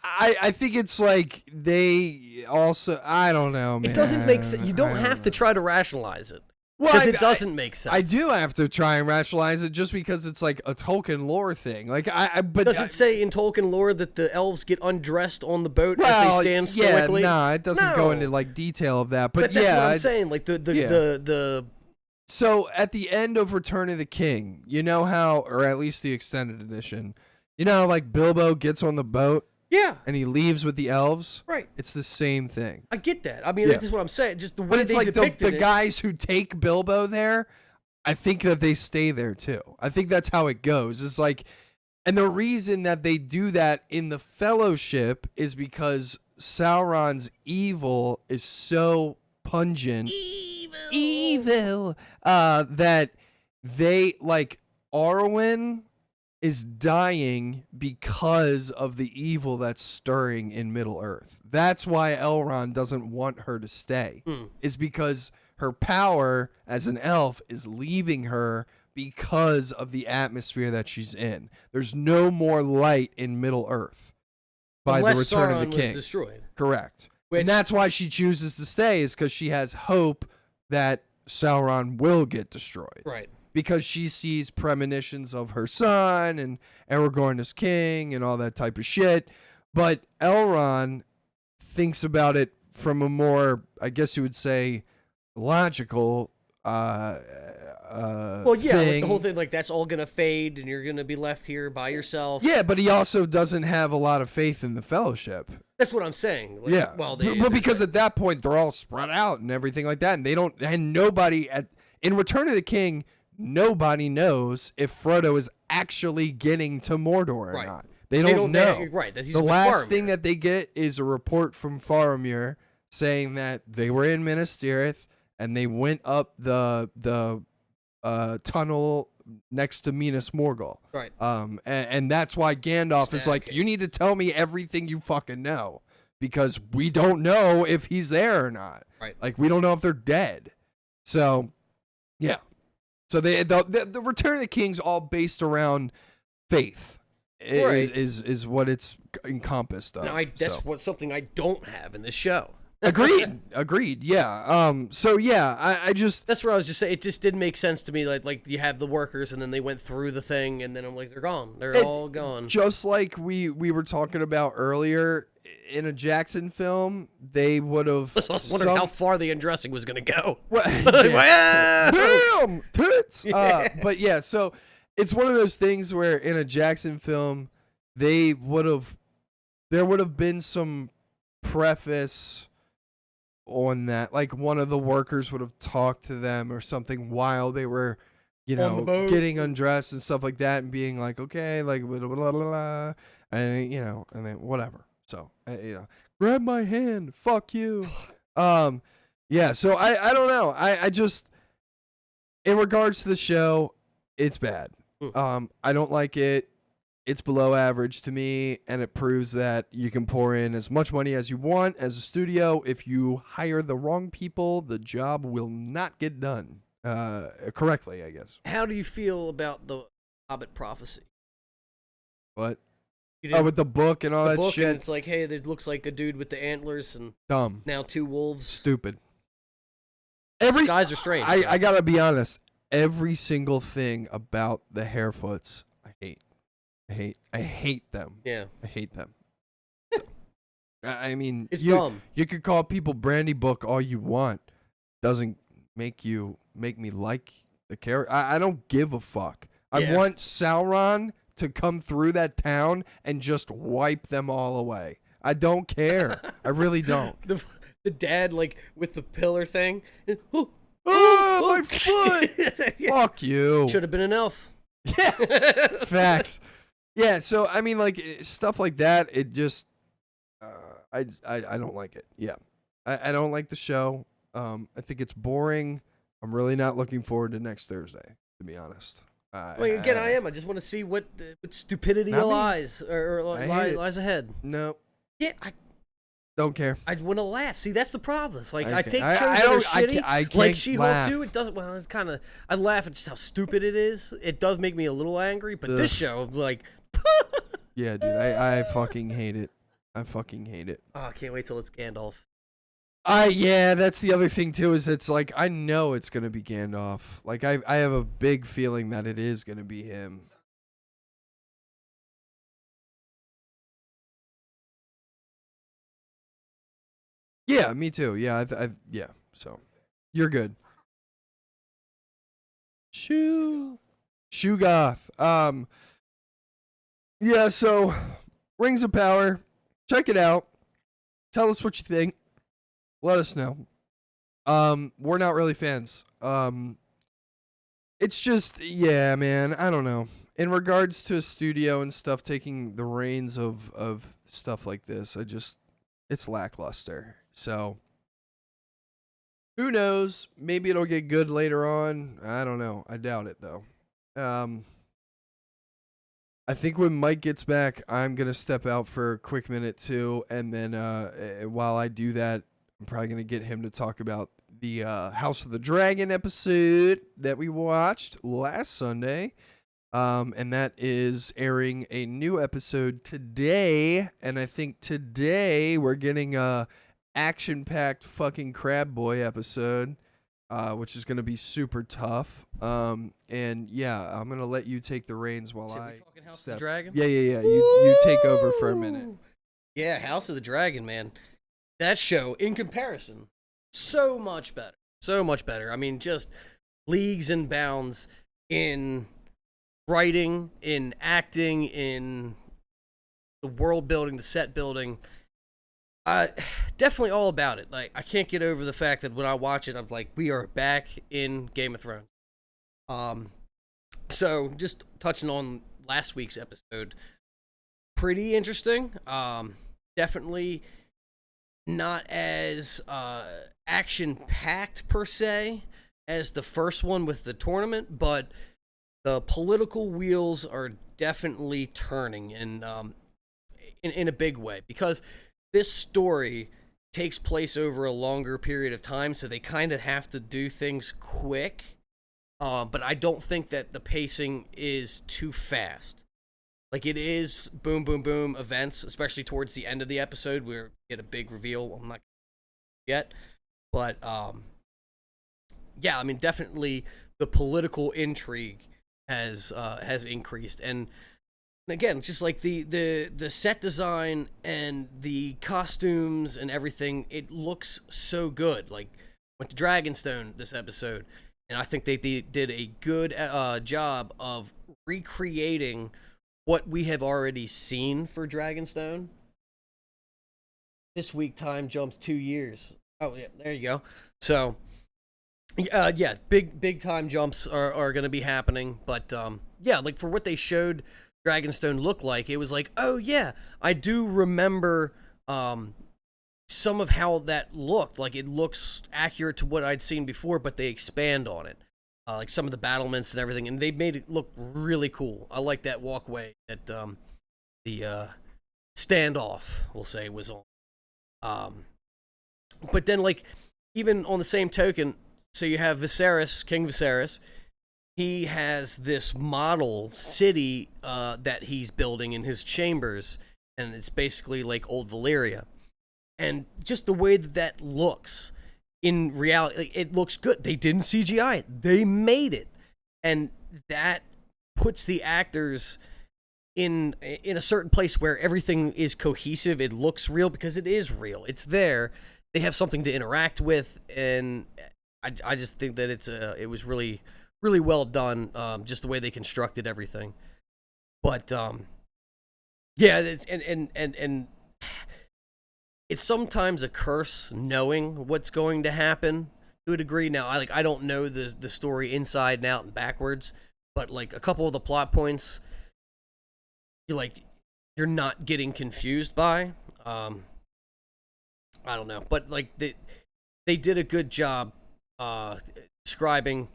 Speaker 6: I think it's like they also, I don't know, man.
Speaker 5: It doesn't make sense. You don't have to try to rationalize it. Because it doesn't make sense.
Speaker 6: I do have to try and rationalize it just because it's like a Tolkien lore thing. Like but
Speaker 5: does it say in Tolkien lore that the elves get undressed on the boat as they stand stoically?
Speaker 6: Yeah, it doesn't go into like detail of that. But
Speaker 5: that's what I'm saying. Like the
Speaker 6: So at the end of Return of the King, you know how, or at least the extended edition, you know how like Bilbo gets on the boat?
Speaker 5: Yeah.
Speaker 6: And he leaves with the elves?
Speaker 5: Right.
Speaker 6: It's the same thing.
Speaker 5: I get that. I mean, that's just what I'm saying. Just the way
Speaker 6: it's
Speaker 5: they
Speaker 6: like
Speaker 5: depicted
Speaker 6: the guys who take Bilbo there, I think that they stay there too. I think that's how it goes. It's like, and the reason that they do that in the Fellowship is because Sauron's evil is so pungent. Evil. That they, like, Arwen is dying because of the evil that's stirring in Middle-earth. That's why Elrond doesn't want her to stay, is because her power as an elf is leaving her because of the atmosphere that she's in. There's no more light in Middle-earth by the Return of the King.
Speaker 5: Was destroyed.
Speaker 6: Correct. And that's why she chooses to stay, is because she has hope that Sauron will get destroyed.
Speaker 5: Right.
Speaker 6: Because she sees premonitions of her son and Aragorn as king and all that type of shit. But Elrond thinks about it from a more, I guess you would say, logical
Speaker 5: well, yeah, like the whole thing, like that's all gonna fade, and you're gonna be left here by yourself.
Speaker 6: Yeah, but he also doesn't have a lot of faith in the Fellowship.
Speaker 5: That's what I'm saying. Like,
Speaker 6: yeah,
Speaker 5: well,
Speaker 6: but because at that point they're all spread out and everything like that, and they don't, and nobody in Return of the King, nobody knows if Frodo is actually getting to Mordor or not. They don't know.
Speaker 5: Right. That he's
Speaker 6: the last thing that they get is a report from Faramir saying that they were in Minas Tirith and they went up the tunnel next to Minas Morgul.
Speaker 5: Right.
Speaker 6: And that's why Gandalf is like, you need to tell me everything you fucking know, because we don't know if he's there or not.
Speaker 5: Right.
Speaker 6: Like, we don't know if they're dead. So, yeah. So the Return of the King's all based around faith.
Speaker 5: Right.
Speaker 6: Is what it's encompassed of.
Speaker 5: Now, that's something I don't have in this show.
Speaker 6: Agreed. Yeah. So yeah, I just
Speaker 5: that's where I was just saying it just didn't make sense to me. Like you have the workers, and then they went through the thing, and then I'm like, they're gone. They're all gone.
Speaker 6: Just like we were talking about earlier in a Jackson film, they would have.
Speaker 5: I was wondering how far the undressing was going to go.
Speaker 6: Damn tits. But yeah, so it's one of those things where in a Jackson film, there would have been some preface on that, like one of the workers would have talked to them or something while they were, getting undressed and stuff like that, and being like, okay, like blah, blah, blah, blah, and and then whatever. So grab my hand, fuck you. Yeah. So I don't know. I just, in regards to the show, it's bad. I don't like it. It's below average to me, and it proves that you can pour in as much money as you want as a studio. If you hire the wrong people, the job will not get done correctly, I guess.
Speaker 5: How do you feel about the Hobbit prophecy?
Speaker 6: What? With the book and all that shit?
Speaker 5: And it's like, hey, there looks like a dude with the antlers and
Speaker 6: dumb.
Speaker 5: Now 2 wolves.
Speaker 6: Stupid.
Speaker 5: These guys are strange.
Speaker 6: I gotta be honest. Every single thing about the Harefoots, I hate. I hate them.
Speaker 5: Yeah.
Speaker 6: I hate them. I mean,
Speaker 5: it's dumb.
Speaker 6: You could call people Brandy Book all you want. Doesn't make me like the character. I don't give a fuck.
Speaker 5: Yeah.
Speaker 6: I want Sauron to come through that town and just wipe them all away. I don't care. I really don't.
Speaker 5: The dad, like, with the pillar thing.
Speaker 6: Oh, my foot!
Speaker 5: Yeah.
Speaker 6: Fuck you.
Speaker 5: Should have been an elf.
Speaker 6: Yeah. Facts. Yeah, so I mean, like stuff like that. It just, I don't like it. Yeah, I don't like the show. I think it's boring. I'm really not looking forward to next Thursday, to be honest.
Speaker 5: Again, I am. I just want to see what stupidity lies lies ahead.
Speaker 6: No.
Speaker 5: Yeah, I
Speaker 6: don't care.
Speaker 5: I want to laugh. See, that's the problem. It's like I take shows
Speaker 6: I
Speaker 5: that are shitty,
Speaker 6: I can't
Speaker 5: like She-Hulk 2.
Speaker 6: laugh.
Speaker 5: It doesn't. Well, it's kind of. I laugh at just how stupid it is. It does make me a little angry, but this show, like.
Speaker 6: Yeah, dude, I fucking hate it. I fucking hate it.
Speaker 5: Oh, I can't wait till it's Gandalf.
Speaker 6: Yeah, that's the other thing too. Is it's like I know it's gonna be Gandalf. Like I have a big feeling that it is gonna be him. Yeah, me too. Yeah, yeah. So, you're good. Shoogoth. Yeah. So, Rings of Power. Check it out. Tell us what you think. Let us know. We're not really fans. It's just, yeah, man. I don't know. In regards to a studio and stuff taking the reins of stuff like this, it's lackluster. So, who knows? Maybe it'll get good later on. I don't know. I doubt it, though. I think when Mike gets back, I'm going to step out for a quick minute, too. And then while I do that, I'm probably going to get him to talk about the House of the Dragon episode that we watched last Sunday. And that is airing a new episode today. And I think today we're getting a action-packed fucking Crab Boy episode, which is going to be super tough. And yeah, I'm going to let you take the reins while I
Speaker 5: talking House of the Dragon?
Speaker 6: Yeah. You take over for a minute.
Speaker 5: Yeah, House of the Dragon, man. That show, in comparison, so much better. So much better. I mean, just leagues and bounds in writing, in acting, in the world building, the set building. Definitely all about it. Like, I can't get over the fact that when I watch it, I'm like, we are back in Game of Thrones. So just touching on last week's episode, pretty interesting. Definitely not as action-packed per se as the first one with the tournament, but the political wheels are definitely turning in a big way, because this story takes place over a longer period of time, so they kind of have to do things quick. But I don't think that the pacing is too fast. Like, it is boom, boom, boom events, especially towards the end of the episode where we get a big reveal. I'm not yet, but yeah, I mean, definitely the political intrigue has increased, and again, just like the set design and the costumes and everything, it looks so good. Like, went to Dragonstone this episode, and I think they did a good job of recreating what we have already seen for Dragonstone. This week time jumps 2 years. Oh yeah, there you go. So yeah, big time jumps are going to be happening, but yeah, like for what they showed Dragonstone look like, it was like, oh yeah, I do remember some of how that looked. Like, it looks accurate to what I'd seen before, but they expand on it. Like some of the battlements and everything, and they made it look really cool. I like that walkway that the standoff, we'll say, was on. But then, like, even on the same token, so you have Viserys, King Viserys. He has this model city that he's building in his chambers, and it's basically like old Valyria. And just the way that looks, in reality, it looks good. They didn't CGI it. They made it. And that puts the actors in a certain place where everything is cohesive. It looks real because it is real. It's there. They have something to interact with, and I just think that it was really, really well done, just the way they constructed everything. But yeah, it's, and it's sometimes a curse knowing what's going to happen to a degree. Now, I don't know the story inside and out and backwards, but like a couple of the plot points, you're not getting confused by. I don't know, but like they did a good job showing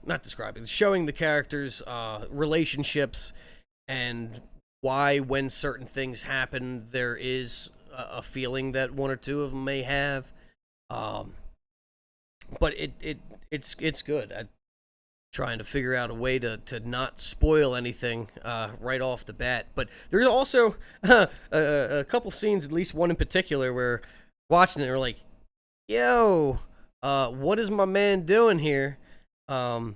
Speaker 5: the characters' relationships and why, when certain things happen, there is a feeling that one or two of them may have. But it's good. I'm trying to figure out a way to not spoil anything right off the bat. But there's also a couple scenes, at least one in particular, where watching it, we're like, yo, what is my man doing here? And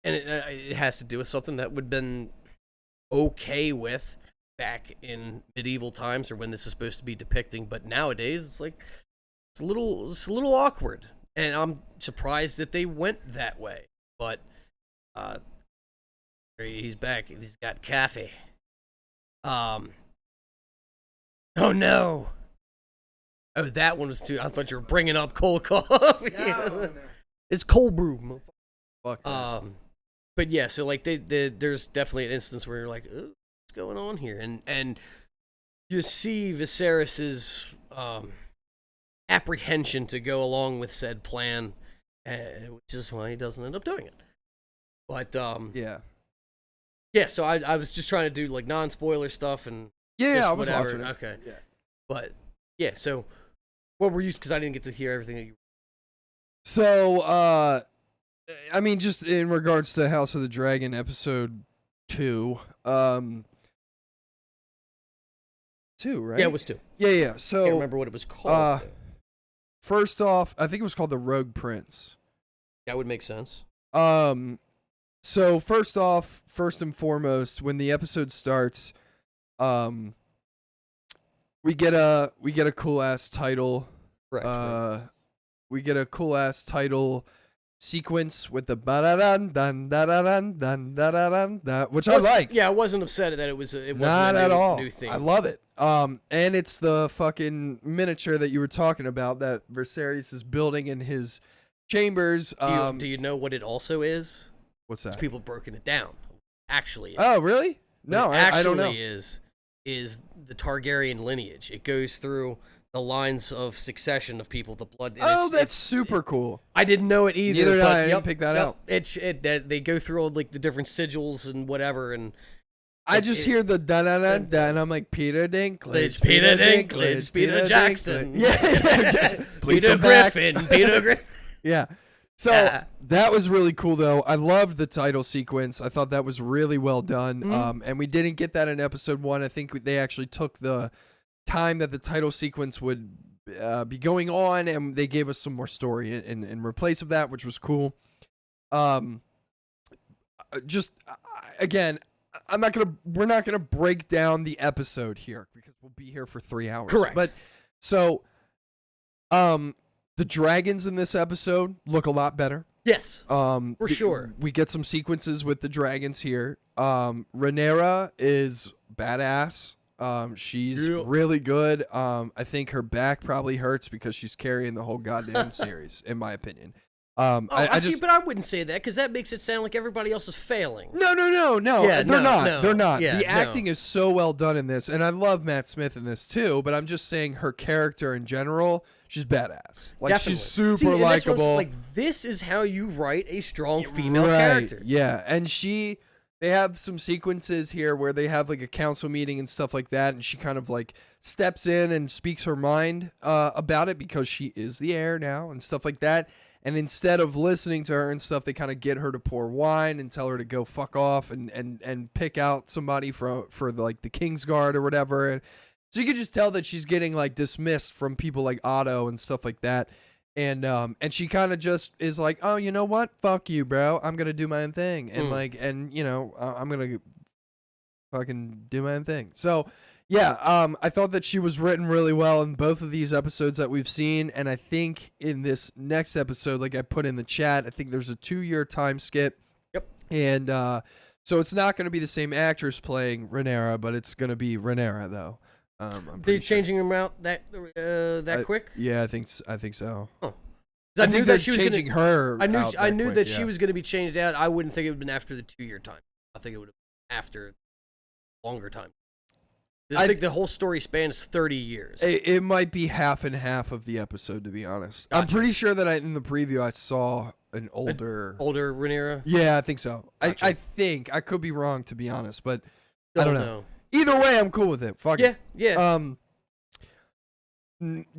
Speaker 5: it has to do with something that would have been okay with back in medieval times, or when this is supposed to be depicting, but nowadays it's a little awkward, and I'm surprised that they went that way. But he's back. He's got coffee. Oh no. Oh, that one was too. I thought you were bringing up cold coffee. No. It's cold brew.
Speaker 6: Fuck.
Speaker 5: But yeah, so like there's definitely an instance where you're like, what's going on here? And you see Viserys's apprehension to go along with said plan, which is why he doesn't end up doing it. But yeah. So I was just trying to do like non-spoiler stuff and
Speaker 6: I was
Speaker 5: whatever.
Speaker 6: watching it.
Speaker 5: Okay.
Speaker 6: Yeah.
Speaker 5: But yeah, so what were you? Because I didn't get to hear everything that you.
Speaker 6: So I mean, just in regards to House of the Dragon episode 2, 2, right?
Speaker 5: Yeah, it was 2.
Speaker 6: Yeah. So
Speaker 5: I can't remember what it was called.
Speaker 6: First off, I think it was called the Rogue Prince.
Speaker 5: That would make sense.
Speaker 6: So first and foremost, when the episode starts, we get a cool ass title.
Speaker 5: Correct.
Speaker 6: We get a cool ass title sequence with the ba-da-dun, dun, da-da-dun, dun, da-da-dun, da, which I like.
Speaker 5: Yeah, I wasn't upset that it wasn't
Speaker 6: not
Speaker 5: a
Speaker 6: at all.
Speaker 5: New theme.
Speaker 6: I love it. And it's the fucking miniature that you were talking about that Viserys is building in his chambers.
Speaker 5: Do you know what it also is?
Speaker 6: What's that?
Speaker 5: People broken it down. Actually.
Speaker 6: Oh, really? No, I don't know.
Speaker 5: Is the Targaryen lineage. It goes through the lines of succession of people, the blood.
Speaker 6: That's super cool.
Speaker 5: I didn't know it either.
Speaker 6: Neither did
Speaker 5: but
Speaker 6: I didn't pick that out.
Speaker 5: They go through all like the different sigils and whatever, and
Speaker 6: I just hear the da-da-da-da, and I'm like, Peter Dinklage,
Speaker 5: Peter Dinklage, Peter Jackson.
Speaker 6: Yeah. Please
Speaker 5: Peter
Speaker 6: come back.
Speaker 5: Griffin, Peter Griffin.
Speaker 6: Yeah. So that was really cool, though. I loved the title sequence. I thought that was really well done. And we didn't get that in episode 1. I think they actually took the time that the title sequence would be going on, and they gave us some more story in replace of that, which was cool. Again, we're not gonna break down the episode here because we'll be here for 3 hours.
Speaker 5: Correct.
Speaker 6: But so, the dragons in this episode look a lot better.
Speaker 5: Yes. For sure.
Speaker 6: We get some sequences with the dragons here. Rhaenyra is badass. She's really good. I think her back probably hurts because she's carrying the whole goddamn series, in my opinion.
Speaker 5: I see, but I wouldn't say that because that makes it sound like everybody else is failing.
Speaker 6: No.
Speaker 5: Yeah,
Speaker 6: they're not.
Speaker 5: no.
Speaker 6: They're not.
Speaker 5: Yeah,
Speaker 6: the acting is so well done in this, and I love Matt Smith in this too. But I'm just saying her character in general, she's badass. Like
Speaker 5: Definitely.
Speaker 6: she's super
Speaker 5: See, and that's what I'm
Speaker 6: likable.
Speaker 5: like, this is how you write a strong female
Speaker 6: Right,
Speaker 5: character.
Speaker 6: Yeah, and they have some sequences here where they have like a council meeting and stuff like that, and she kind of like steps in and speaks her mind about it because she is the heir now and stuff like that. And instead of listening to her and stuff, they kind of get her to pour wine and tell her to go fuck off and pick out somebody for like the Kingsguard or whatever. And so you can just tell that she's getting like dismissed from people like Otto and stuff like that. And she kind of just is like, oh, you know what? Fuck you, bro. I'm gonna do my own thing. And I'm gonna fucking do my own thing. So yeah, I thought that she was written really well in both of these episodes that we've seen, and I think in this next episode, like I put in the chat, I think there's a 2-year time skip.
Speaker 5: Yep.
Speaker 6: And so it's not going to be the same actress playing Rhaenyra, but it's going to be Rhaenyra though.
Speaker 5: They're changing them out that quick?
Speaker 6: Yeah, I think so.
Speaker 5: Oh.
Speaker 6: I think they're changing her.
Speaker 5: I knew that she was going to be changed out. I wouldn't think it would have been after the 2-year time. I think it would have been after longer time. I think the whole story spans 30 years.
Speaker 6: It might be half and half of the episode, to be honest.
Speaker 5: Gotcha.
Speaker 6: I'm pretty sure that in the preview I saw an older
Speaker 5: Rhaenyra?
Speaker 6: Yeah, I think so.
Speaker 5: Gotcha.
Speaker 6: I think. I could be wrong, to be honest, but I
Speaker 5: Don't
Speaker 6: don't know.
Speaker 5: know.
Speaker 6: Either way, I'm cool with it. Fuck it.
Speaker 5: Yeah.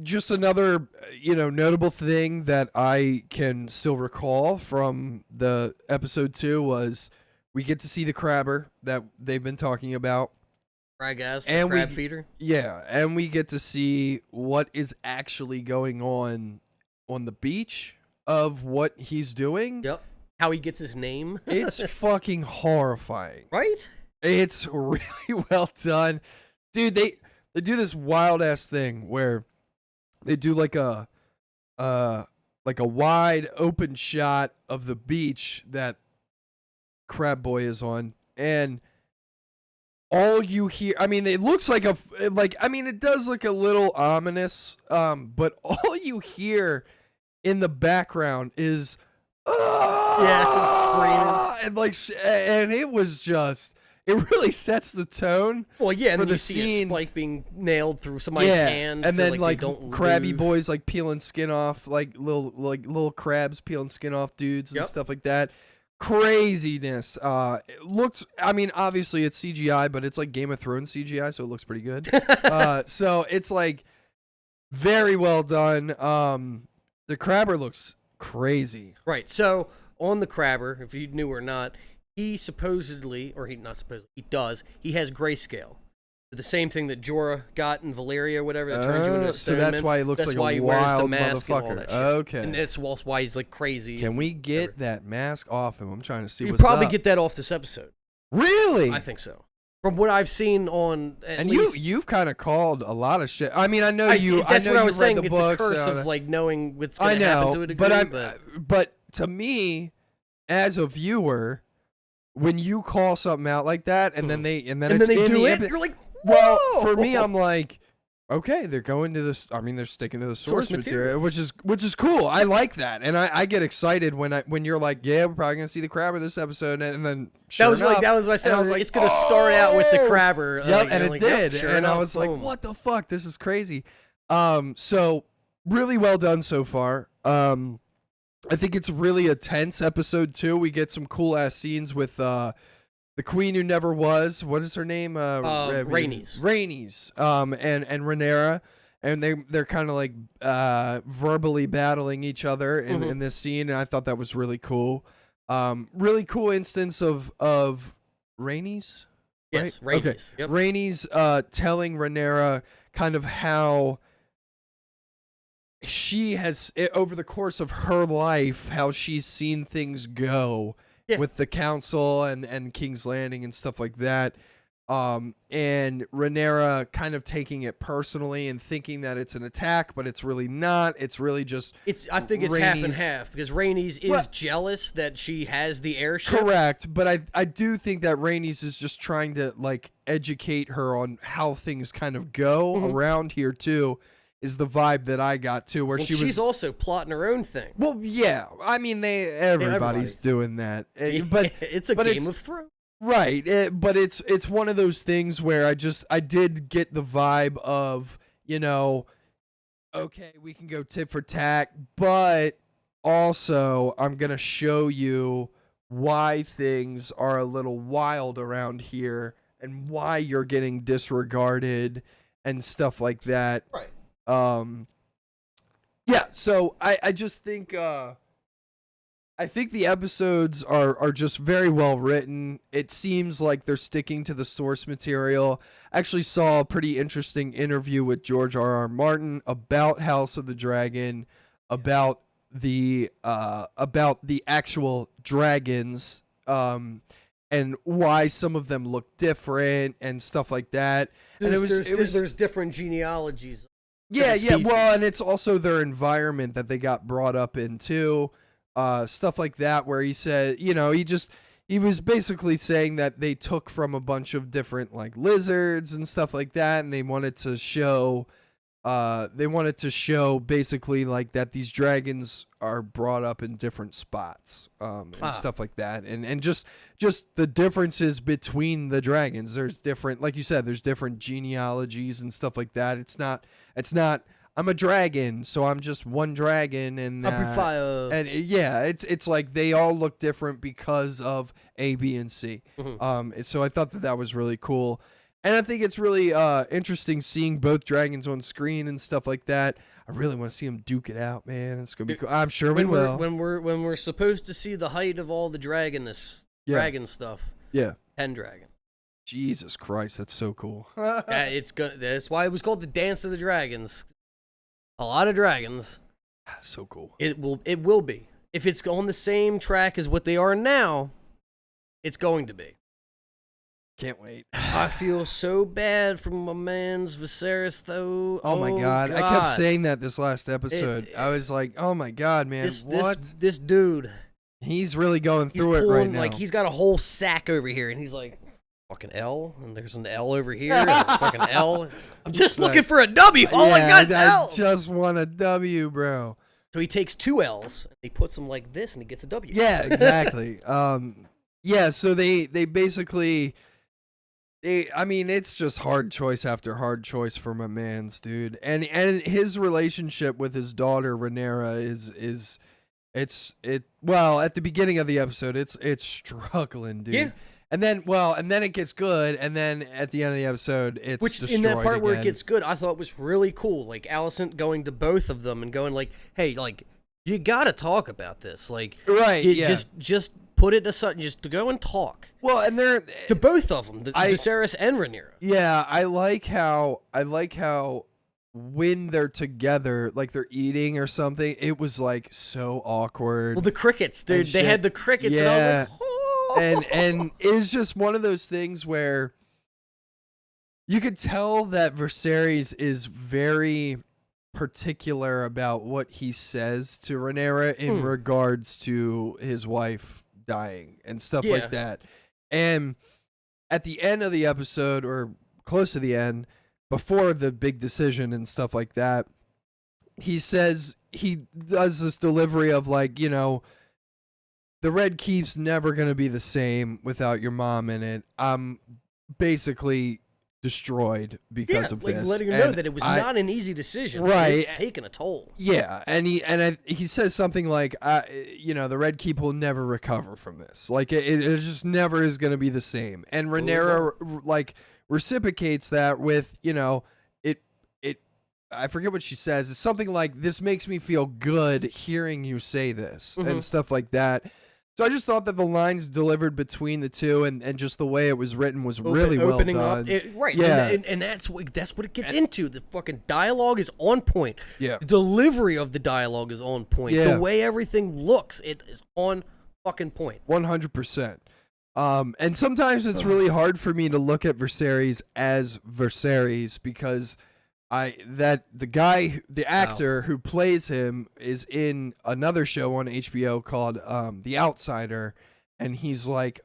Speaker 6: Just another, notable thing that I can still recall from the episode 2 was we get to see the crabber that they've been talking about.
Speaker 5: Ragass,
Speaker 6: and
Speaker 5: crab feeder.
Speaker 6: Yeah, and we get to see what is actually going on the beach of what he's doing.
Speaker 5: Yep. How he gets his name.
Speaker 6: It's fucking horrifying.
Speaker 5: Right?
Speaker 6: It's really well done. Dude, they do this wild ass thing where they do like a wide open shot of the beach that Crab Boy is on, and all you hear, it looks like it does look a little ominous, but all you hear in the background is
Speaker 5: screaming.
Speaker 6: And it was just, it really sets the tone.
Speaker 5: Well, yeah, and
Speaker 6: for
Speaker 5: then
Speaker 6: the
Speaker 5: you see
Speaker 6: scene.
Speaker 5: a spike being nailed through somebody's hand.
Speaker 6: And
Speaker 5: so,
Speaker 6: then
Speaker 5: they don't
Speaker 6: crabby
Speaker 5: move.
Speaker 6: boys peeling skin off, little crabs peeling skin off dudes and stuff like that. Craziness. It looked, obviously it's CGI, but it's like Game of Thrones CGI, so it looks pretty good. So it's like very well done. The crabber looks crazy.
Speaker 5: Right. So on the crabber, if you knew or not, he supposedly, or he not supposedly, he does. He has grayscale. The same thing that Jorah got in Valyria, whatever, that turns you into a
Speaker 6: so that's
Speaker 5: stone
Speaker 6: why he looks
Speaker 5: that's
Speaker 6: like
Speaker 5: why
Speaker 6: a
Speaker 5: he wears the
Speaker 6: wild
Speaker 5: mask and all
Speaker 6: motherfucker.
Speaker 5: that shit.
Speaker 6: Okay.
Speaker 5: And that's why he's like crazy.
Speaker 6: Can we get that mask off him? I'm trying to see
Speaker 5: You
Speaker 6: what's
Speaker 5: probably
Speaker 6: up.
Speaker 5: get that off this episode.
Speaker 6: Really?
Speaker 5: I think so. From what I've seen on,
Speaker 6: and you've kind of called a lot of shit. I know you.
Speaker 5: That's
Speaker 6: I know
Speaker 5: what I
Speaker 6: you
Speaker 5: was
Speaker 6: read
Speaker 5: saying.
Speaker 6: the
Speaker 5: It's
Speaker 6: books.
Speaker 5: a curse of knowing what's going to happen to a degree.
Speaker 6: But to me, as a viewer, when you call something out like that, and then they
Speaker 5: do it, you're like,
Speaker 6: well,
Speaker 5: whoa!
Speaker 6: for me, I'm like, okay, they're going to this. They're sticking to the source material, which is cool. I like that, and I get excited when you're like, yeah, we're probably gonna see the crabber this episode, and then
Speaker 5: that was what I said. I was like, it's gonna start out with the crabber.
Speaker 6: Yep, and it did,
Speaker 5: sure
Speaker 6: and
Speaker 5: enough,
Speaker 6: I was like,
Speaker 5: boom.
Speaker 6: what the fuck? This is crazy. So really well done so far. I think it's really a tense episode too. We get some cool ass scenes with the queen who never was. What is her name?
Speaker 5: Rhaenys.
Speaker 6: Rhaenys. And Rhaenyra, and they're kind of like verbally battling each other in this scene, and I thought that was really cool. Really cool instance of Rhaenys.
Speaker 5: Yes,
Speaker 6: right?
Speaker 5: Rhaenys.
Speaker 6: Okay.
Speaker 5: Yep.
Speaker 6: Rhaenys telling Rhaenyra kind of how she has, over the course of her life, how she's seen things go with the council and King's Landing and stuff like that. And Rhaenyra kind of taking it personally and thinking that it's an attack, but it's really not. It's really just
Speaker 5: I think it's half and half, because Rhaenys is jealous that she has the airship.
Speaker 6: Correct, but I do think that Rhaenys is just trying to like educate her on how things kind of go around here too. Is the vibe that I got too, where she's
Speaker 5: also plotting her own thing.
Speaker 6: Well, yeah, I mean everybody's doing that, but
Speaker 5: it's a Game of Thrones.
Speaker 6: Right, but it's one of those things where I did get the vibe of, you know, okay, we can go tit for tat, but also I'm going to show you why things are a little wild around here and why you're getting disregarded and stuff like that.
Speaker 5: Right.
Speaker 6: Yeah, so I just think I think the episodes are just very well written. It seems like they're sticking to the source material. I actually saw a pretty interesting interview with George R.R. Martin about House of the Dragon, about the actual dragons, and why some of them look different and stuff like that.
Speaker 5: There's different genealogies.
Speaker 6: Yeah. Well, and it's also their environment that they got brought up in too. Stuff like that, where he said, you know, he was basically saying that they took from a bunch of different like lizards and stuff like that, and they wanted to show basically like that these dragons are brought up in different spots, and stuff like that, and just the differences between the dragons. There's different, like you said, there's different genealogies and stuff like that. It's not I'm a dragon, so I'm just one dragon, and yeah, it's like they all look different because of A, B, and C. So I thought that was really cool, and I think it's really interesting seeing both dragons on screen and stuff like that. I really want to see them duke it out, man. It's gonna be cool. I'm sure we will.
Speaker 5: When we're supposed to see the height of all the dragon stuff.
Speaker 6: Yeah,
Speaker 5: Pendragon.
Speaker 6: Jesus Christ, that's so cool.
Speaker 5: That's why it was called the Dance of the Dragons. A lot of dragons.
Speaker 6: So cool.
Speaker 5: It will be. If it's on the same track as what they are now, it's going to be.
Speaker 6: Can't wait.
Speaker 5: I feel so bad for my man's Viserys, though.
Speaker 6: Oh my God. I kept saying that this last episode. I was like, oh my God, man.
Speaker 5: This dude.
Speaker 6: He's really going through it right now.
Speaker 5: Like, he's got a whole sack over here, and he's like, fucking L, and there's an L over here, and a fucking L. I'm just looking for a W. All I got is L.
Speaker 6: I just want a W, bro.
Speaker 5: So he takes 2 L's, and he puts them like this, and he gets a W.
Speaker 6: Yeah, exactly. Yeah, so they basically, I mean, it's just hard choice after hard choice for my man's, dude. And his relationship with his daughter, Rhaenyra, well, at the beginning of the episode, it's struggling, dude. Yeah. And then it gets good, and then at the end of the episode, it's destroyed
Speaker 5: in that part
Speaker 6: again.
Speaker 5: where it gets good, I thought was really cool. Like, Alicent going to both of them and going like, hey, like, you gotta talk about this. Like,
Speaker 6: right,
Speaker 5: just put it aside, just to go and talk.
Speaker 6: Well, and they're
Speaker 5: to both of them, Viserys and Rhaenyra.
Speaker 6: Yeah, I like how when they're together, like they're eating or something, it was like so awkward.
Speaker 5: Well, the crickets, dude. They had the crickets, and I was like, oh.
Speaker 6: And it's just one of those things where you could tell that Viserys is very particular about what he says to Rhaenyra in regards to his wife dying and stuff like that. And at the end of the episode, or close to the end, before the big decision and stuff like that, he does this delivery of like, you know, the Red Keep's never going to be the same without your mom in it. I'm basically destroyed because of
Speaker 5: like
Speaker 6: this.
Speaker 5: letting her know
Speaker 6: And
Speaker 5: that it was
Speaker 6: I-
Speaker 5: not an easy decision.
Speaker 6: Right.
Speaker 5: It's taken a toll.
Speaker 6: Yeah, and he says something like, the Red Keep will never recover from this. Like it just never is going to be the same. And Rhaenyra like reciprocates that with, it. I forget what she says. It's something like, "This makes me feel good hearing you say this," and stuff like that. So I just thought that the lines delivered between the two and just the way it was written was really well done.
Speaker 5: Right.
Speaker 6: Yeah.
Speaker 5: And that's what it gets into. The fucking dialogue is on point.
Speaker 6: Yeah.
Speaker 5: The delivery of the dialogue is on point.
Speaker 6: Yeah.
Speaker 5: The way everything looks, it is on fucking point.
Speaker 6: 100%. And sometimes it's really hard for me to look at Viserys as Viserys because the actor who plays him is in another show on HBO called The Outsider, and he's like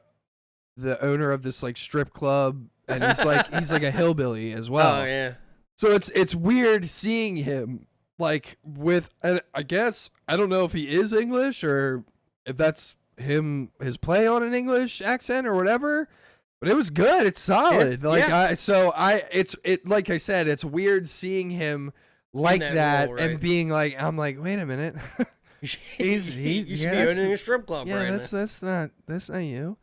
Speaker 6: the owner of this like strip club, and he's like a hillbilly as well.
Speaker 5: Oh yeah.
Speaker 6: So it's weird seeing him like with, and I guess I don't know if he is English or if that's his play on an English accent or whatever. But it was good. It's solid. Like like I said, it's weird seeing him like that
Speaker 5: role,
Speaker 6: and
Speaker 5: right.
Speaker 6: being like, I'm like, wait a minute.
Speaker 5: You should be owning a strip club,
Speaker 6: Yeah,
Speaker 5: right?
Speaker 6: that's not you.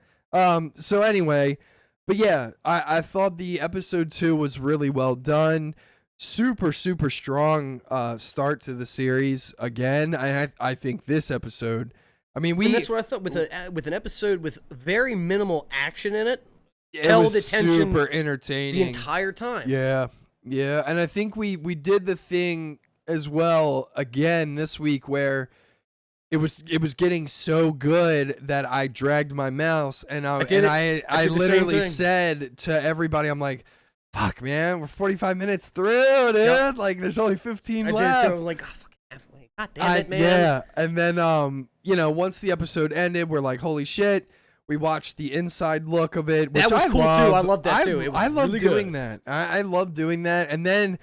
Speaker 6: So anyway, but yeah, I thought the episode 2 was really well done. Super, super strong start to the series again. I think this episode, I mean,
Speaker 5: and that's what I thought with an episode with very minimal action in it.
Speaker 6: it
Speaker 5: held
Speaker 6: was
Speaker 5: attention
Speaker 6: super entertaining
Speaker 5: the entire time.
Speaker 6: Yeah, and I think we did the thing as well again this week where it was getting so good that I dragged my mouse and I literally said to everybody, I'm like, "Fuck, man, we're 45 minutes through, dude.
Speaker 5: Yep.
Speaker 6: Like, there's only 15
Speaker 5: I
Speaker 6: left."
Speaker 5: did too. I'm like, "Oh, fucking halfway. God damn it, man."
Speaker 6: Yeah, and then once the episode ended, we're like, "Holy shit." We watched the inside look of it, which
Speaker 5: That was cool too. I loved that too. It was
Speaker 6: I love
Speaker 5: really
Speaker 6: doing
Speaker 5: good.
Speaker 6: that. I love doing that. And then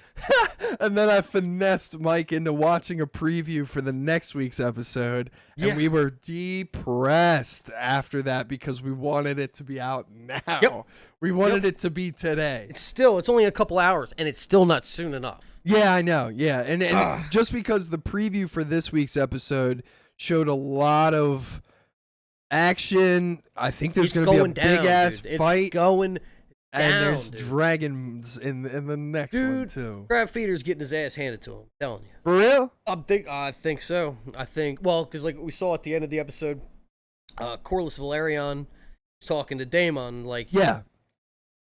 Speaker 6: I finessed Mike into watching a preview for the next week's episode, and we were depressed after that because we wanted it to be out now.
Speaker 5: Yep.
Speaker 6: We wanted it to be today.
Speaker 5: It's only a couple hours, and it's still not soon enough.
Speaker 6: Yeah, I know. Yeah, and just because the preview for this week's episode showed a lot of action, I think there's going to be a big ass fight.
Speaker 5: It's going down,
Speaker 6: and there's
Speaker 5: dude.
Speaker 6: dragons in the next one too.
Speaker 5: Crab Feeder's getting his ass handed to him. I'm telling you.
Speaker 6: For real?
Speaker 5: I think so. Because like we saw at the end of the episode, Corlys Valerion was talking to Daemon like,
Speaker 6: Yeah.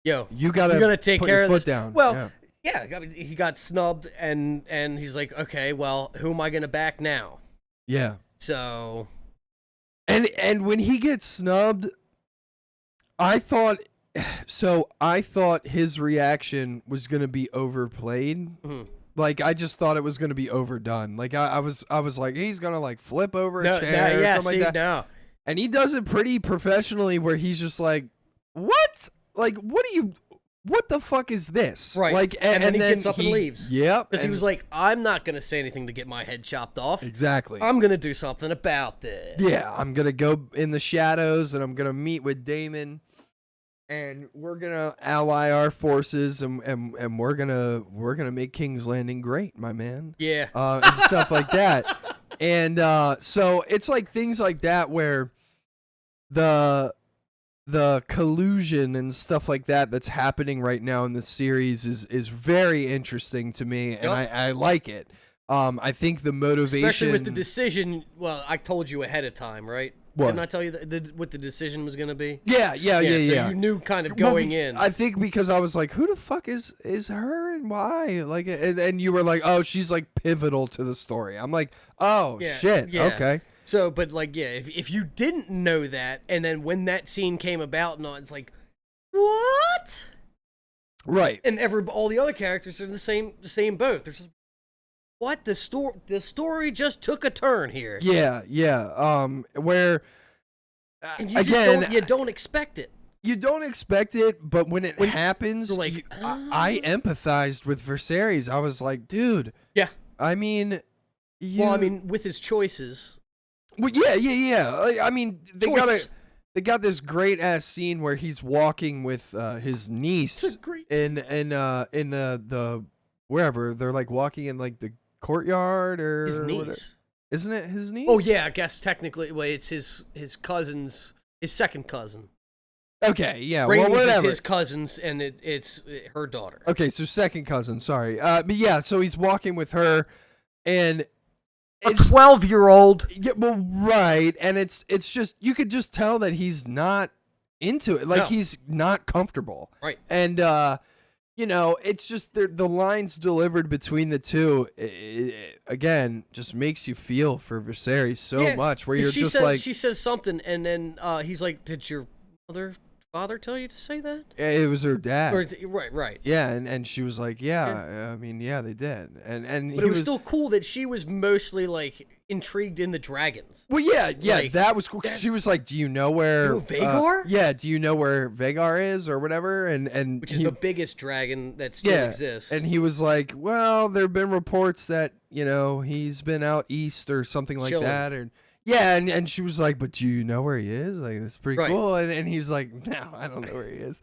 Speaker 5: yo,
Speaker 6: You're gonna take
Speaker 5: care
Speaker 6: your
Speaker 5: of
Speaker 6: foot
Speaker 5: this.
Speaker 6: down.
Speaker 5: Well, yeah, I mean, he got snubbed, and he's like, okay, well, who am I gonna back now?
Speaker 6: Yeah.
Speaker 5: So,
Speaker 6: And when he gets snubbed, I thought his reaction was gonna be overplayed.
Speaker 5: mm-hmm.
Speaker 6: Like, I just thought it was gonna be overdone. Like I was like, he's gonna like flip over a chair or something like that.
Speaker 5: No.
Speaker 6: And he does it pretty professionally, where he's just like, "What? Like, what the fuck is this?"
Speaker 5: Right.
Speaker 6: Like,
Speaker 5: and then he gets up and leaves.
Speaker 6: Yep.
Speaker 5: Because he was like, I'm not going to say anything to get my head chopped off.
Speaker 6: Exactly.
Speaker 5: I'm going to do something about this.
Speaker 6: Yeah, I'm gonna go in the shadows, and I'm gonna meet with Daemon, and we're gonna ally our forces, and we're gonna make King's Landing great, my man.
Speaker 5: Yeah.
Speaker 6: And stuff like that. And so it's like things like that where the collusion and stuff like that that's happening right now in this series is very interesting to me, and I like it. I think the motivation,
Speaker 5: especially with the decision. Well, I told you ahead of time, right?
Speaker 6: What?
Speaker 5: Didn't I tell you what the decision was going to be?
Speaker 6: Yeah.
Speaker 5: So you knew kind of going in.
Speaker 6: I think because I was like, who the fuck is her and why? Like, and you were like, oh, she's like pivotal to the story. I'm like, oh shit, okay.
Speaker 5: So, but like, yeah, if you didn't know that, and then when that scene came about, and all, it's like, what?
Speaker 6: Right.
Speaker 5: And all the other characters are in the same boat. They're just, what? The story just took a turn here.
Speaker 6: Yeah. Where
Speaker 5: and you
Speaker 6: again,
Speaker 5: just don't expect it.
Speaker 6: You don't expect it, but when it happens,
Speaker 5: you're like,
Speaker 6: I empathized with Viserys. I was like, dude.
Speaker 5: Yeah.
Speaker 6: I mean,
Speaker 5: well, I mean, with his choices.
Speaker 6: Well, yeah. I mean, they gotta. they got this great ass scene where he's walking with his niece
Speaker 5: It's a great
Speaker 6: in the wherever they're like walking in like the courtyard or
Speaker 5: his
Speaker 6: whatever.
Speaker 5: niece.
Speaker 6: Isn't it his niece?
Speaker 5: Oh yeah, I guess technically, well, it's his cousin's, his second cousin.
Speaker 6: Okay, yeah.
Speaker 5: Rainey's
Speaker 6: well,
Speaker 5: is
Speaker 6: whatever.
Speaker 5: his cousin's, and it's her daughter.
Speaker 6: Okay, so second cousin. Sorry. But yeah, so he's walking with her, and
Speaker 5: A 12-year-old.
Speaker 6: yeah, well, right, and it's just you could just tell that he's not into it, like
Speaker 5: No.
Speaker 6: he's not comfortable,
Speaker 5: Right.
Speaker 6: and you know, it's just the lines delivered between the two. Again, just makes you feel for Viserys so
Speaker 5: Yeah,
Speaker 6: much, where you're
Speaker 5: she
Speaker 6: just
Speaker 5: says,
Speaker 6: like,
Speaker 5: she says something, and then he's like, "Did your father tell you to say that?"
Speaker 6: it was her dad.
Speaker 5: Or, right.
Speaker 6: Yeah, and she was like, yeah, I mean, yeah, they did, and
Speaker 5: But
Speaker 6: he
Speaker 5: it was still cool that she was mostly like intrigued in the dragons.
Speaker 6: well, yeah,
Speaker 5: like,
Speaker 6: that was cool. 'Cause she was like, "Do you know where
Speaker 5: You know Vhagar?
Speaker 6: yeah, do you know where Vhagar is or whatever?" And
Speaker 5: Which is the biggest dragon that still exists.
Speaker 6: and he was like, "Well, there've been reports that he's been out east or something like
Speaker 5: Chilling.
Speaker 6: that." And yeah, and she was like, "But do you know where he is? Like, that's pretty
Speaker 5: Right.
Speaker 6: cool." And he's like, "No, I don't know where he is."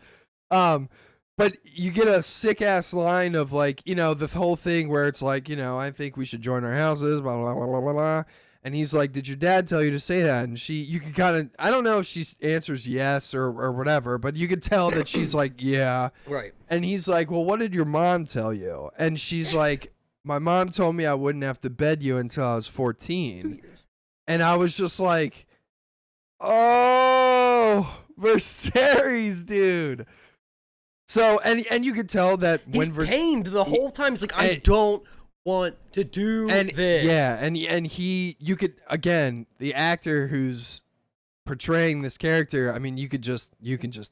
Speaker 6: But you get a sick ass line of like, the whole thing where it's like, I think we should join our houses, blah blah blah blah blah blah. And he's like, "Did your dad tell you to say that?" And you can kind of, I don't know if she answers yes or whatever, but you could tell that she's like, "Yeah."
Speaker 5: right.
Speaker 6: And he's like, "Well, what did your mom tell you?" And she's like, "My mom told me I wouldn't have to bed you until I was 14. And I was just like, "Oh, Viserys, dude." So, and you could tell that
Speaker 5: He's
Speaker 6: when
Speaker 5: pained the whole time. He's like, I
Speaker 6: and-
Speaker 5: don't want to do this.
Speaker 6: yeah, and you could, again, the actor who's portraying this character, I mean, you can just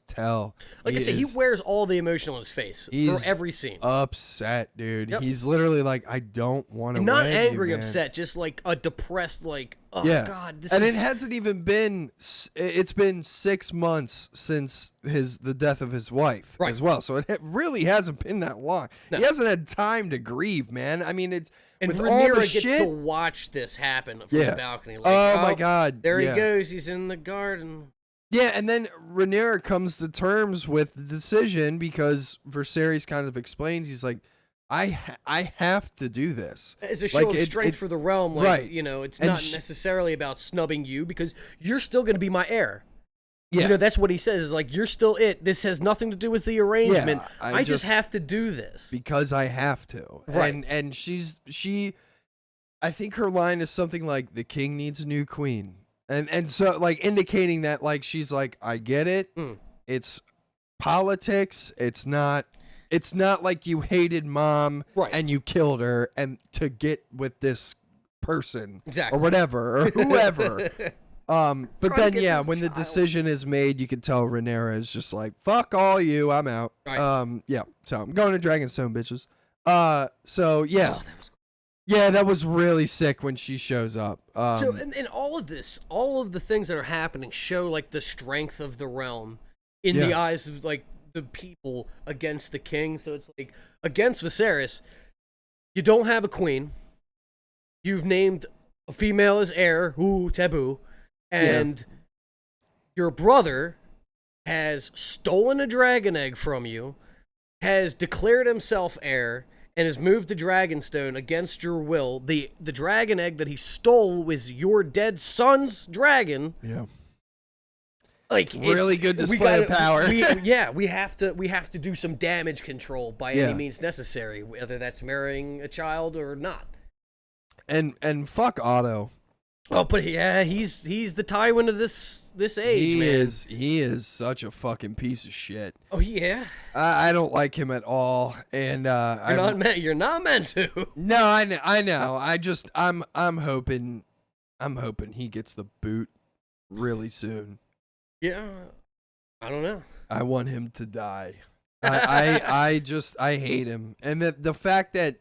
Speaker 6: tell.
Speaker 5: Like I said, he
Speaker 6: is
Speaker 5: wears all the emotion on his face for
Speaker 6: he's
Speaker 5: every scene.
Speaker 6: upset, dude.
Speaker 5: Yep.
Speaker 6: He's literally like, "I don't want to."
Speaker 5: And not angry, upset, just like a depressed, like, oh
Speaker 6: Yeah.
Speaker 5: god, this
Speaker 6: And
Speaker 5: is.
Speaker 6: it hasn't even been. It's been 6 months since the death of his wife
Speaker 5: Right.
Speaker 6: as well. So it really hasn't been that long.
Speaker 5: No.
Speaker 6: He hasn't had time to grieve, man. I mean, it's
Speaker 5: And
Speaker 6: with all
Speaker 5: Rhaenyra
Speaker 6: the
Speaker 5: gets
Speaker 6: shit.
Speaker 5: to watch this happen from
Speaker 6: Yeah.
Speaker 5: the balcony. Like,
Speaker 6: Oh my God,
Speaker 5: There
Speaker 6: yeah.
Speaker 5: he goes. He's in the garden.
Speaker 6: Yeah, and then Rhaenyra comes to terms with the decision because Viserys kind of explains. He's like, I have to do this.
Speaker 5: As a show
Speaker 6: Like,
Speaker 5: of
Speaker 6: it-
Speaker 5: strength
Speaker 6: it-
Speaker 5: for the realm, like,
Speaker 6: right.
Speaker 5: It's
Speaker 6: And
Speaker 5: not necessarily about snubbing you because you're still going to be my heir.
Speaker 6: Yeah.
Speaker 5: That's what he says. Is like, you're still it. This has nothing to do with the arrangement.
Speaker 6: Yeah,
Speaker 5: I just have to do this.
Speaker 6: Because I have to.
Speaker 5: Right.
Speaker 6: And she I think her line is something like, "The king needs a new queen." And so like indicating that like she's like, "I get it.
Speaker 5: Mm.
Speaker 6: It's politics. It's not like you hated mom
Speaker 5: Right.
Speaker 6: and you killed her and to get with this person
Speaker 5: Exactly.
Speaker 6: or whatever or whoever." But
Speaker 5: Trying to
Speaker 6: then
Speaker 5: get
Speaker 6: yeah,
Speaker 5: this
Speaker 6: when the
Speaker 5: child.
Speaker 6: decision is made, you can tell Rhaenyra is just like, "Fuck all you, I'm out."
Speaker 5: Right.
Speaker 6: Yeah. So I'm going to Dragonstone, bitches. So yeah.
Speaker 5: Oh, that was
Speaker 6: Yeah, that was really sick when she shows up.
Speaker 5: So, and all of this, all of the things that are happening show like the strength of the realm in the
Speaker 6: Yeah.
Speaker 5: eyes of like the people against the king. So it's like against Viserys, you don't have a queen. You've named a female as heir, ooh, taboo, and your brother has stolen a dragon egg from you, has declared himself heir, and has moved to Dragonstone against your will. The dragon egg that he stole was your dead son's dragon.
Speaker 6: Yeah.
Speaker 5: Like
Speaker 6: Really good
Speaker 5: we
Speaker 6: display of
Speaker 5: gotta-
Speaker 6: power.
Speaker 5: we have to do some damage control by
Speaker 6: Yeah.
Speaker 5: any means necessary, whether that's marrying a child or not.
Speaker 6: And fuck Otto.
Speaker 5: Oh, but yeah, he's the Tywin of this age,
Speaker 6: He
Speaker 5: man.
Speaker 6: he is such a fucking piece of shit.
Speaker 5: Oh yeah,
Speaker 6: I don't like him at all. And
Speaker 5: you're not meant to.
Speaker 6: No, I know. I'm hoping he gets the boot really soon.
Speaker 5: Yeah, I don't know.
Speaker 6: I want him to die. I hate him. And the fact that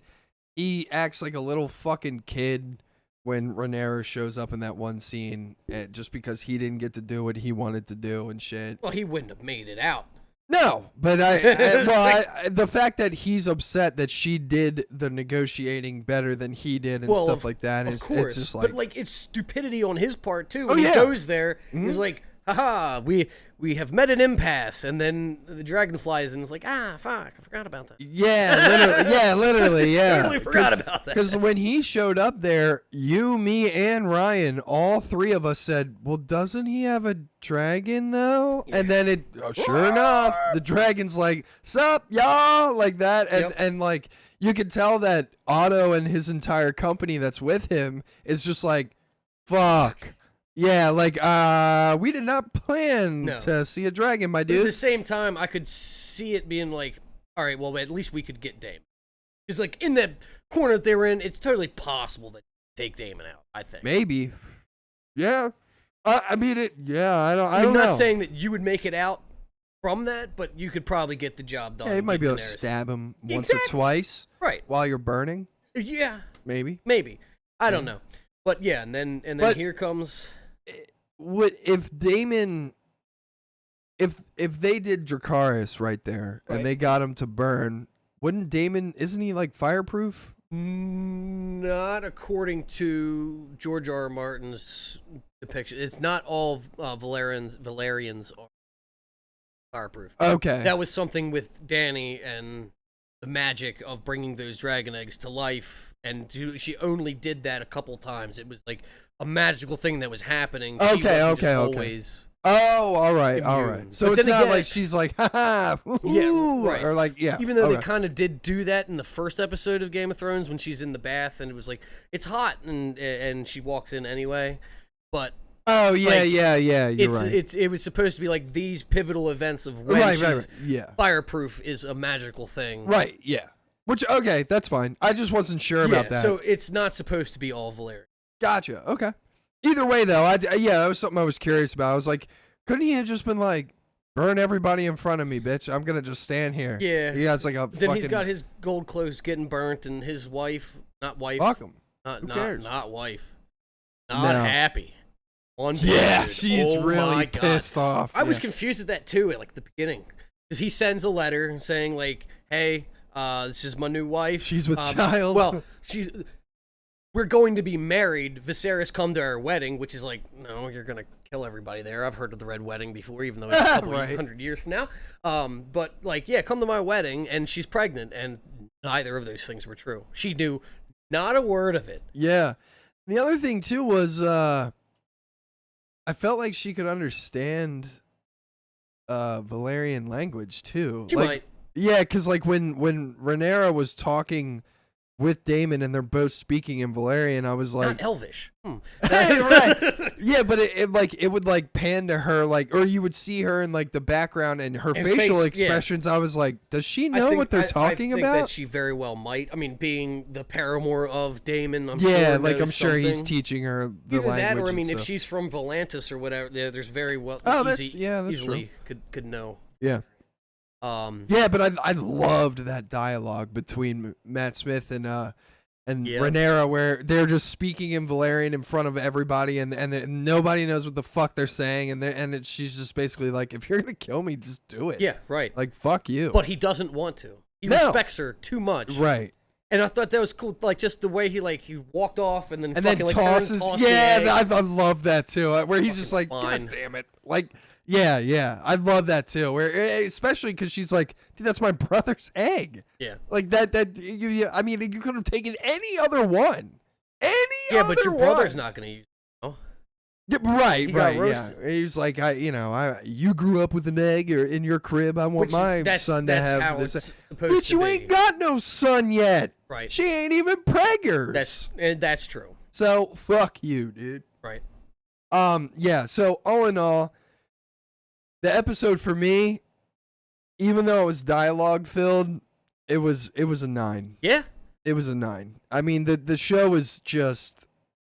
Speaker 6: he acts like a little fucking kid when Rhaenyra shows up in that one scene, just because he didn't get to do what he wanted to do and shit.
Speaker 5: Well, he wouldn't have made it out.
Speaker 6: No, but the fact that he's upset that she did the negotiating better than he did and stuff like that
Speaker 5: Of
Speaker 6: is
Speaker 5: course,
Speaker 6: it's just like,
Speaker 5: but like it's stupidity on his part too.
Speaker 6: Oh,
Speaker 5: When
Speaker 6: yeah.
Speaker 5: he goes there, he's
Speaker 6: Mhm.
Speaker 5: like, haha, we have met an impasse, and then the dragon flies and is like, ah, fuck, I forgot about that.
Speaker 6: Yeah, literally, yeah.
Speaker 5: Totally forgot about that.
Speaker 6: Because when he showed up there, you, me, and Ryan, all three of us said, well, doesn't he have a dragon, though? And then sure enough, the dragon's like, sup, y'all, like that. And like, you could tell that Otto and his entire company that's with him is just like, fuck. Yeah, like, we did not plan to see a dragon, my dude.
Speaker 5: But at the same time, I could see it being like, all right, well, at least we could get Damon. Because, like, in that corner that they were in, it's totally possible that you take Damon out, I think.
Speaker 6: Maybe. Yeah. I mean, I don't know.
Speaker 5: I'm not saying that you would make it out from that, but you could probably get the job done.
Speaker 6: Yeah, you might be able to stab him once or twice.
Speaker 5: Right.
Speaker 6: While you're burning.
Speaker 5: Yeah.
Speaker 6: Maybe.
Speaker 5: I don't know. But yeah, and then here comes...
Speaker 6: If Damon... If they did Dracarys right there, and they got him to burn, wouldn't Damon... Isn't he, like, fireproof?
Speaker 5: Not according to George R. R. Martin's depiction. It's not all Valerians are fireproof.
Speaker 6: Okay.
Speaker 5: That was something with Dany and the magic of bringing those dragon eggs to life, and she only did that a couple times. It was like a magical thing that was happening.
Speaker 6: Okay.
Speaker 5: Always.
Speaker 6: Oh, all right. So
Speaker 5: but
Speaker 6: it's not
Speaker 5: again,
Speaker 6: like she's like, haha,
Speaker 5: right.
Speaker 6: Or like, yeah.
Speaker 5: Even though they kind of did do that in the first episode of Game of Thrones when she's in the bath and it was like, it's hot, and she walks in anyway, but.
Speaker 6: Oh yeah,
Speaker 5: like,
Speaker 6: yeah. You're right.
Speaker 5: It was supposed to be like these pivotal events of when she's fireproof is a magical thing.
Speaker 6: Right. Yeah. Which that's fine. I just wasn't sure about that.
Speaker 5: So it's not supposed to be all Valyrian.
Speaker 6: Gotcha. Okay. Either way, though, that was something I was curious about. I was like, couldn't he have just been like, burn everybody in front of me, bitch? I'm gonna just stand here.
Speaker 5: Yeah.
Speaker 6: He has like a.
Speaker 5: Then he's got his gold clothes getting burnt, and his wife, not wife.
Speaker 6: Fuck him.
Speaker 5: Not wife. Not happy.
Speaker 6: Yeah, she's really pissed off.
Speaker 5: I was confused at that too, at like the beginning, because he sends a letter saying like, "Hey, this is my new wife.
Speaker 6: She's with child.
Speaker 5: Well, we're going to be married. Viserys, come to our wedding," which is like, no, you're gonna kill everybody there. I've heard of the Red Wedding before, even though it's a couple hundred years from now. But like, yeah, come to my wedding, and she's pregnant, and neither of those things were true. She knew not a word of it.
Speaker 6: Yeah. The other thing too was, I felt like she could understand Valerian language too.
Speaker 5: She might.
Speaker 6: Yeah, because like when Rhaenyra was talking with Damon and they're both speaking in Valerian, I was like,
Speaker 5: not Elvish.
Speaker 6: Right. Yeah, but it would like pan to her, like, or you would see her in like the background and her facial expressions. Yeah. I was like, does she know what they're talking about?
Speaker 5: I think that she very well might. I mean, being the paramour of Damon, I'm
Speaker 6: sure he's teaching her the
Speaker 5: either
Speaker 6: language.
Speaker 5: That, or I mean,
Speaker 6: if
Speaker 5: she's from Volantis or whatever, there's very well.
Speaker 6: That's
Speaker 5: easily
Speaker 6: true.
Speaker 5: could know.
Speaker 6: Yeah. Yeah, but I loved that dialogue between Matt Smith and Rhaenyra, where they're just speaking in Valerian in front of everybody, and nobody knows what the fuck they're saying, and she's just basically like, if you're gonna kill me, just do it.
Speaker 5: Yeah, right.
Speaker 6: Like, fuck you.
Speaker 5: But he doesn't want to. He respects her too much.
Speaker 6: Right.
Speaker 5: And I thought that was cool, like just the way he walked off and then
Speaker 6: tosses. I love that too, where he's just like,
Speaker 5: fine.
Speaker 6: God damn it, like. Yeah, I love that too. Where especially because she's like, dude, that's my brother's egg.
Speaker 5: Yeah,
Speaker 6: like that. I mean, you could have taken any other one.
Speaker 5: Yeah, but your brother's not gonna use it. Oh.
Speaker 6: Yeah, right. Yeah, he's like, you grew up with an egg or in your crib. I want my son to have this. But you ain't got no son yet.
Speaker 5: Right.
Speaker 6: She ain't even preggers.
Speaker 5: That's true.
Speaker 6: So fuck you, dude.
Speaker 5: Right.
Speaker 6: Yeah. So all in all, the episode for me, even though it was dialogue filled, it was a 9.
Speaker 5: Yeah.
Speaker 6: It was a 9. I mean, the show is just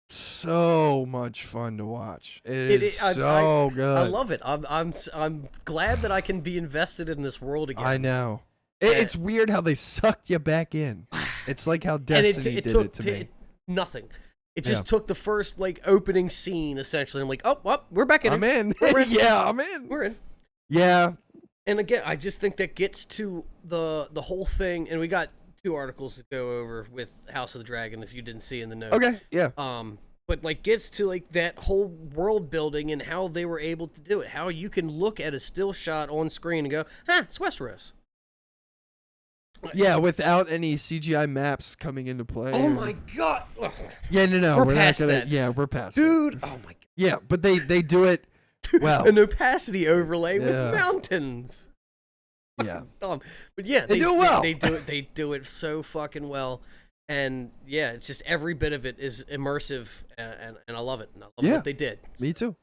Speaker 6: so much fun to watch. It is so good.
Speaker 5: I love it. I'm glad that I can be invested in this world again.
Speaker 6: I know. It's weird how they sucked you back in. It's like how Destiny did it to me.
Speaker 5: Nothing. It just took the first opening scene essentially. I'm like, oh, we're back in.
Speaker 6: I'm in. Yeah, I'm in.
Speaker 5: We're in.
Speaker 6: Yeah.
Speaker 5: And again, I just think that gets to the whole thing. And we got 2 articles to go over with House of the Dragon. If you didn't see in the notes.
Speaker 6: Okay. Yeah.
Speaker 5: but like gets to like that whole world building and how they were able to do it. How you can look at a still shot on screen and go, it's Westeros.
Speaker 6: Yeah, without any CGI maps coming into play.
Speaker 5: Oh my god.
Speaker 6: Yeah, no,
Speaker 5: We're
Speaker 6: not
Speaker 5: past
Speaker 6: gonna.
Speaker 5: that.
Speaker 6: Yeah, we're past it.
Speaker 5: Dude, oh my god.
Speaker 6: Yeah, but they do it well.
Speaker 5: An opacity overlay
Speaker 6: Yeah.
Speaker 5: with mountains.
Speaker 6: Yeah.
Speaker 5: Dumb. But yeah,
Speaker 6: They do it well.
Speaker 5: They do it so fucking well. And yeah, it's just every bit of it is immersive, and I love it. And I love what they did.
Speaker 6: Me too.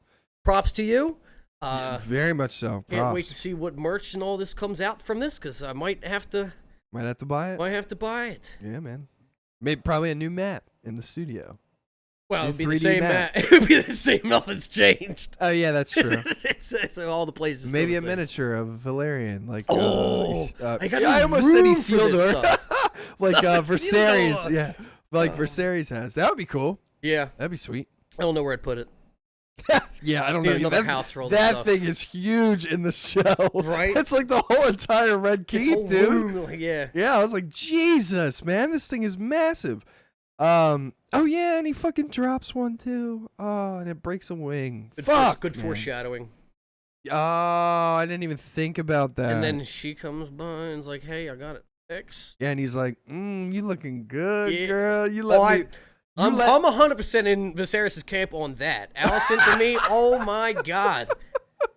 Speaker 5: Props to you.
Speaker 6: Very much so.
Speaker 5: Can't wait to
Speaker 6: Props.
Speaker 5: see what merch and all this comes out from this, because I might have to
Speaker 6: Might have to buy it.
Speaker 5: buy it.
Speaker 6: Yeah, man. Maybe probably a new mat in the studio.
Speaker 5: Well,
Speaker 6: New
Speaker 5: it'd be the
Speaker 6: 3D
Speaker 5: same
Speaker 6: map.
Speaker 5: It would be the same. Nothing's changed.
Speaker 6: Oh yeah, that's true.
Speaker 5: So all the places. still
Speaker 6: Maybe
Speaker 5: the
Speaker 6: a
Speaker 5: same.
Speaker 6: miniature of Valerian, like.
Speaker 5: Oh, I got
Speaker 6: I
Speaker 5: no
Speaker 6: almost said
Speaker 5: room
Speaker 6: he
Speaker 5: for
Speaker 6: sealed
Speaker 5: this
Speaker 6: her,
Speaker 5: stuff.
Speaker 6: like Viserys.
Speaker 5: Sealed.
Speaker 6: Yeah, like Viserys has. That would be cool.
Speaker 5: Yeah,
Speaker 6: That'd be sweet.
Speaker 5: I don't know where I'd put it.
Speaker 6: Yeah, I don't
Speaker 5: Need
Speaker 6: know.
Speaker 5: another
Speaker 6: that
Speaker 5: house for all this
Speaker 6: that
Speaker 5: stuff.
Speaker 6: thing is huge in the show.
Speaker 5: Right?
Speaker 6: It's like the whole entire Red
Speaker 5: This
Speaker 6: Keep,
Speaker 5: whole
Speaker 6: dude.
Speaker 5: room, like, yeah.
Speaker 6: Yeah, I was like, Jesus, man, this thing is massive. Oh yeah, and he fucking drops one too. Oh, and it breaks a wing.
Speaker 5: Good
Speaker 6: man.
Speaker 5: foreshadowing.
Speaker 6: Oh, I didn't even think about that.
Speaker 5: And then she comes by and is like, "Hey, I got it fixed."
Speaker 6: yeah, and he's like, you looking good,
Speaker 5: Yeah.
Speaker 6: girl. You let me.
Speaker 5: I'm 100% in Viserys' camp on that. Allison to me, oh my god,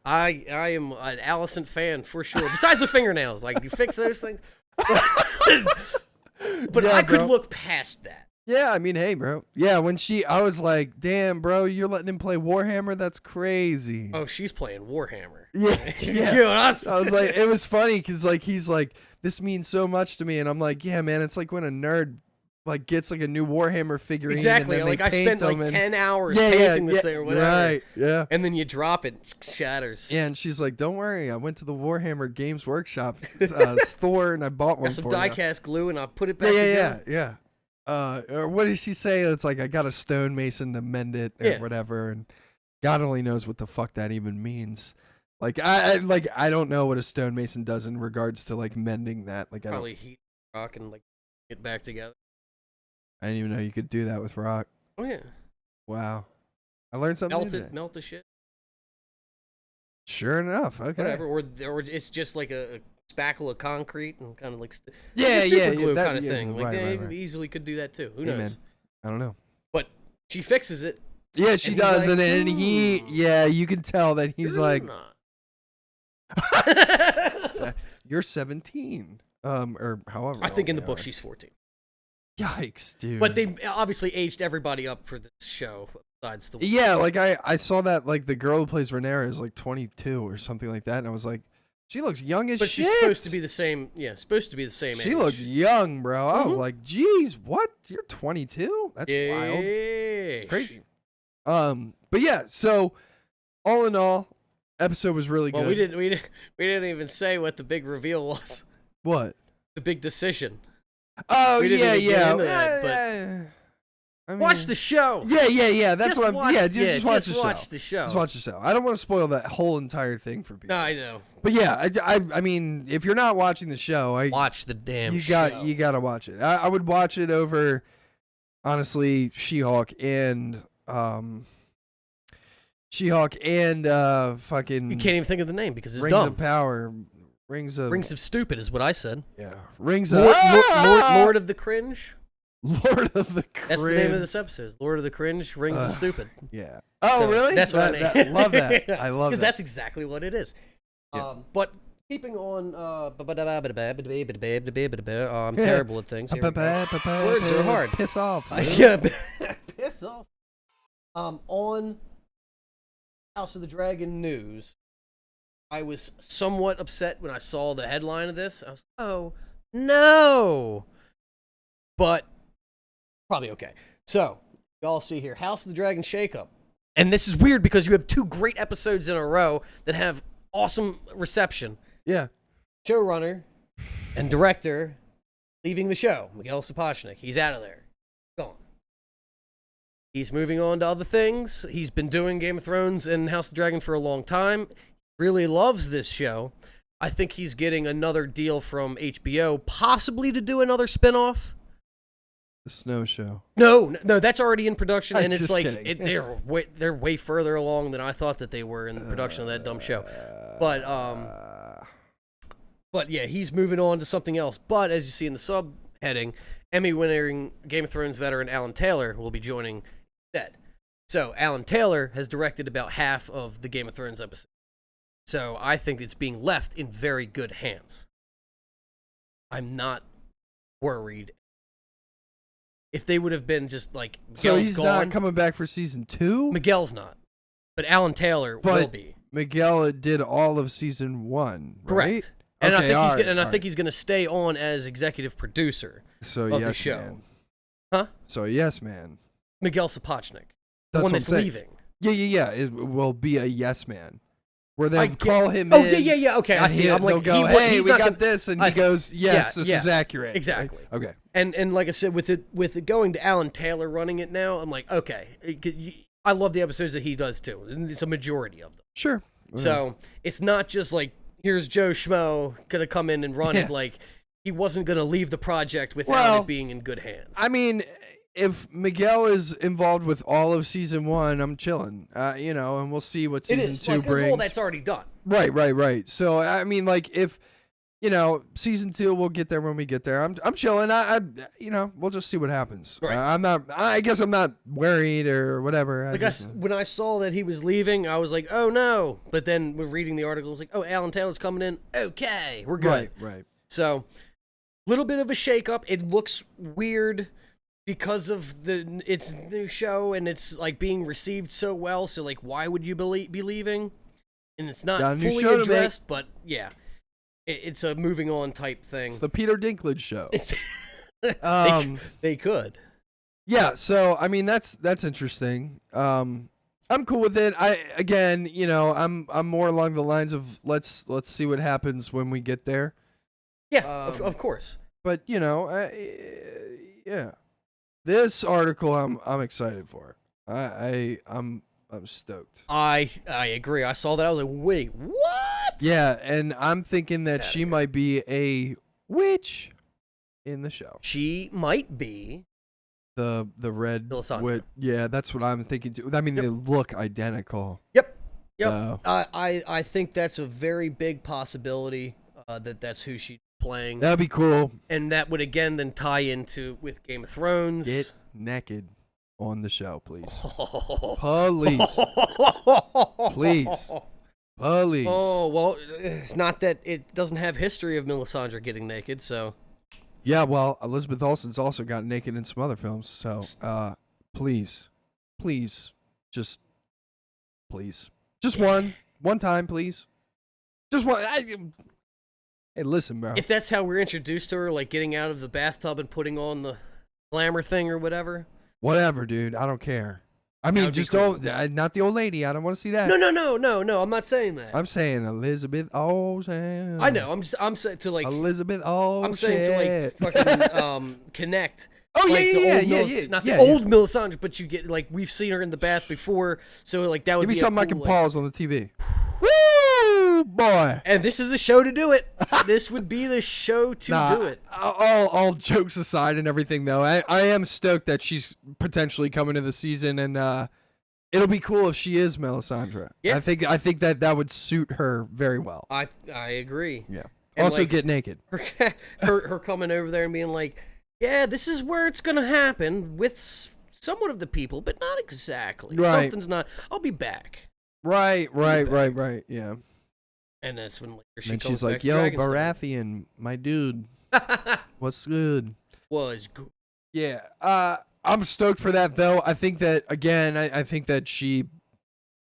Speaker 5: I am an Allison fan for sure. Besides the fingernails, like you fix those things. But
Speaker 6: Yeah,
Speaker 5: I could
Speaker 6: bro.
Speaker 5: look past that.
Speaker 6: Yeah, I mean, hey, bro. Yeah, I was like, damn, bro, you're letting him play Warhammer? That's crazy.
Speaker 5: Oh, she's playing Warhammer.
Speaker 6: Yeah, yeah.
Speaker 5: You know, I
Speaker 6: I was like, it was funny because like he's like, this means so much to me, and I'm like, yeah, man, it's like when a nerd like gets like a new Warhammer figurine.
Speaker 5: exactly.
Speaker 6: And then
Speaker 5: Like
Speaker 6: they
Speaker 5: I
Speaker 6: paint
Speaker 5: spent like
Speaker 6: them and-
Speaker 5: 10 hours
Speaker 6: yeah,
Speaker 5: painting this
Speaker 6: yeah,
Speaker 5: thing or whatever.
Speaker 6: Right, yeah.
Speaker 5: And then you drop it, it shatters.
Speaker 6: Yeah, and she's like, don't worry, I went to the Warhammer Games Workshop store and I bought one
Speaker 5: Got some
Speaker 6: for
Speaker 5: die
Speaker 6: you.
Speaker 5: cast glue and I put it
Speaker 6: Yeah,
Speaker 5: back
Speaker 6: yeah,
Speaker 5: together.
Speaker 6: yeah. Or what did she say? It's like I got a stonemason to mend it or
Speaker 5: Yeah.
Speaker 6: whatever, and God only knows what the fuck that even means. Like I don't know what a stonemason does in regards to like mending that. Like
Speaker 5: Probably heat rock and like get back together.
Speaker 6: I didn't even know you could do that with rock.
Speaker 5: Oh yeah,
Speaker 6: Wow, I learned something. new today.
Speaker 5: melt the shit,
Speaker 6: Sure enough. Okay.
Speaker 5: whatever. Or it's just like a spackle of concrete and kind of like
Speaker 6: Yeah,
Speaker 5: like a
Speaker 6: yeah,
Speaker 5: super glue
Speaker 6: that-
Speaker 5: kind of
Speaker 6: yeah,
Speaker 5: thing. Like
Speaker 6: right,
Speaker 5: they
Speaker 6: right.
Speaker 5: easily could do that too. Who
Speaker 6: Hey,
Speaker 5: knows?
Speaker 6: man. I don't know.
Speaker 5: But she fixes it.
Speaker 6: Yeah, she
Speaker 5: And he's
Speaker 6: does,
Speaker 5: like,
Speaker 6: and he,
Speaker 5: "Hmm,
Speaker 6: yeah, you can tell that he's
Speaker 5: you're
Speaker 6: like,
Speaker 5: not."
Speaker 6: you're 17, or however.
Speaker 5: I think
Speaker 6: old
Speaker 5: in the
Speaker 6: they
Speaker 5: book
Speaker 6: are.
Speaker 5: she's 14.
Speaker 6: Yikes, dude.
Speaker 5: But they obviously aged everybody up for this show. Besides the
Speaker 6: Yeah, like I saw that like the girl who plays Rhaenyra is like 22 or something like that, and I was like, she looks young as
Speaker 5: but
Speaker 6: shit.
Speaker 5: she's supposed to be the same. Yeah, supposed to be the same.
Speaker 6: She
Speaker 5: age.
Speaker 6: looks young, bro. I was
Speaker 5: Mhm.
Speaker 6: like, geez, what? You're 22? That's wild,
Speaker 5: Yeah.
Speaker 6: crazy. But yeah, so all in all, episode was really
Speaker 5: Well,
Speaker 6: good.
Speaker 5: we didn't even say what the big reveal was.
Speaker 6: What?
Speaker 5: The big decision.
Speaker 6: Oh
Speaker 5: We didn't
Speaker 6: yeah,
Speaker 5: even get
Speaker 6: yeah.
Speaker 5: into that, but-
Speaker 6: I mean,
Speaker 5: Watch the show.
Speaker 6: Yeah. That's
Speaker 5: Just
Speaker 6: what I'm.
Speaker 5: watch-
Speaker 6: yeah,
Speaker 5: yeah,
Speaker 6: just watch
Speaker 5: just
Speaker 6: the show.
Speaker 5: watch the show.
Speaker 6: Just watch the show. I don't want to spoil that whole entire thing for people.
Speaker 5: No, I know.
Speaker 6: But yeah, I mean, if you're not watching the show,
Speaker 5: Watch the damn
Speaker 6: you
Speaker 5: show.
Speaker 6: gotta watch it. I would watch it over, honestly, She-Hulk and fucking
Speaker 5: You can't even think of the name because it's
Speaker 6: Rings
Speaker 5: dumb.
Speaker 6: of Power, Rings of
Speaker 5: Rings of Stupid is what I said.
Speaker 6: yeah, Rings of
Speaker 5: Lord of the Cringe.
Speaker 6: Lord of the Cringe.
Speaker 5: That's the name of this episode. Lord of the Cringe, Rings of Stupid.
Speaker 6: Yeah. Oh
Speaker 5: So,
Speaker 6: really?
Speaker 5: That's what I
Speaker 6: That-
Speaker 5: named.
Speaker 6: love that. I love
Speaker 5: Because
Speaker 6: that.
Speaker 5: that's exactly what it is.
Speaker 6: Yeah.
Speaker 5: But keeping on, I'm terrible at things. Here we go. Words are hard.
Speaker 6: Piss off.
Speaker 5: Yeah, pissed off. On House of the Dragon news, I was somewhat upset when I saw the headline of this. I was, oh no, but probably okay. So y'all see here, House of the Dragon shakeup, and this is weird because you have two great episodes in a row that have awesome reception.
Speaker 6: Yeah.
Speaker 5: Showrunner and director leaving the show, Miguel Sapochnik. He's out of there. Gone. He's moving on to other things. He's been doing Game of Thrones and House of the Dragon for a long time. Really loves this show. I think he's getting another deal from HBO, possibly to do another spinoff.
Speaker 6: The Snow Show.
Speaker 5: No, that's already in production,
Speaker 6: I'm
Speaker 5: and it's
Speaker 6: just
Speaker 5: like
Speaker 6: kidding.
Speaker 5: they're way further along than I thought that they were in the production of that dumb show. But yeah, he's moving on to something else. But as you see in the subheading, Emmy-winning Game of Thrones veteran Alan Taylor will be joining instead. So Alan Taylor has directed about half of the Game of Thrones episodes. So I think it's being left in very good hands. I'm not worried. If they would have been just like,
Speaker 6: So
Speaker 5: Miguel's
Speaker 6: he's
Speaker 5: gone,
Speaker 6: not coming back for season 2?
Speaker 5: Miguel's not, but Alan Taylor will be.
Speaker 6: Miguel did all of season 1, right?
Speaker 5: Correct. And
Speaker 6: Okay,
Speaker 5: I think he's gonna stay on as executive producer
Speaker 6: So
Speaker 5: of
Speaker 6: yes,
Speaker 5: the show.
Speaker 6: man.
Speaker 5: Huh?
Speaker 6: So yes, man.
Speaker 5: Miguel Sapochnik, the
Speaker 6: That's
Speaker 5: one
Speaker 6: what I'm
Speaker 5: that's
Speaker 6: saying.
Speaker 5: leaving.
Speaker 6: Yeah. It will be a yes man. Where they
Speaker 5: I
Speaker 6: call him
Speaker 5: Oh
Speaker 6: in.
Speaker 5: yeah. Okay, I
Speaker 6: and
Speaker 5: see. I'm
Speaker 6: they'll
Speaker 5: like,
Speaker 6: go,
Speaker 5: he,
Speaker 6: hey,
Speaker 5: he's
Speaker 6: we
Speaker 5: not
Speaker 6: got
Speaker 5: gonna,
Speaker 6: this, and
Speaker 5: I
Speaker 6: he
Speaker 5: see.
Speaker 6: goes, yes,
Speaker 5: Yeah,
Speaker 6: this is accurate.
Speaker 5: Exactly.
Speaker 6: Okay.
Speaker 5: And like I said, with it going to Alan Taylor running it now, I'm like, okay. I love the episodes that he does too. And it's a majority of them.
Speaker 6: Sure.
Speaker 5: So it's not just like, here's Joe Schmo gonna come in and run it. Like, he wasn't gonna leave the project without it being in good hands.
Speaker 6: I mean, if Miguel is involved with all of season 1, I'm chilling. And we'll see what
Speaker 5: It
Speaker 6: season
Speaker 5: is
Speaker 6: 2
Speaker 5: like,
Speaker 6: brings.
Speaker 5: all that's already done.
Speaker 6: Right. So I mean, like, if season 2, we'll get there when we get there. I'm chilling. We'll just see what happens.
Speaker 5: Right.
Speaker 6: I guess I'm not worried or whatever.
Speaker 5: When I saw that he was leaving, I was like, oh no. But then with reading the article, I was like, oh, Alan Taylor's coming in. Okay, we're good.
Speaker 6: Right.
Speaker 5: So, little bit of a shakeup. It looks weird because of its new show and it's like being received so well. So like, why would you be leaving? And it's not
Speaker 6: Got a new
Speaker 5: fully
Speaker 6: show to make.
Speaker 5: addressed, but yeah, it's a moving on type thing.
Speaker 6: It's the Peter Dinklage show.
Speaker 5: They could.
Speaker 6: Yeah, so I mean that's interesting. I'm cool with it. I'm more along the lines of let's see what happens when we get there.
Speaker 5: Yeah, of course.
Speaker 6: But this article I'm excited for. I'm stoked.
Speaker 5: I agree. I saw that. I was like, wait, what?
Speaker 6: Yeah, and I'm thinking that she might be a witch in the show.
Speaker 5: She might be.
Speaker 6: The red
Speaker 5: Melisandre.
Speaker 6: witch. Yeah, that's what I'm thinking too. I mean, they look identical.
Speaker 5: Yep. I think that's a very big possibility that's who she's playing.
Speaker 6: That'd be cool.
Speaker 5: And that would again then tie into with Game of Thrones.
Speaker 6: Get naked on the show, please. Please.
Speaker 5: Oh, well, it's not that it doesn't have history of Melisandre getting naked, so.
Speaker 6: Yeah, well, Elizabeth Olsen's also got naked in some other films, so please, just one time, please. Just one. Hey, listen, bro.
Speaker 5: If that's how we're introduced to her, like getting out of the bathtub and putting on the glamour thing or whatever.
Speaker 6: Whatever, dude. I don't care. I mean, just
Speaker 5: cool.
Speaker 6: don't. Not the old lady. I don't want to see that.
Speaker 5: No. I'm not saying that.
Speaker 6: I'm saying Elizabeth Olsen.
Speaker 5: I know. I'm saying to like
Speaker 6: Elizabeth Olsen.
Speaker 5: I'm saying to like fucking connect.
Speaker 6: Oh
Speaker 5: like
Speaker 6: yeah.
Speaker 5: Not the old Melisandre, but you get like we've seen her in the bath before, so like that would
Speaker 6: Give me
Speaker 5: be
Speaker 6: something
Speaker 5: a
Speaker 6: I
Speaker 5: cool,
Speaker 6: can pause on the TV. Woo, boy.
Speaker 5: And this is the show to do it. This would be the show to do it.
Speaker 6: All jokes aside and everything, though, I am stoked that she's potentially coming to the season, and it'll be cool if she is Melisandre.
Speaker 5: Yeah.
Speaker 6: I think that would suit her very well.
Speaker 5: I agree.
Speaker 6: Yeah.
Speaker 5: And
Speaker 6: also,
Speaker 5: like,
Speaker 6: get naked.
Speaker 5: her coming over there and being like, yeah, this is where it's gonna happen with somewhat of the people, but not exactly.
Speaker 6: Right.
Speaker 5: Something's not. I'll be back.
Speaker 6: Right. Yeah.
Speaker 5: And that's when later she
Speaker 6: And
Speaker 5: comes
Speaker 6: she's
Speaker 5: back
Speaker 6: like,
Speaker 5: to
Speaker 6: "Yo,
Speaker 5: Dragonstone.
Speaker 6: Baratheon, my dude, what's good?"
Speaker 5: Was good.
Speaker 6: Yeah. I'm stoked for that, though. I think that again. I think that she.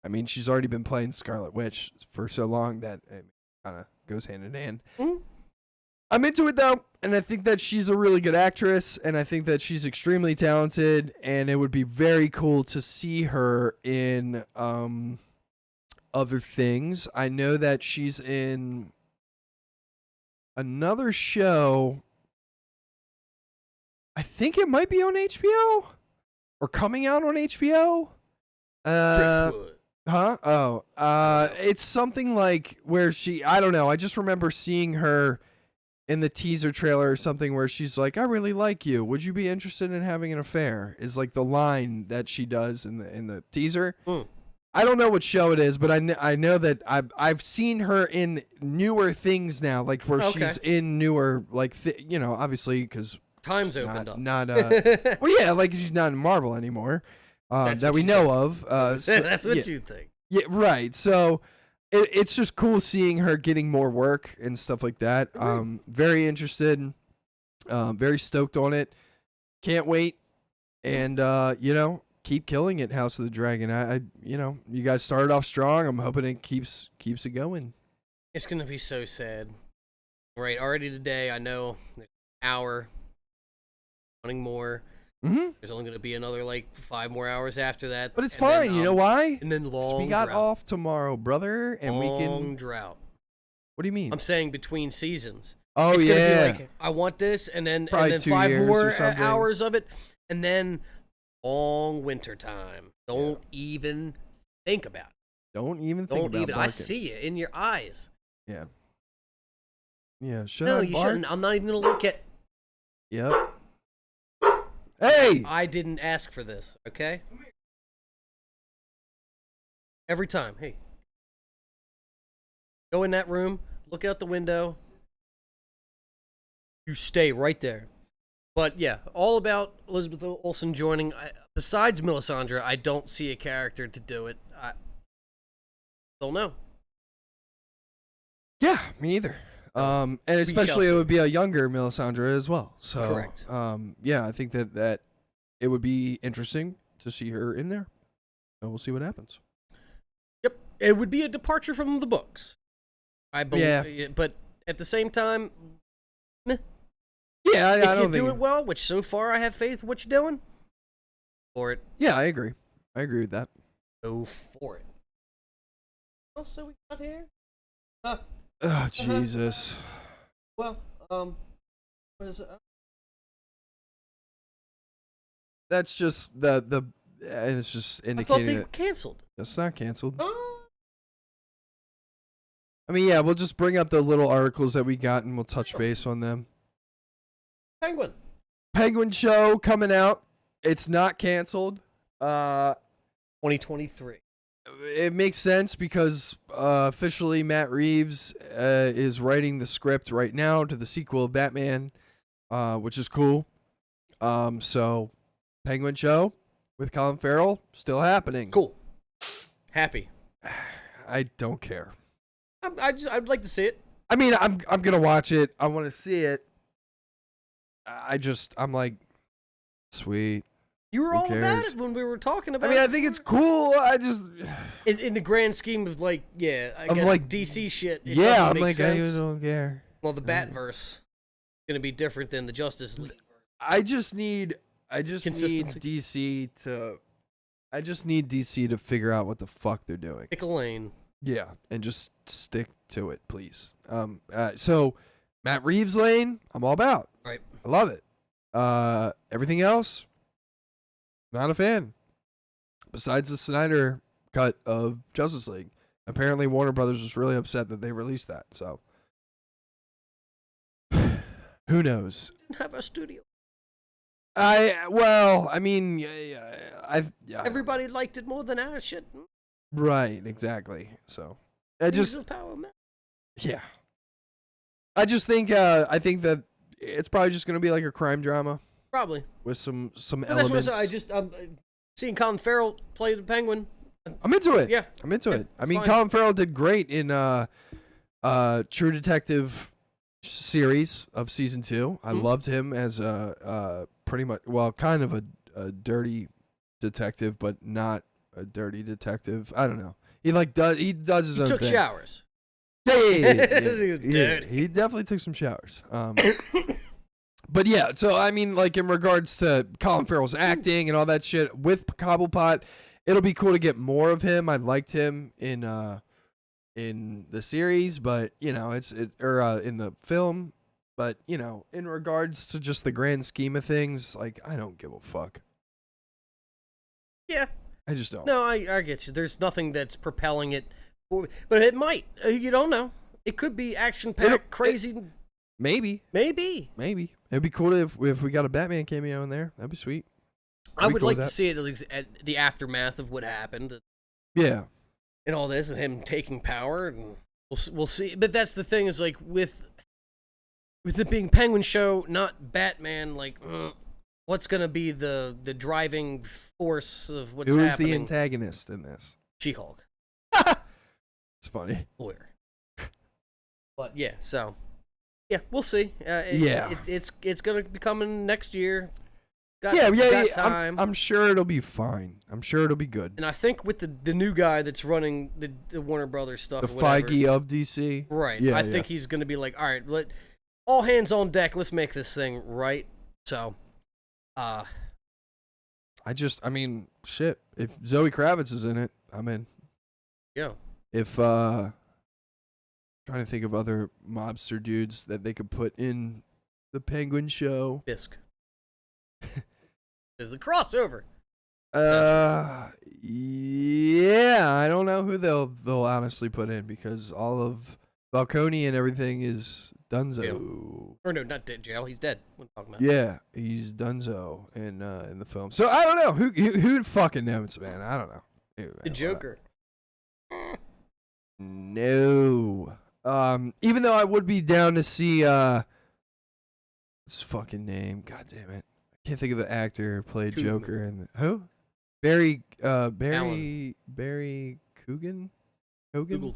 Speaker 6: I mean, she's already been playing Scarlet Witch for so long that it kind of goes hand in hand.
Speaker 5: Mm-hmm.
Speaker 6: I'm into it though, and I think that she's a really good actress, and I think that she's extremely talented, and it would be very cool to see her in other things. I know that she's in another show. I think it might be on HBO or coming out on HBO. Huh? Oh, it's something like where I don't know. I just remember seeing her in the teaser trailer or something where she's like, "I really like you. Would you be interested in having an affair?" Is like the line that she does in the teaser. I don't know what show it is, but I know that I've seen her in newer things now, like where she's in newer, like obviously because
Speaker 5: time's opened up.
Speaker 6: Not well, yeah, like she's not in Marvel anymore that we know of. So,
Speaker 5: that's what you think.
Speaker 6: Yeah, right. So it's just cool seeing her getting more work and stuff like that. Very interested, very stoked on it. Can't wait, and keep killing it, House of the Dragon. I you guys started off strong. I'm hoping it keeps it going.
Speaker 5: It's gonna be so sad. Right, already today I know there's an hour, running more. There's only gonna be another like 5 more hours after that.
Speaker 6: But it's fine. You know why?
Speaker 5: And then long.
Speaker 6: We got
Speaker 5: drought.
Speaker 6: off tomorrow, brother, and we can.
Speaker 5: Long drought.
Speaker 6: What do you mean?
Speaker 5: I'm saying between seasons.
Speaker 6: Oh,
Speaker 5: it's gonna
Speaker 6: yeah.
Speaker 5: be like, I want this, and then
Speaker 6: Probably 2
Speaker 5: 5
Speaker 6: years
Speaker 5: more
Speaker 6: or something.
Speaker 5: hours of it, and then long winter time. Don't even think about it.
Speaker 6: Don't even think
Speaker 5: Don't
Speaker 6: about
Speaker 5: even. I
Speaker 6: barking.
Speaker 5: see it in your eyes.
Speaker 6: Yeah. Yeah. Should
Speaker 5: No,
Speaker 6: I
Speaker 5: you
Speaker 6: bark?
Speaker 5: shouldn't. I'm not even gonna look at.
Speaker 6: Yep. Hey!
Speaker 5: I didn't ask for this, okay? Every time. Hey. Go in that room, look out the window. You stay right there. But yeah, all about Elizabeth Olsen joining. Besides Melisandre, I don't see a character to do it. I don't know.
Speaker 6: Yeah, me neither. And especially it would be a younger Melisandre as well. So,
Speaker 5: Correct.
Speaker 6: Yeah, I think that it would be interesting to see her in there. So we'll see what happens.
Speaker 5: Yep, it would be a departure from the books, I believe. But at the same time, meh.
Speaker 6: Yeah, I
Speaker 5: if
Speaker 6: don't
Speaker 5: you
Speaker 6: think
Speaker 5: do it well, which so far I have faith in what you're doing, for it.
Speaker 6: Yeah, I agree. I agree with that.
Speaker 5: Go for it. What else we got here?
Speaker 6: Oh, Jesus.
Speaker 5: Well, what is it?
Speaker 6: That's just the it's just
Speaker 5: I thought
Speaker 6: indicating
Speaker 5: they
Speaker 6: that
Speaker 5: canceled.
Speaker 6: that's not canceled.
Speaker 5: Oh.
Speaker 6: I mean, yeah, we'll just bring up the little articles that we got and we'll touch base on them. Penguin show coming out. It's not canceled.
Speaker 5: 2023.
Speaker 6: It makes sense because officially Matt Reeves is writing the script right now to the sequel of Batman, which is cool. So Penguin show with Colin Farrell still happening.
Speaker 5: Cool. Happy.
Speaker 6: I don't care.
Speaker 5: I'd like to see it.
Speaker 6: I mean, I'm gonna watch it. I want to see it. I'm like, sweet.
Speaker 5: You were
Speaker 6: Who
Speaker 5: all about
Speaker 6: cares?
Speaker 5: it when we were talking about
Speaker 6: I mean,
Speaker 5: it.
Speaker 6: I think it's cool. I just
Speaker 5: In the grand scheme of I
Speaker 6: Of,
Speaker 5: guess
Speaker 6: like,
Speaker 5: DC shit. It
Speaker 6: yeah,
Speaker 5: doesn't
Speaker 6: I'm
Speaker 5: make
Speaker 6: like,
Speaker 5: sense.
Speaker 6: I don't care.
Speaker 5: Well, the Batverse is gonna be different than the Justice League.
Speaker 6: I just need
Speaker 5: Consistency.
Speaker 6: DC to figure out what the fuck they're doing.
Speaker 5: Pick a lane.
Speaker 6: Yeah, and just stick to it, please. So Matt Reeves lane, I'm all about.
Speaker 5: Right.
Speaker 6: I love it. Everything else, not a fan. Besides the Snyder cut of Justice League. Apparently Warner Brothers was really upset that they released that, so who knows?
Speaker 5: Didn't have a studio. Everybody liked it more than our shit.
Speaker 6: Right, exactly. So I
Speaker 5: Use
Speaker 6: just
Speaker 5: the power, man.
Speaker 6: yeah. I just think I think that it's probably just gonna be like a crime drama
Speaker 5: Probably.
Speaker 6: with some
Speaker 5: But that's
Speaker 6: elements.
Speaker 5: what I said. I'm seeing Colin Farrell play the Penguin.
Speaker 6: I'm into it.
Speaker 5: Yeah.
Speaker 6: I'm into
Speaker 5: Yeah,
Speaker 6: it. I
Speaker 5: it's
Speaker 6: mean,
Speaker 5: fine.
Speaker 6: Colin Farrell did great in True Detective series of season 2. I loved him as a pretty much kind of a dirty detective, but not a dirty detective. I don't know. He does his
Speaker 5: He
Speaker 6: own
Speaker 5: took
Speaker 6: thing.
Speaker 5: showers.
Speaker 6: Yeah.
Speaker 5: He was
Speaker 6: Yeah,
Speaker 5: dirty.
Speaker 6: he definitely took some showers. But yeah, so I mean, like in regards to Colin Farrell's acting and all that shit with Cobblepot, it'll be cool to get more of him. I liked him in the series, but in the film, but in regards to just the grand scheme of things, like I don't give a fuck.
Speaker 5: Yeah.
Speaker 6: I just don't.
Speaker 5: No, I get you. There's nothing that's propelling it forward. But it might. You don't know. It could be action-packed, crazy.
Speaker 6: Maybe. It'd be cool if we got a Batman cameo in there. That'd be sweet.
Speaker 5: I would like to see it at the aftermath of what happened.
Speaker 6: Yeah.
Speaker 5: And all this, and him taking power, and we'll see. But that's the thing is like with it being Penguin show, not Batman. Like, what's gonna be the driving force of what's happening?
Speaker 6: Who is the antagonist in this?
Speaker 5: She-Hulk.
Speaker 6: It's funny.
Speaker 5: Lawyer. But yeah, so yeah, we'll see. It's gonna be coming next year. Got time.
Speaker 6: I'm sure it'll be fine. I'm sure it'll be good.
Speaker 5: And I think with the new guy that's running the Warner Brothers stuff,
Speaker 6: The Feige of DC.
Speaker 5: Right. I think he's going to be like, all right, all hands on deck. Let's make this thing right. So,
Speaker 6: shit. If Zoe Kravitz is in it, I'm in.
Speaker 5: Yeah.
Speaker 6: If, trying to think of other mobster dudes that they could put in the Penguin show.
Speaker 5: Fisk. Is the crossover.
Speaker 6: Yeah, I don't know who they'll honestly put in because all of Falcone and everything is Dunzo.
Speaker 5: Jail. Or no, not dead. Jail. He's dead. What are you talking about?
Speaker 6: Yeah, he's Dunzo in the film. So I don't know who fucking knows, man. I don't know.
Speaker 5: The Joker.
Speaker 6: No. Even though I would be down to see what's his fucking name? God damn it. Can't think of the actor who played Joker and who? Barry Coogan?
Speaker 5: Google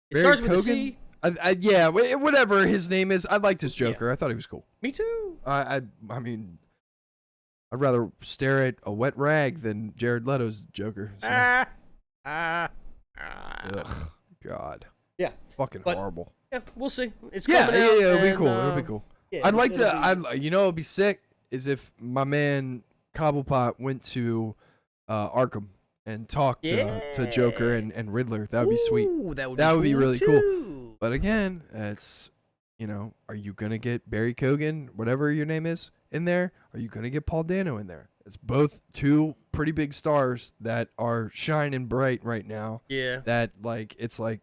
Speaker 5: it starts with a C.
Speaker 6: Yeah, whatever his name is. I liked his Joker. I thought he was cool.
Speaker 5: Me too.
Speaker 6: I mean, I'd rather stare at a wet rag than Jared Leto's Joker. So. Ugh, God.
Speaker 5: Yeah.
Speaker 6: Fucking horrible.
Speaker 5: Yeah, we'll see. It's coming out.
Speaker 6: Yeah, it'll be cool. It'll be cool.
Speaker 5: Yeah,
Speaker 6: I'd like to. It'd be sick is if my man Cobblepot went to Arkham and talked to Joker and Riddler. That would be sweet.
Speaker 5: That would
Speaker 6: be
Speaker 5: cool
Speaker 6: really
Speaker 5: too.
Speaker 6: cool. But again, it's are you gonna get Barry Keoghan, whatever your name is, in there? Are you gonna get Paul Dano in there? It's both two pretty big stars that are shining bright right now.
Speaker 5: Yeah.
Speaker 6: That it's like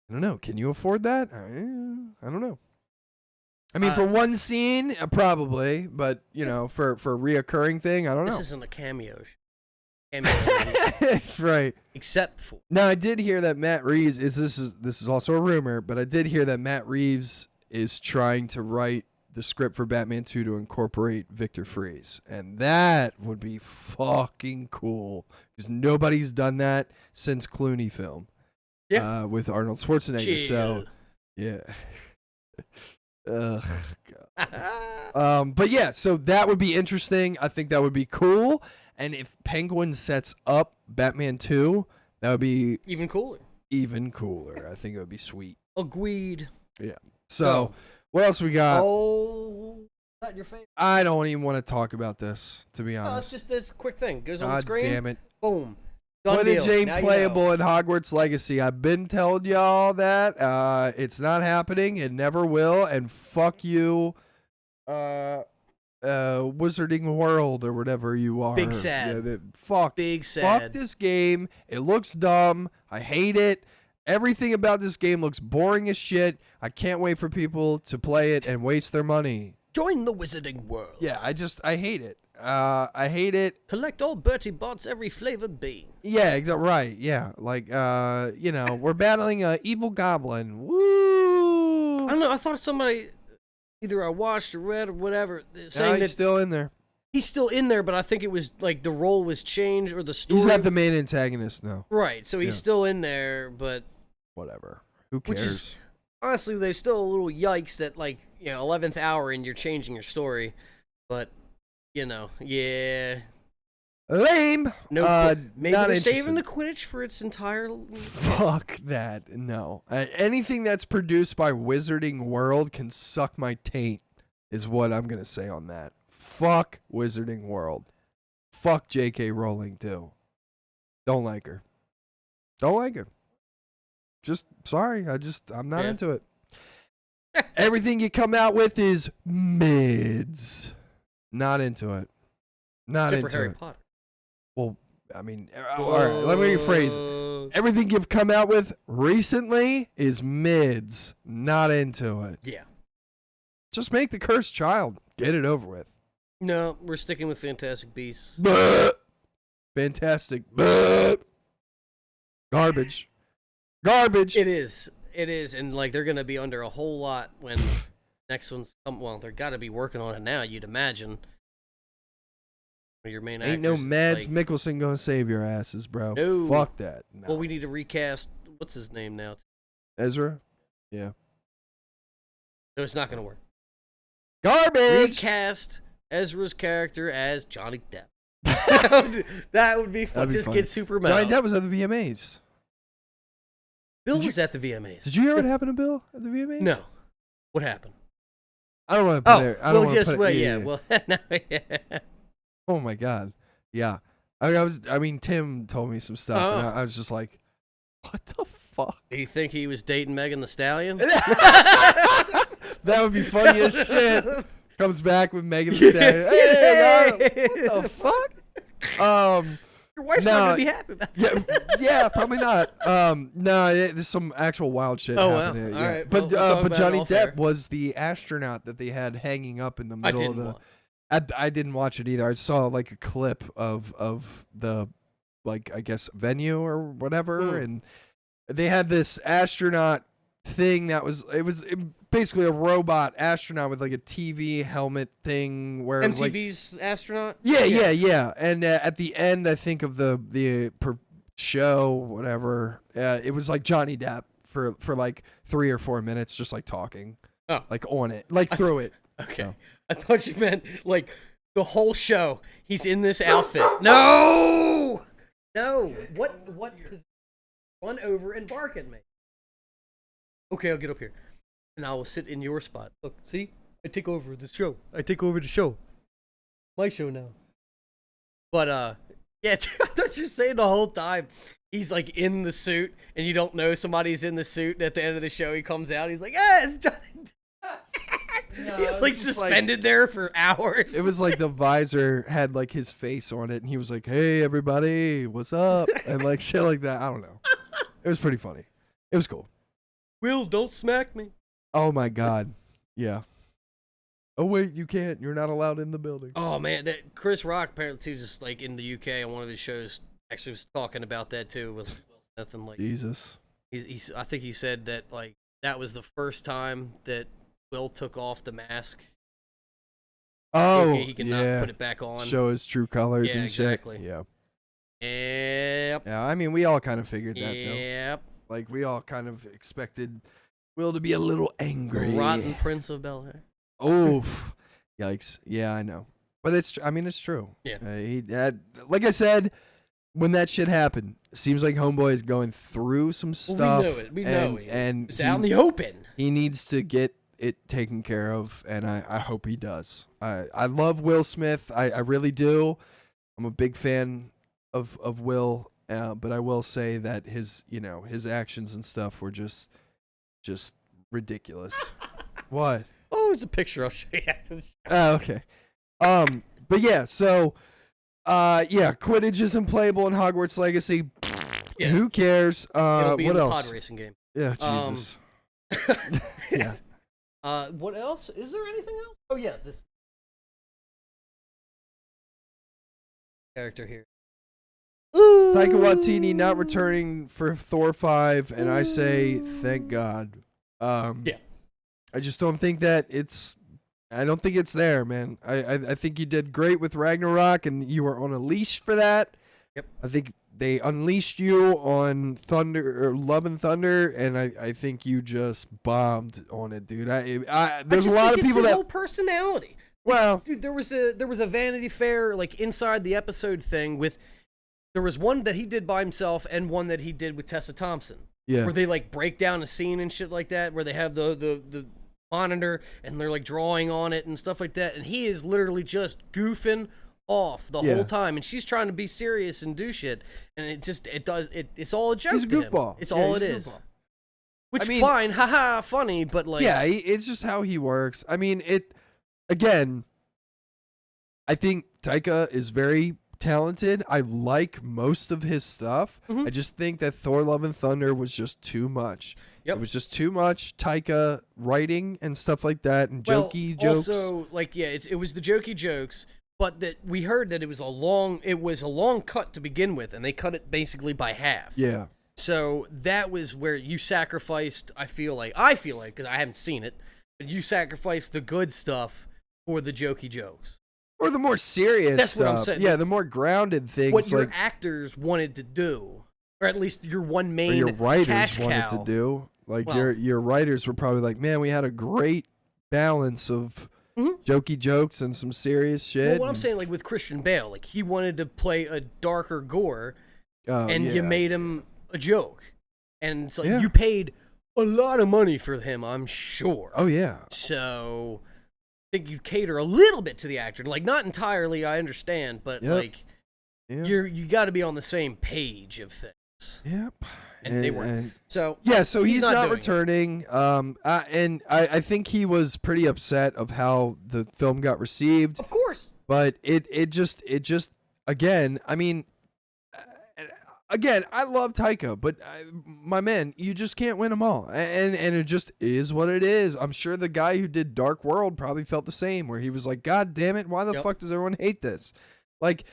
Speaker 6: I don't know. Can you afford that? I don't know. I mean, for one scene, probably, but for a reoccurring thing, I don't know.
Speaker 5: This isn't a cameo.
Speaker 6: Right.
Speaker 5: Except for
Speaker 6: now, I did hear that Matt Reeves this is also a rumor, but I did hear that Matt Reeves is trying to write the script for Batman 2 to incorporate Victor Freeze, and that would be fucking cool because nobody's done that since Clooney film.
Speaker 5: Yeah.
Speaker 6: With Arnold Schwarzenegger.
Speaker 5: Chill.
Speaker 6: So, yeah. But yeah, so that would be interesting. I think that would be cool. And if Penguin sets up Batman 2, that would be
Speaker 5: even cooler.
Speaker 6: I think it would be sweet.
Speaker 5: Agreed.
Speaker 6: Yeah. So, what else we got?
Speaker 5: Oh, not your favorite.
Speaker 6: I don't even want to talk about this, to be honest.
Speaker 5: No, it's just this quick thing. Goes on the
Speaker 6: God
Speaker 5: screen.
Speaker 6: Damn it.
Speaker 5: Boom. Done
Speaker 6: Quidditch
Speaker 5: deal.
Speaker 6: ain't
Speaker 5: Now
Speaker 6: playable in Hogwarts Legacy. I've been telling y'all that. It's not happening. It never will. And fuck you, Wizarding World or whatever you are.
Speaker 5: Big sad. Big sad.
Speaker 6: Fuck this game. It looks dumb. I hate it. Everything about this game looks boring as shit. I can't wait for people to play it and waste their money.
Speaker 5: Join the Wizarding World.
Speaker 6: Yeah, I hate it. I hate it.
Speaker 5: Collect all Bertie Bott's every flavored bean.
Speaker 6: Yeah, right. Yeah, we're battling a evil goblin. Woo!
Speaker 5: I don't know. I thought somebody, either I watched or read or whatever, saying
Speaker 6: he's still in there.
Speaker 5: He's still in there, but I think it was like the role was changed or the story.
Speaker 6: He's not the main antagonist now.
Speaker 5: Right, so he's still in there, but
Speaker 6: whatever. Who cares?
Speaker 5: Which is honestly, there's still a little yikes that 11th hour and you're changing your story, but. Yeah.
Speaker 6: Lame.
Speaker 5: No, maybe
Speaker 6: not
Speaker 5: they're
Speaker 6: interested.
Speaker 5: saving the Quidditch for its entire.
Speaker 6: Fuck that. No. Anything that's produced by Wizarding World can suck my taint, is what I'm gonna say on that. Fuck Wizarding World. Fuck J.K. Rowling too. Don't like her. Don't like her. Just sorry. I'm not into it. Everything you come out with is mids. Not into it. Not
Speaker 5: Except
Speaker 6: into
Speaker 5: for Harry
Speaker 6: it.
Speaker 5: Potter.
Speaker 6: Well, I mean, all right, let me rephrase it. Everything you've come out with recently is mids. Not into it.
Speaker 5: Yeah.
Speaker 6: Just make the cursed child. Get it over with.
Speaker 5: No, we're sticking with Fantastic Beasts.
Speaker 6: Fantastic. Garbage. Garbage.
Speaker 5: It is, and like they're gonna be under a whole lot when next one's come. Well, they're got to be working on it now. You'd imagine. Your main
Speaker 6: Ain't no
Speaker 5: actors,
Speaker 6: Mads
Speaker 5: like,
Speaker 6: Mikkelsen gonna save your asses, bro.
Speaker 5: No.
Speaker 6: Fuck that. No.
Speaker 5: Well, we need to recast. What's his name now?
Speaker 6: Ezra? Yeah.
Speaker 5: No, it's not gonna work.
Speaker 6: Garbage!
Speaker 5: Recast Ezra's character as Johnny Depp. That would be fun.
Speaker 6: That'd be
Speaker 5: Just
Speaker 6: fun.
Speaker 5: get super mad.
Speaker 6: Johnny Depp was at the VMAs.
Speaker 5: Bill
Speaker 6: Did
Speaker 5: was at the VMAs.
Speaker 6: Did you hear what happened to Bill at the VMAs?
Speaker 5: No. What happened?
Speaker 6: I don't want to put it. I don't
Speaker 5: well,
Speaker 6: want to
Speaker 5: just
Speaker 6: put
Speaker 5: well,
Speaker 6: it.
Speaker 5: yeah. Well, no, yeah.
Speaker 6: Oh my god. Yeah. I mean, Tim told me some stuff, and I was just like, what the fuck?
Speaker 5: Do you think he was dating Megan Thee Stallion?
Speaker 6: That would be funny as shit. Comes back with Megan Thee Stallion. Hey, what the fuck?
Speaker 5: Your wife's
Speaker 6: no,
Speaker 5: not gonna be happy about that.
Speaker 6: yeah, probably not. There's some actual wild shit happening.
Speaker 5: Wow.
Speaker 6: Yeah.
Speaker 5: All right.
Speaker 6: But
Speaker 5: We'll talk
Speaker 6: but
Speaker 5: about
Speaker 6: Johnny
Speaker 5: it all
Speaker 6: Depp
Speaker 5: fair.
Speaker 6: was the astronaut that they had hanging up in the middle of the.
Speaker 5: watch.
Speaker 6: I didn't watch it either. I saw like a clip of the, like, I guess, venue or whatever, and they had this astronaut thing that was basically a robot astronaut with like a TV helmet thing where it was, like,
Speaker 5: MTV's astronaut.
Speaker 6: yeah. And at the end, I think of the show, whatever, it was like Johnny Depp for like 3 or 4 minutes, just like talking, like on it, like through it.
Speaker 5: Okay.
Speaker 6: So.
Speaker 5: I thought you meant like the whole show. He's in this outfit. No. What? Run over and bark at me. Okay, I'll get up here, and I will sit in your spot. Look, see, I take over the show. My show now. But yeah, dude, I thought you were saying the whole time he's like in the suit, and you don't know somebody's in the suit. And at the end of the show, he comes out. He's like, "Yeah, it's Johnny."
Speaker 6: No,
Speaker 5: he's like suspended there for hours.
Speaker 6: It was like the visor had like his face on it, and he was like, "Hey, everybody, what's up?" and like shit like that. I don't know. It was pretty funny. It was cool.
Speaker 5: Will, don't smack me.
Speaker 6: Oh my god. Yeah. Oh wait, you can't. You're not allowed in the building.
Speaker 5: Oh man, Chris Rock apparently too, just like in the UK on one of his shows, actually was talking about that too with Will Smith, and like
Speaker 6: Jesus.
Speaker 5: he's I think he said that like that was the first time that Will took off the mask.
Speaker 6: Oh,
Speaker 5: he could not put it back on.
Speaker 6: Show his true colors
Speaker 5: Yeah,
Speaker 6: and
Speaker 5: exactly.
Speaker 6: shit. Yeah.
Speaker 5: Yep.
Speaker 6: Yeah, I mean, we all kind of figured that, though.
Speaker 5: Yep.
Speaker 6: Like, we all kind of expected Will to be a little angry.
Speaker 5: Rotten Prince of Bel-Air.
Speaker 6: Oh, yikes. Yeah, I know. But it's true.
Speaker 5: Yeah.
Speaker 6: He had, like I said, when that shit happened, it seems like Homeboy is going through some stuff.
Speaker 5: Well, we know it. We know it.
Speaker 6: And
Speaker 5: It's out in the open.
Speaker 6: he needs to get it taken care of, and I hope he does. I love Will Smith. I really do. I'm a big fan of Will, but I will say that his actions and stuff were just ridiculous. What?
Speaker 5: Oh, there's a picture I'll show you after this.
Speaker 6: Oh, okay. But yeah, so Quidditch isn't playable in Hogwarts Legacy.
Speaker 5: Yeah.
Speaker 6: Who cares?
Speaker 5: It'll be
Speaker 6: What
Speaker 5: in the
Speaker 6: else?
Speaker 5: pod racing game.
Speaker 6: Yeah, Jesus. Yeah.
Speaker 5: What else? Is there anything else? Oh yeah, this character here.
Speaker 6: Taika Waititi not returning for Thor 5, and I say thank God.
Speaker 5: Yeah.
Speaker 6: I just don't think that I don't think it's there, man. I think you did great with Ragnarok, and you were on a leash for that.
Speaker 5: Yep.
Speaker 6: I think they unleashed you on Love and Thunder, and I think you just bombed on it, dude. There's a lot of people
Speaker 5: his
Speaker 6: that
Speaker 5: whole personality.
Speaker 6: Well,
Speaker 5: Dude, there was a Vanity Fair like inside the episode thing with. There was one that he did by himself and one that he did with Tessa Thompson.
Speaker 6: yeah.
Speaker 5: Where they like break down a scene and shit like that, where they have the monitor and they're like drawing on it and stuff like that, and he is literally just goofing off the whole time, and she's trying to be serious and do shit, and it's all a joke.
Speaker 6: He's a
Speaker 5: to him.
Speaker 6: goofball.
Speaker 5: It's
Speaker 6: Yeah,
Speaker 5: all
Speaker 6: he's
Speaker 5: it
Speaker 6: a
Speaker 5: is.
Speaker 6: goofball.
Speaker 5: Which
Speaker 6: I mean-
Speaker 5: fine, haha, funny, but like
Speaker 6: Yeah, it's just how he works. I mean, again, I think Taika is very talented. I like most of his stuff.
Speaker 5: Mhm.
Speaker 6: I just think that Thor Love and Thunder was just too much. It was just too much Taika writing and stuff like that, and jokey jokes.
Speaker 5: Also, like, yeah, it was the jokey jokes, but that we heard that it was a long cut to begin with, and they cut it basically by half.
Speaker 6: Yeah.
Speaker 5: So that was where you sacrificed. I feel like, because I haven't seen it, but you sacrificed the good stuff for the jokey jokes.
Speaker 6: Or the more serious
Speaker 5: That's
Speaker 6: stuff.
Speaker 5: what I'm saying.
Speaker 6: Yeah, the more grounded things.
Speaker 5: What your
Speaker 6: like,
Speaker 5: actors wanted to do, or at least your one main
Speaker 6: or your writers
Speaker 5: cash
Speaker 6: wanted
Speaker 5: cow.
Speaker 6: to do. Like,
Speaker 5: Well-
Speaker 6: your writers were probably like, man, we had a great balance of jokey jokes and some serious shit.
Speaker 5: Well, what I'm saying, like with Christian Bale, like he wanted to play a darker gore, and you
Speaker 6: yeah.
Speaker 5: made him a joke, and it's like
Speaker 6: Yeah.
Speaker 5: you paid a lot of money for him, I'm sure.
Speaker 6: Oh, yeah.
Speaker 5: So I think you cater a little bit to the actor, like not entirely. I understand, but
Speaker 6: Yep.
Speaker 5: like
Speaker 6: Yeah.
Speaker 5: you got to be on the same page of things.
Speaker 6: Yep.
Speaker 5: And they weren't. So
Speaker 6: yeah, so he's not
Speaker 5: doing it.
Speaker 6: returning. And I think he was pretty upset of how the film got received.
Speaker 5: Of course.
Speaker 6: But it just again, I mean, again, I love Taika, but my man, you just can't win them all, and it just is what it is. I'm sure the guy who did Dark World probably felt the same, where he was like, God damn it, why the fuck does everyone hate this? Like,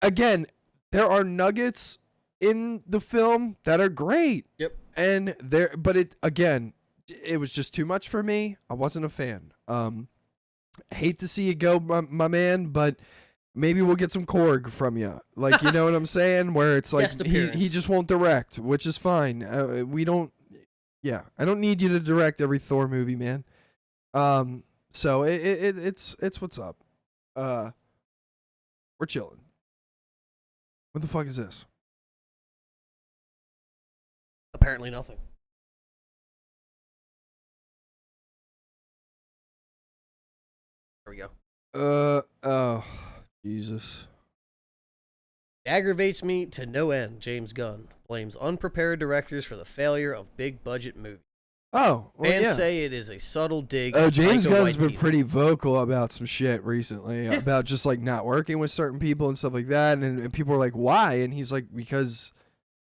Speaker 6: again, there are nuggets in the film that are great.
Speaker 5: Yep.
Speaker 6: And but it was just too much for me. I wasn't a fan. Hate to see you go, my man, but maybe we'll get some Korg from you. Like, you know what I'm saying? Where it's like
Speaker 5: Guest
Speaker 6: he
Speaker 5: appearance.
Speaker 6: just won't direct, which is fine. I don't need you to direct every Thor movie, man. So it's what's up. We're chilling. What the fuck is this?
Speaker 5: Apparently nothing. There we go.
Speaker 6: Oh, Jesus.
Speaker 5: It aggravates me to no end. James Gunn blames unprepared directors for the failure of big budget movies.
Speaker 6: Oh, well,
Speaker 5: Fans
Speaker 6: yeah.
Speaker 5: say it is a subtle dig.
Speaker 6: Oh,
Speaker 5: at
Speaker 6: James
Speaker 5: Taika
Speaker 6: Gunn's been
Speaker 5: Waititi.
Speaker 6: pretty vocal about some shit recently, about just like not working with certain people and stuff like that. And people are like, why? And he's like, because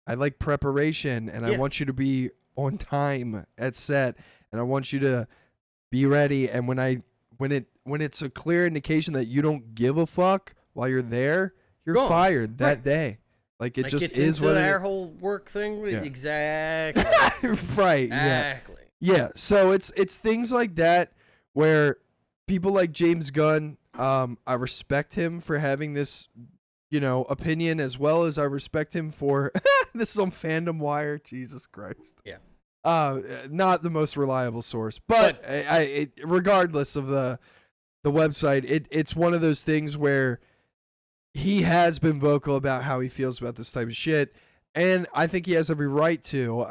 Speaker 6: I like preparation and I
Speaker 5: Yeah.
Speaker 6: want you to be on time at set and I want you to be ready. And when it's a clear indication that you don't give a fuck while you're there, you're
Speaker 5: Gone.
Speaker 6: fired that
Speaker 5: Right.
Speaker 6: day. Like, it
Speaker 5: Like,
Speaker 6: just
Speaker 5: gets
Speaker 6: is
Speaker 5: into
Speaker 6: what it
Speaker 5: our
Speaker 6: is.
Speaker 5: whole work thing.
Speaker 6: Yeah.
Speaker 5: Exactly.
Speaker 6: Right. Yeah.
Speaker 5: Exactly.
Speaker 6: Yeah, so it's things like that where people like James Gunn, I respect him for having this, opinion, as well as I respect him for this is on Fandom Wire. Jesus Christ.
Speaker 5: Yeah.
Speaker 6: Not the most reliable source, but regardless of the website, it's one of those things where he has been vocal about how he feels about this type of shit. And I think he has every right to,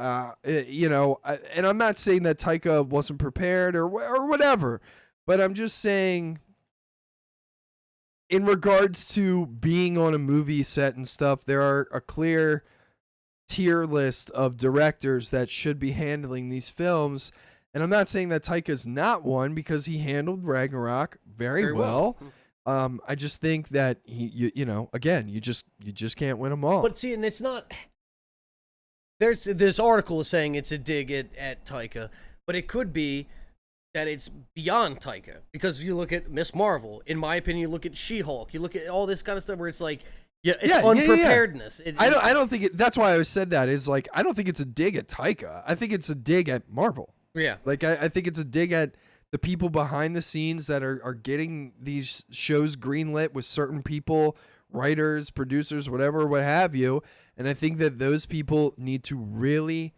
Speaker 6: and I'm not saying that Taika wasn't prepared or whatever, but I'm just saying in regards to being on a movie set and stuff, there are a clear tier list of directors that should be handling these films. And I'm not saying that Taika's not one, because he handled Ragnarok very well. I just think that again, you just can't win them all.
Speaker 5: But see, and it's not. There's this article is saying it's a dig at Taika, but it could be that it's beyond Taika, because you look at Miss Marvel. In my opinion, you look at She-Hulk. You look at all this kind of stuff where it's like, it's unpreparedness.
Speaker 6: I don't think it, that's why I said that is like, I don't think it's a dig at Taika. I think it's a dig at Marvel.
Speaker 5: Yeah.
Speaker 6: Like, I think it's a dig at the people behind the scenes that are getting these shows greenlit with certain people, writers, producers, whatever, what have you. And I think that those people need to really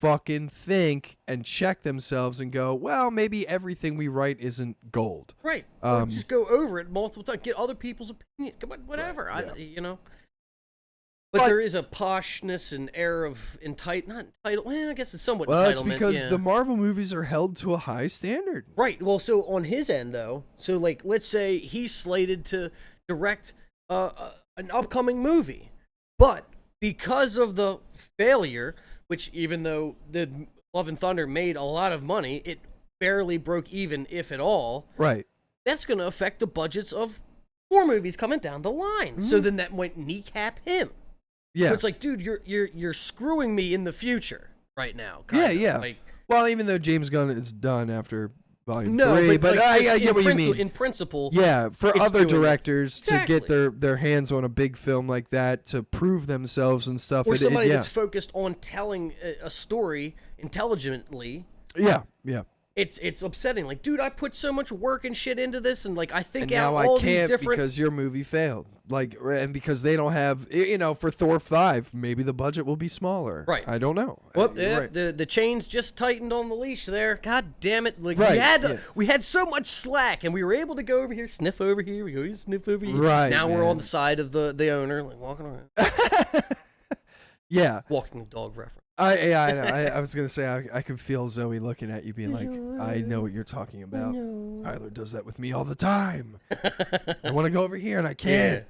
Speaker 6: fucking think and check themselves and go, well, maybe everything we write isn't gold.
Speaker 5: Right. Or just go over it multiple times. Get other people's opinion. Come on, whatever.
Speaker 6: Right,
Speaker 5: But there is a poshness and air of not entitled. Well, I guess it's somewhat entitlement.
Speaker 6: Well, it's because
Speaker 5: yeah.
Speaker 6: the Marvel movies are held to a high standard.
Speaker 5: Right. Well, so on his end, though, so like, let's say he's slated to direct an upcoming movie, but because of the failure, which even though the Love and Thunder made a lot of money, it barely broke even, if at all.
Speaker 6: Right.
Speaker 5: That's going to affect the budgets of more movies coming down the line. So then that might kneecap him.
Speaker 6: Yeah.
Speaker 5: So it's like, dude, you're screwing me in the future. right now.
Speaker 6: Yeah,
Speaker 5: kinda.
Speaker 6: yeah.
Speaker 5: Like,
Speaker 6: Well, even though James Gunn is done after Volume
Speaker 5: no,
Speaker 6: 3, but
Speaker 5: like,
Speaker 6: I get what you
Speaker 5: in
Speaker 6: mean.
Speaker 5: In principle,
Speaker 6: Yeah, for
Speaker 5: it's
Speaker 6: other
Speaker 5: doing it.
Speaker 6: directors to get
Speaker 5: Exactly.
Speaker 6: their hands on a big film like that to prove themselves and stuff.
Speaker 5: or somebody
Speaker 6: yeah.
Speaker 5: that's focused on telling a story intelligently.
Speaker 6: Yeah.
Speaker 5: It's upsetting. Like, dude, I put so much work and shit into this, and like I think
Speaker 6: And
Speaker 5: out
Speaker 6: now
Speaker 5: all
Speaker 6: I
Speaker 5: these
Speaker 6: can't
Speaker 5: different.
Speaker 6: because your movie failed. Like, and because they don't have, for Thor 5, maybe the budget will be smaller.
Speaker 5: Right.
Speaker 6: I don't know.
Speaker 5: Well,
Speaker 6: You're
Speaker 5: yeah,
Speaker 6: right.
Speaker 5: the chains just tightened on the leash there. God damn it! Like
Speaker 6: Right,
Speaker 5: we had so much slack, and we were able to go over here, sniff over here. We go sniff over here.
Speaker 6: Right,
Speaker 5: now we're
Speaker 6: man.
Speaker 5: on the side of the owner, like walking around,
Speaker 6: Yeah.
Speaker 5: walking the dog reference.
Speaker 6: I know. I was gonna say I can feel Zoe looking at you, being like, "I know what you're talking about." Tyler does that with me all the time. I want to go over here and I can't.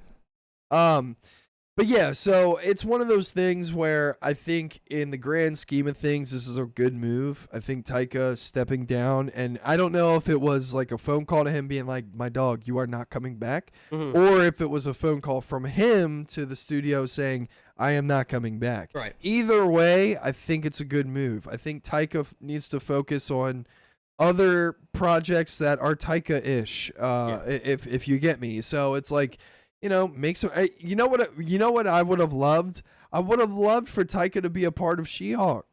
Speaker 6: But yeah, so it's one of those things where I think, in the grand scheme of things, this is a good move. I think Taika stepping down, and I don't know if it was like a phone call to him being like, "My dog, you are not coming back," or if it was a phone call from him to the studio saying, "I am not coming back."
Speaker 5: Right.
Speaker 6: Either way, I think it's a good move. I think Taika needs to focus on other projects that are Taika-ish, if you get me. So it's like, make some. You know what I would have loved? I would have loved for Taika to be a part of She-Hulk.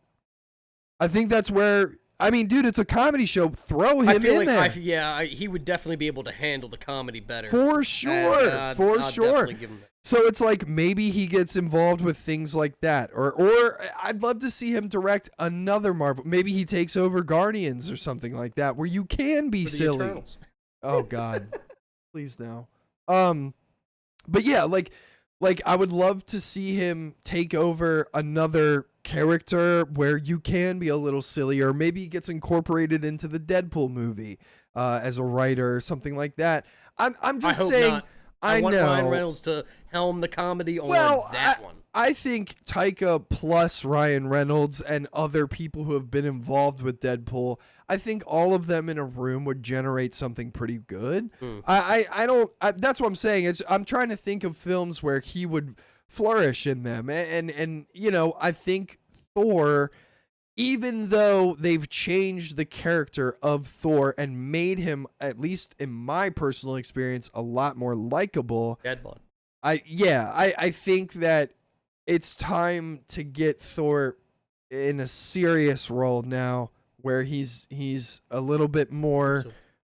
Speaker 6: I think that's where. I mean, dude, it's a comedy show. Throw him
Speaker 5: I feel
Speaker 6: in
Speaker 5: like
Speaker 6: there.
Speaker 5: he would definitely be able to handle the comedy better.
Speaker 6: For sure.
Speaker 5: I'd
Speaker 6: sure.
Speaker 5: definitely give him that.
Speaker 6: So it's like maybe he gets involved with things like that, or I'd love to see him direct another Marvel. Maybe he takes over Guardians or something like that, where you can be
Speaker 5: For the
Speaker 6: silly.
Speaker 5: Eternals.
Speaker 6: Oh God, please no. But yeah, like I would love to see him take over another character where you can be a little silly, or maybe he gets incorporated into the Deadpool movie as a writer or something like that. I'm just
Speaker 5: I hope
Speaker 6: saying.
Speaker 5: not. I want
Speaker 6: know.
Speaker 5: Ryan Reynolds to helm the comedy on that one.
Speaker 6: I think Taika plus Ryan Reynolds and other people who have been involved with Deadpool, I think all of them in a room would generate something pretty good. I don't. That's what I'm saying. I'm trying to think of films where he would flourish in them, and I think Thor. Even though they've changed the character of Thor and made him, at least in my personal experience, a lot more likable.
Speaker 5: Deadbot.
Speaker 6: I think that it's time to get Thor in a serious role now, where he's a little bit more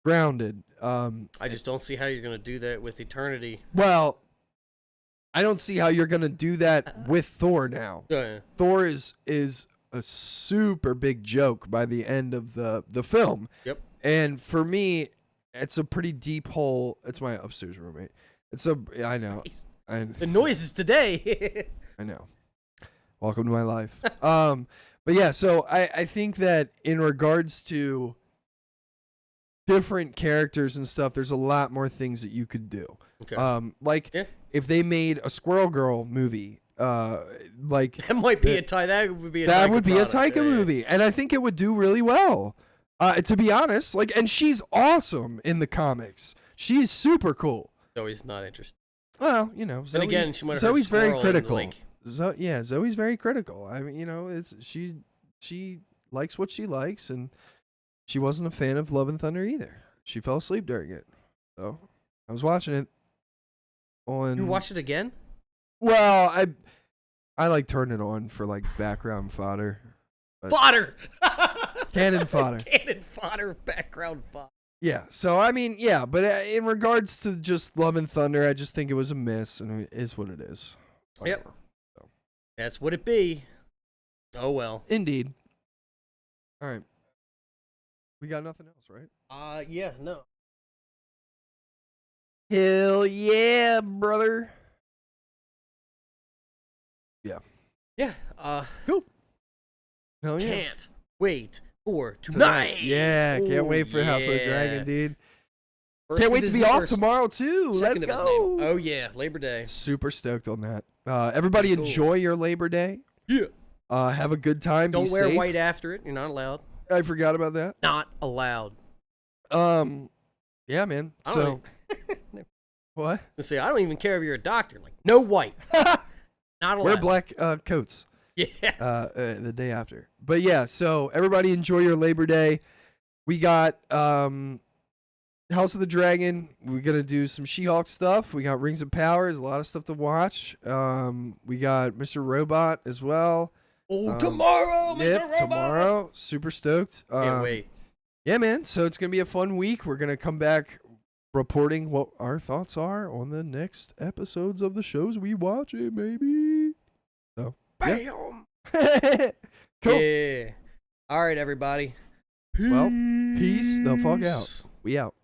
Speaker 6: grounded.
Speaker 5: I just don't see how you're going to do that with Eternity.
Speaker 6: Well, I don't see how you're going to do that with Thor now.
Speaker 5: Yeah.
Speaker 6: Thor is a super big joke by the end of the film.
Speaker 5: Yep.
Speaker 6: And for me, it's a pretty deep hole. It's my upstairs roommate. I know.
Speaker 5: The noises today.
Speaker 6: I know. Welcome to my life. But yeah, so I think that in regards to different characters and stuff, there's a lot more things that you could do.
Speaker 5: Okay.
Speaker 6: If they made a Squirrel Girl movie, like
Speaker 5: that might be that would be a
Speaker 6: that
Speaker 5: Taika
Speaker 6: would be
Speaker 5: product.
Speaker 6: a Taika movie, and I think it would do really well. To be honest, and she's awesome in the comics. She's super cool.
Speaker 5: So he's not interested.
Speaker 6: Well, Zoe,
Speaker 5: And again, she might have
Speaker 6: Zoe's very
Speaker 5: squirrel in the
Speaker 6: critical.
Speaker 5: lake.
Speaker 6: Zoe's very critical. I mean, it's she likes what she likes, and she wasn't a fan of Love and Thunder either. She fell asleep during it. So I was watching it on.
Speaker 5: You watch it again?
Speaker 6: Well, I like turn it on for like background fodder.
Speaker 5: Fodder.
Speaker 6: Cannon fodder.
Speaker 5: Cannon fodder. Background fodder.
Speaker 6: Yeah. So I mean, yeah, but in regards to just Love and Thunder, I just think it was a miss, and it is what it is.
Speaker 5: Yep. That's what it be. Oh well.
Speaker 6: Indeed. All right. We got nothing else, right?
Speaker 5: Yeah, no.
Speaker 6: Hell yeah, brother. Yeah.
Speaker 5: Yeah.
Speaker 6: Cool. Hell yeah.
Speaker 5: Can't wait for tonight.
Speaker 6: Yeah, can't wait for House of the
Speaker 5: yeah.
Speaker 6: Dragon, dude.
Speaker 5: First
Speaker 6: Can't
Speaker 5: of
Speaker 6: wait to
Speaker 5: his
Speaker 6: be
Speaker 5: name
Speaker 6: off
Speaker 5: or
Speaker 6: tomorrow too. Let's
Speaker 5: second of his
Speaker 6: go.
Speaker 5: name? Oh yeah, Labor Day.
Speaker 6: Super stoked on that. Everybody
Speaker 5: Cool.
Speaker 6: enjoy your Labor Day.
Speaker 5: Yeah.
Speaker 6: Have a good time.
Speaker 5: Don't
Speaker 6: be
Speaker 5: wear
Speaker 6: safe.
Speaker 5: white after it. You're not allowed.
Speaker 6: I forgot about that.
Speaker 5: Not allowed.
Speaker 6: Yeah, man.
Speaker 5: I
Speaker 6: So
Speaker 5: don't
Speaker 6: what?
Speaker 5: I don't even care if you're a doctor. Like, no white. Not allowed.
Speaker 6: Wear black coats.
Speaker 5: Yeah.
Speaker 6: The day after. But yeah, so everybody enjoy your Labor Day. We got House of the Dragon. We're gonna do some She-Hulk stuff. We got Rings of Power. There's a lot of stuff to watch. We got Mr. Robot as well.
Speaker 5: Oh, tomorrow, Mr.
Speaker 6: Yep,
Speaker 5: Robot.
Speaker 6: tomorrow. Super stoked.
Speaker 5: Can't wait.
Speaker 6: Yeah, man. So it's gonna be a fun week. We're gonna come back reporting what our thoughts are on the next episodes of the shows we watch it, maybe. So
Speaker 5: Bam.
Speaker 6: yeah. Cool.
Speaker 5: Yeah. All right, everybody.
Speaker 6: Well, peace the fuck out. We out.